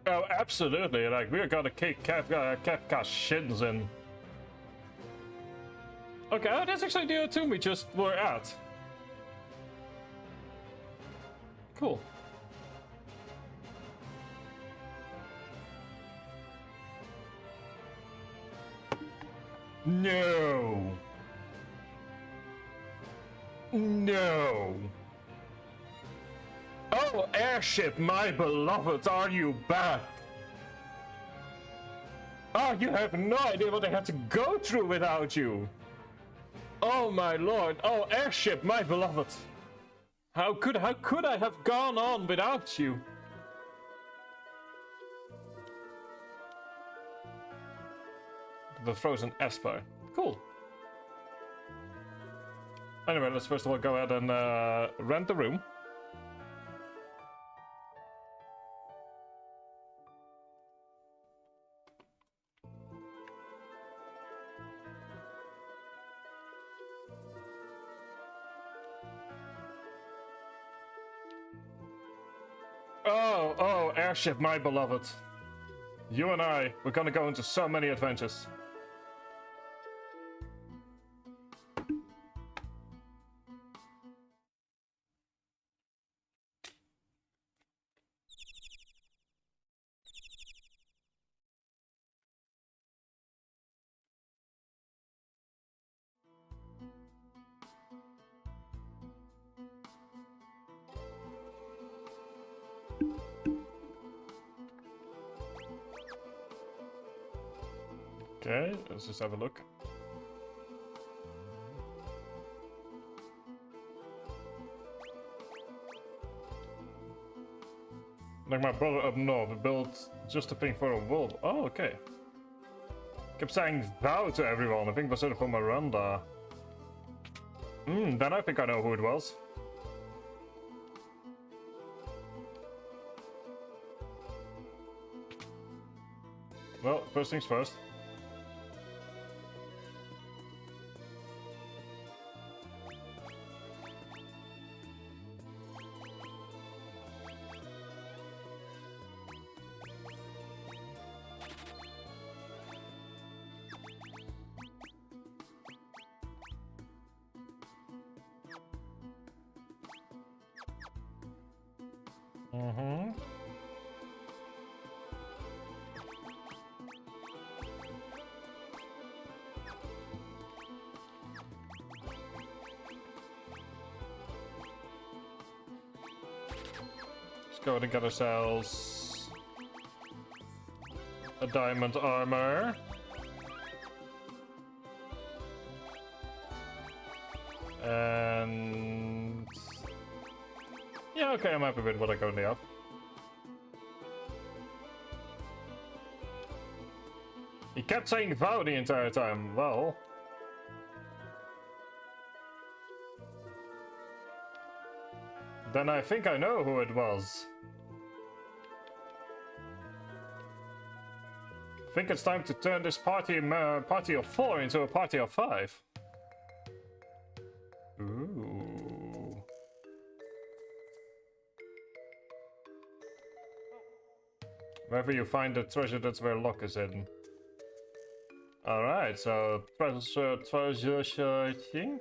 Oh, absolutely. Like, we're gonna kick Kafka's shins in. Okay, oh, that's actually the tomb we just were at. Cool. No. No. Oh, airship, my beloved, are you back? Oh, you have no idea what I had to go through without you. Oh my lord. Oh, airship, my beloved. How could I have gone on without you? The frozen Esper. Cool. Anyway, let's first of all go ahead and rent the room. Oh, airship, my beloved. You and I, we're gonna go into so many adventures. Okay, let's just have a look. Like my brother up north built just a thing for a wolf. Oh, okay. Kept saying thou to everyone. I think it was sort of from Miranda. Then I think I know who it was. Well, first things first. Let's go ahead and get ourselves a diamond armor. And yeah, okay, I'm happy with what I currently have. He kept saying thou the entire time. Well, then I think I know who it was. I think it's time to turn this party of 4 into a party of 5. Ooh. Wherever you find the treasure, that's where luck is hidden. Alright, so treasure searching.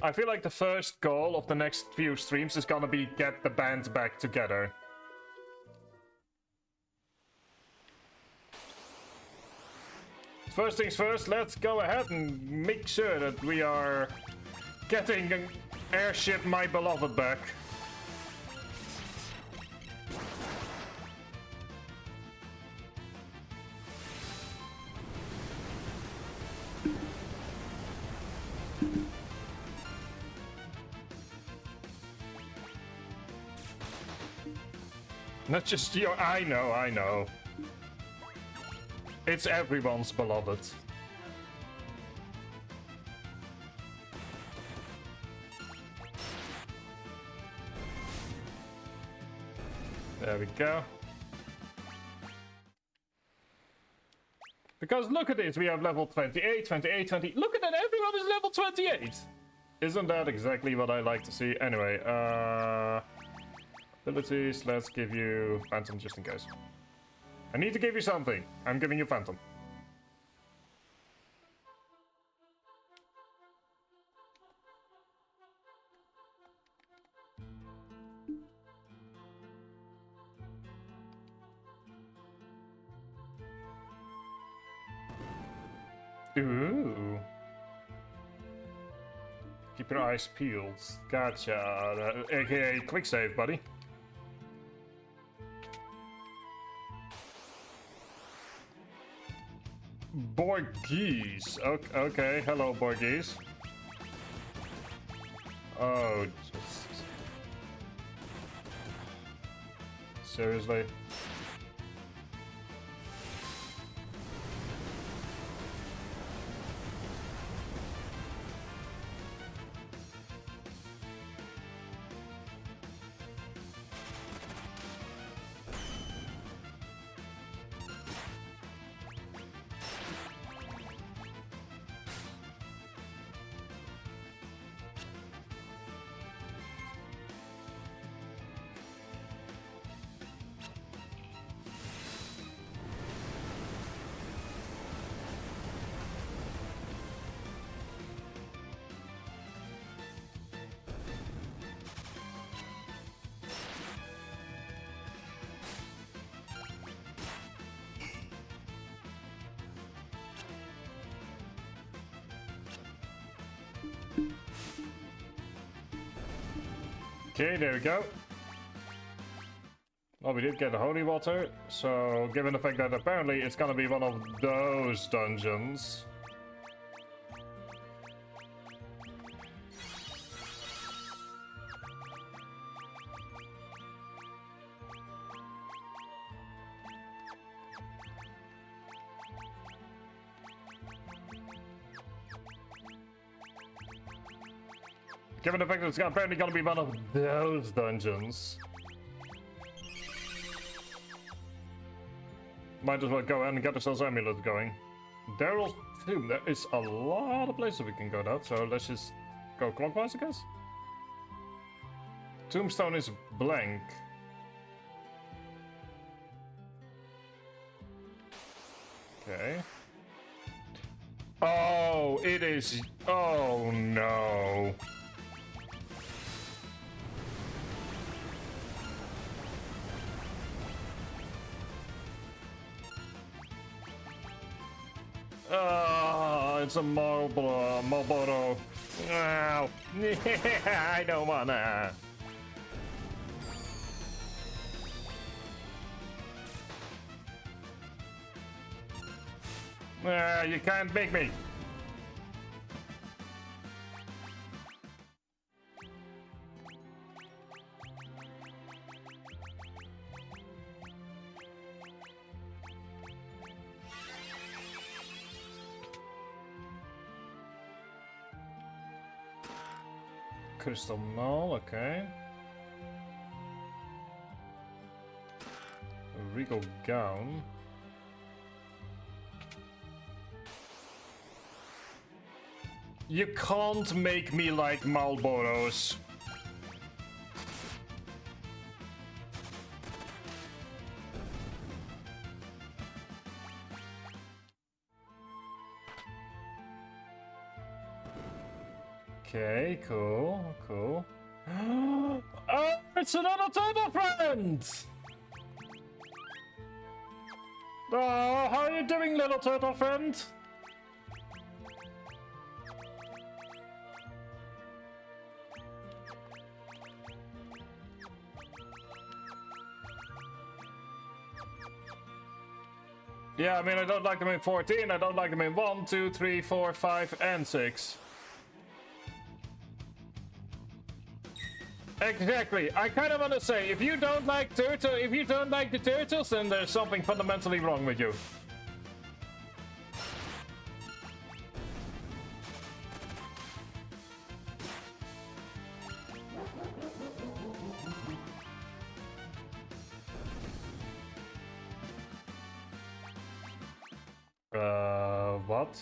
I feel like the first goal of the next few streams is gonna be get the band back together. First things first, let's go ahead and make sure that we are getting an airship My Beloved back. Not just your... I know. It's everyone's beloved. There we go. Because look at this, we have level 28, 28, 20... Look at that, everyone is level 28! Isn't that exactly what I like to see? Anyway, abilities, let's give you Phantom just in case. I need to give you something. I'm giving you Phantom. Ooh. Keep your eyes peeled. Gotcha. AKA quick save, buddy. Borgese. Okay, hello, Borgese. Oh, just... seriously? Okay, there we go. Well, we did get the holy water, so given the fact that apparently it's gonna be one of those dungeons. Given the fact that it's apparently gonna be one of those dungeons. Might as well go ahead and get ourselves amulet going. Daryl's Tomb. There is a lot of places we can go though, so let's just go clockwise, I guess. Tombstone is blank. Okay. Oh, it is. Oh no. It's a Marlboro. No. I don't wanna. You can't make me. Crystal Mall, okay. A regal gown. You can't make me like Marlboros. Okay, cool, cool. Oh, it's another turtle friend! Oh, how are you doing, little turtle friend? Yeah, I mean, I don't like them in 14, I don't like them in 1, 2, 3, 4, 5, and 6. Exactly. I kind of want to say, if you don't like the turtles, then there's something fundamentally wrong with you. What?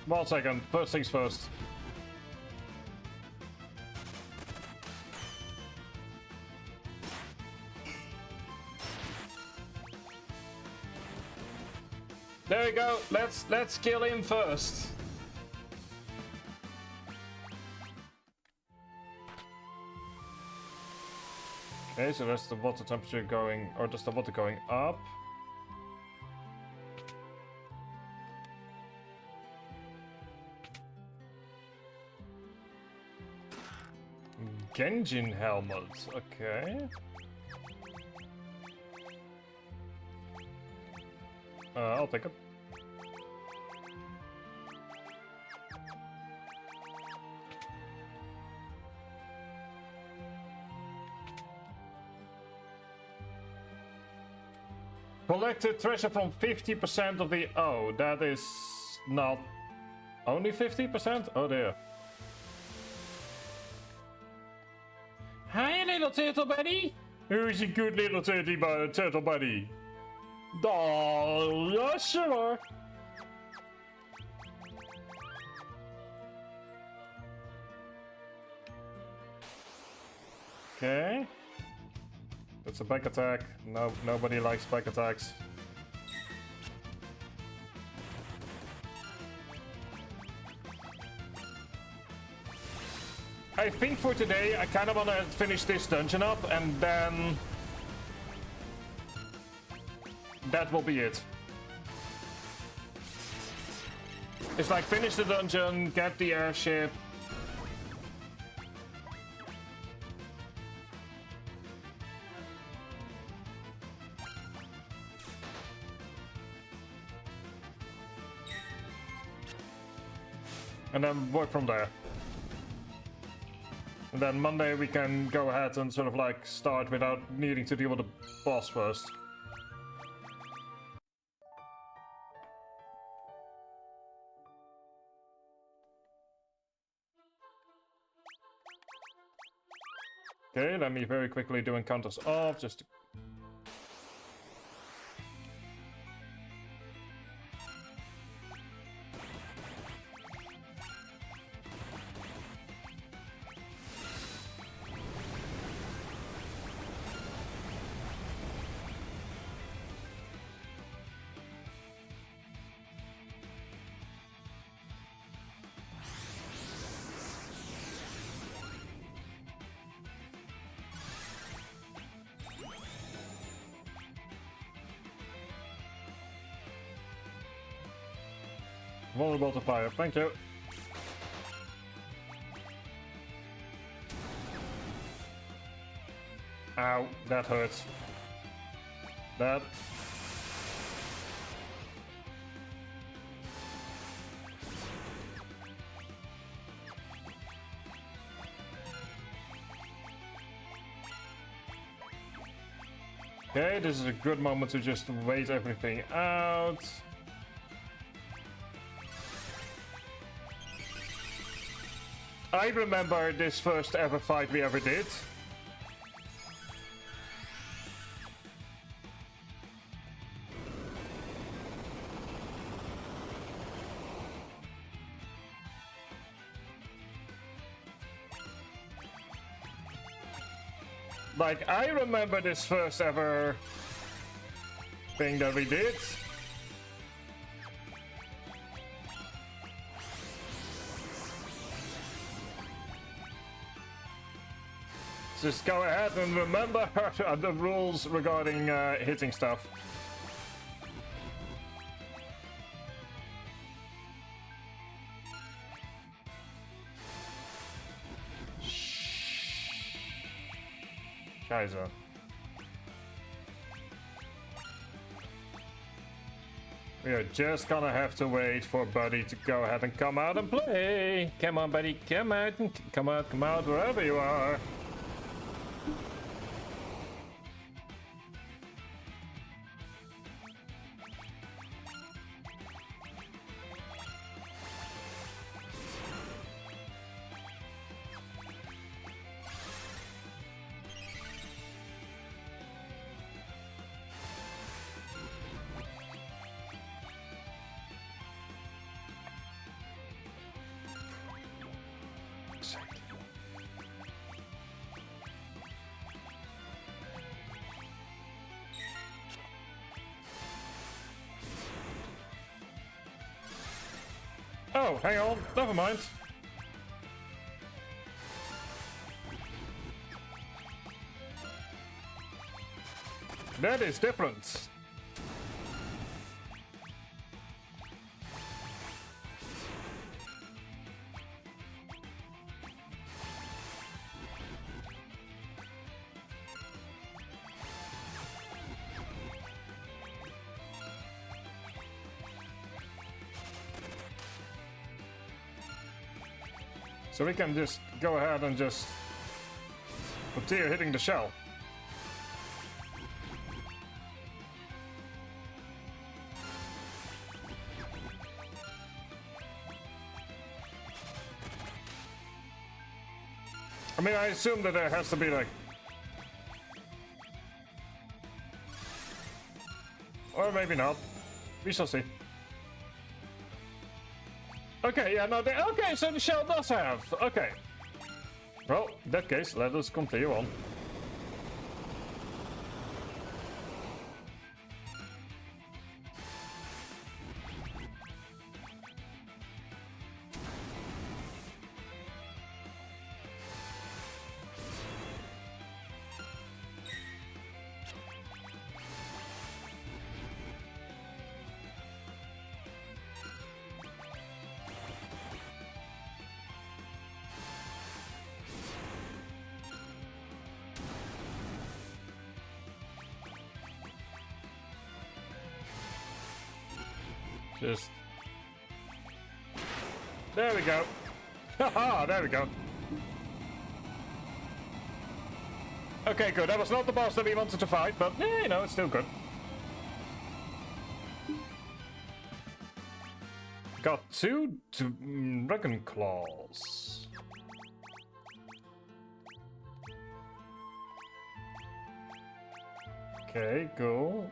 One second, first things first. There we go. Let's kill him first. Okay, so that's the water temperature going, or just the water going up. Genjin helmet, okay. I'll take it. Collected treasure from 50% of the... Oh, that is not... Only 50%? Oh dear. Hi, little turtle buddy. Who's a good little turtle buddy? Oh, yeah, sure. Okay. That's a back attack. No, nobody likes back attacks. I think for today, I kind of want to finish this dungeon up, and then that will be it. It's like finish the dungeon, get the airship. and then work from there. And then Monday we can go ahead and sort of like start without needing to deal with the boss first. Okay, let me very quickly do encounters off just to... Vulnerable to fire, thank you. Ow, that hurts. That... Okay, this is a good moment to just wait everything out. I remember this first ever fight we ever did. Like, I remember this first ever thing that we did. Just go ahead and remember the rules regarding hitting stuff. Kaiser. We are just gonna have to wait for Buddy to go ahead and come out and play. Come on, Buddy, come out and come out wherever you are. Oh, hang on, never mind. That is different. So we can just go ahead and just continue hitting the shell. I mean, I assume that there has to be like... Or maybe not. We shall see. Okay, yeah, no, okay, so the shell does have. Okay. Well, in that case, let us continue on. Just... There we go. Haha, there we go. Okay, good. That was not the boss that we wanted to fight, but yeah, you know, it's still good. Got two dragon claws. Okay, cool.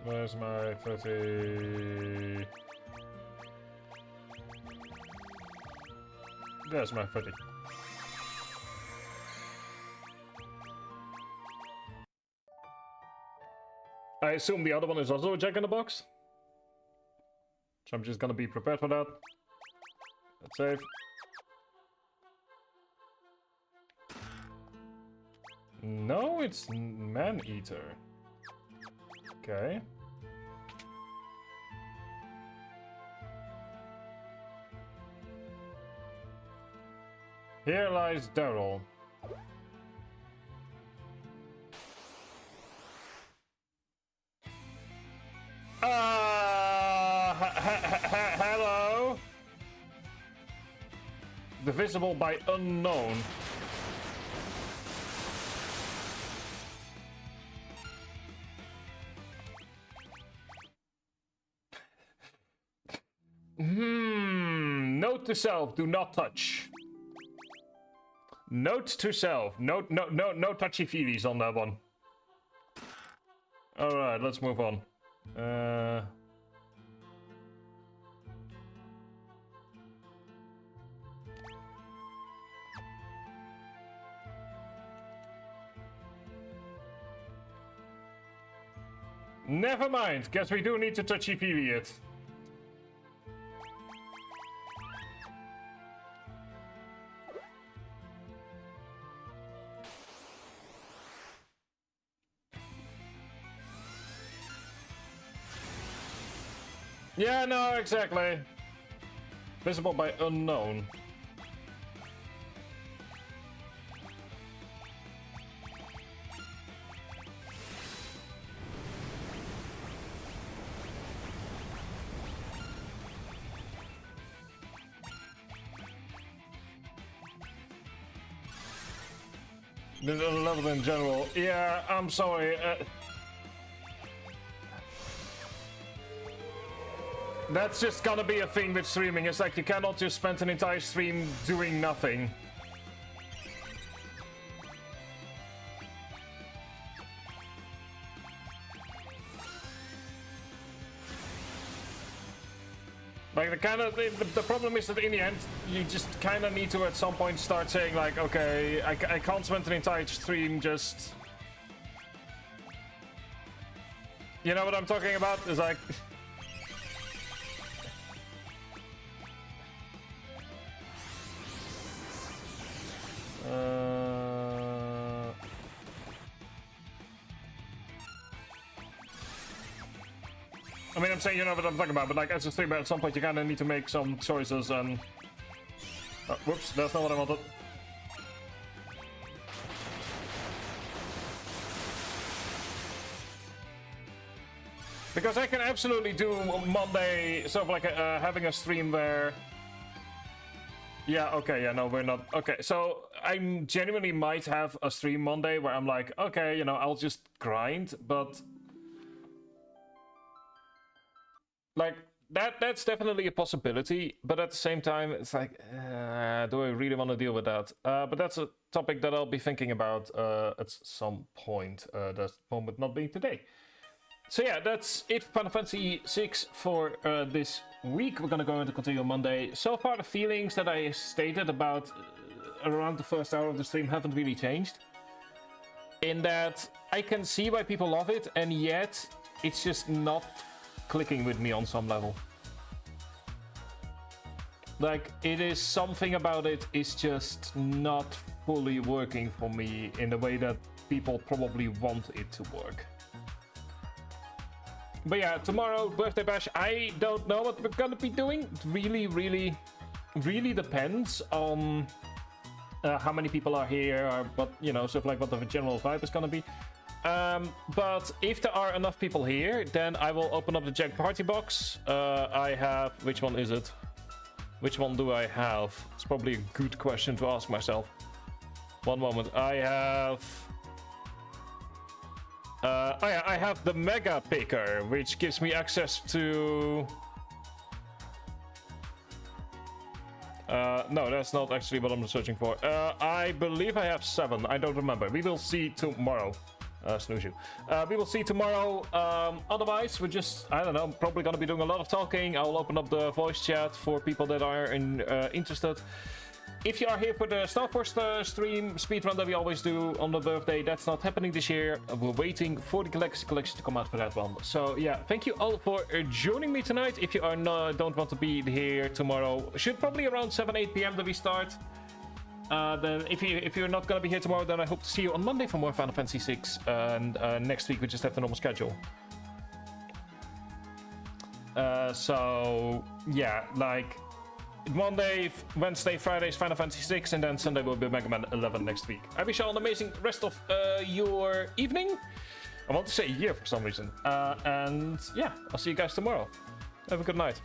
Where's my 30? There's my 30. I assume the other one is also a Jack in the Box. So I'm just gonna be prepared for that. Let's save. No, it's Man-Eater. Okay. Here lies Daryl. Hello? Divisible by unknown. Note to self, do not touch. Note to self, no touchy-feelies on that one. Alright, let's move on. Never mind, guess we do need to touchy-feely it. Yeah, no, exactly. Visible by unknown. The level in general. Yeah, I'm sorry. That's just gonna be a thing with streaming. It's like you cannot just spend an entire stream doing nothing. Like the problem is that in the end you just kind of need to at some point start saying like, okay, I can't spend an entire stream just. You know what I'm talking about? It's like. I mean, I'm saying you know what I'm talking about, but like as a streamer, at some point you kind of need to make some choices and... Oh, whoops, that's not what I wanted. Because I can absolutely do Monday, sort of like having a stream where... Yeah, okay, yeah, no, we're not... Okay, so I genuinely might have a stream Monday where I'm like, okay, you know, I'll just grind, but... Like, that's definitely a possibility, but at the same time, it's like, do I really want to deal with that? But that's a topic that I'll be thinking about at some point, that moment not being today. So yeah, that's it for Final Fantasy VI for this week. We're gonna go into continue on Monday. So far, the feelings that I stated about around the first hour of the stream haven't really changed. In that, I can see why people love it, and yet, it's just not clicking with me on some level. Like, it is something about it is just not fully working for me in the way that people probably want it to work. But yeah, tomorrow, birthday bash, I don't know what we're gonna be doing. It really depends on how many people are here, or what, you know, sort of like what the general vibe is gonna be. But if there are enough people here, then I will open up the Jack Party box. I have, which one is it? Which one do I have? It's probably a good question to ask myself. One moment. I have... oh yeah, I have the Mega Picker, which gives me access to... no, that's not actually what I'm searching for. I believe I have 7. I don't remember. We will see tomorrow. Snooze you. We will see tomorrow. Otherwise, we're just, I don't know, probably going to be doing a lot of talking. I'll open up the voice chat for people that are interested. If you are here for the Star Wars stream speedrun that we always do on the birthday, that's not happening this year. We're waiting for the Galaxy Collection to come out for that one. So yeah, thank you all for joining me tonight. If you are don't want to be here tomorrow, should probably around 7-8 p.m. that we start. Then if you're not gonna be here tomorrow, then I hope to see you on Monday for more Final Fantasy VI. And next week we just have the normal schedule. So yeah, like Monday, Wednesday, Friday is Final Fantasy VI, and then Sunday will be Mega Man 11 next week. I wish you all an amazing rest of your evening. I want to say year for some reason. And yeah, I'll see you guys tomorrow. Have a good night.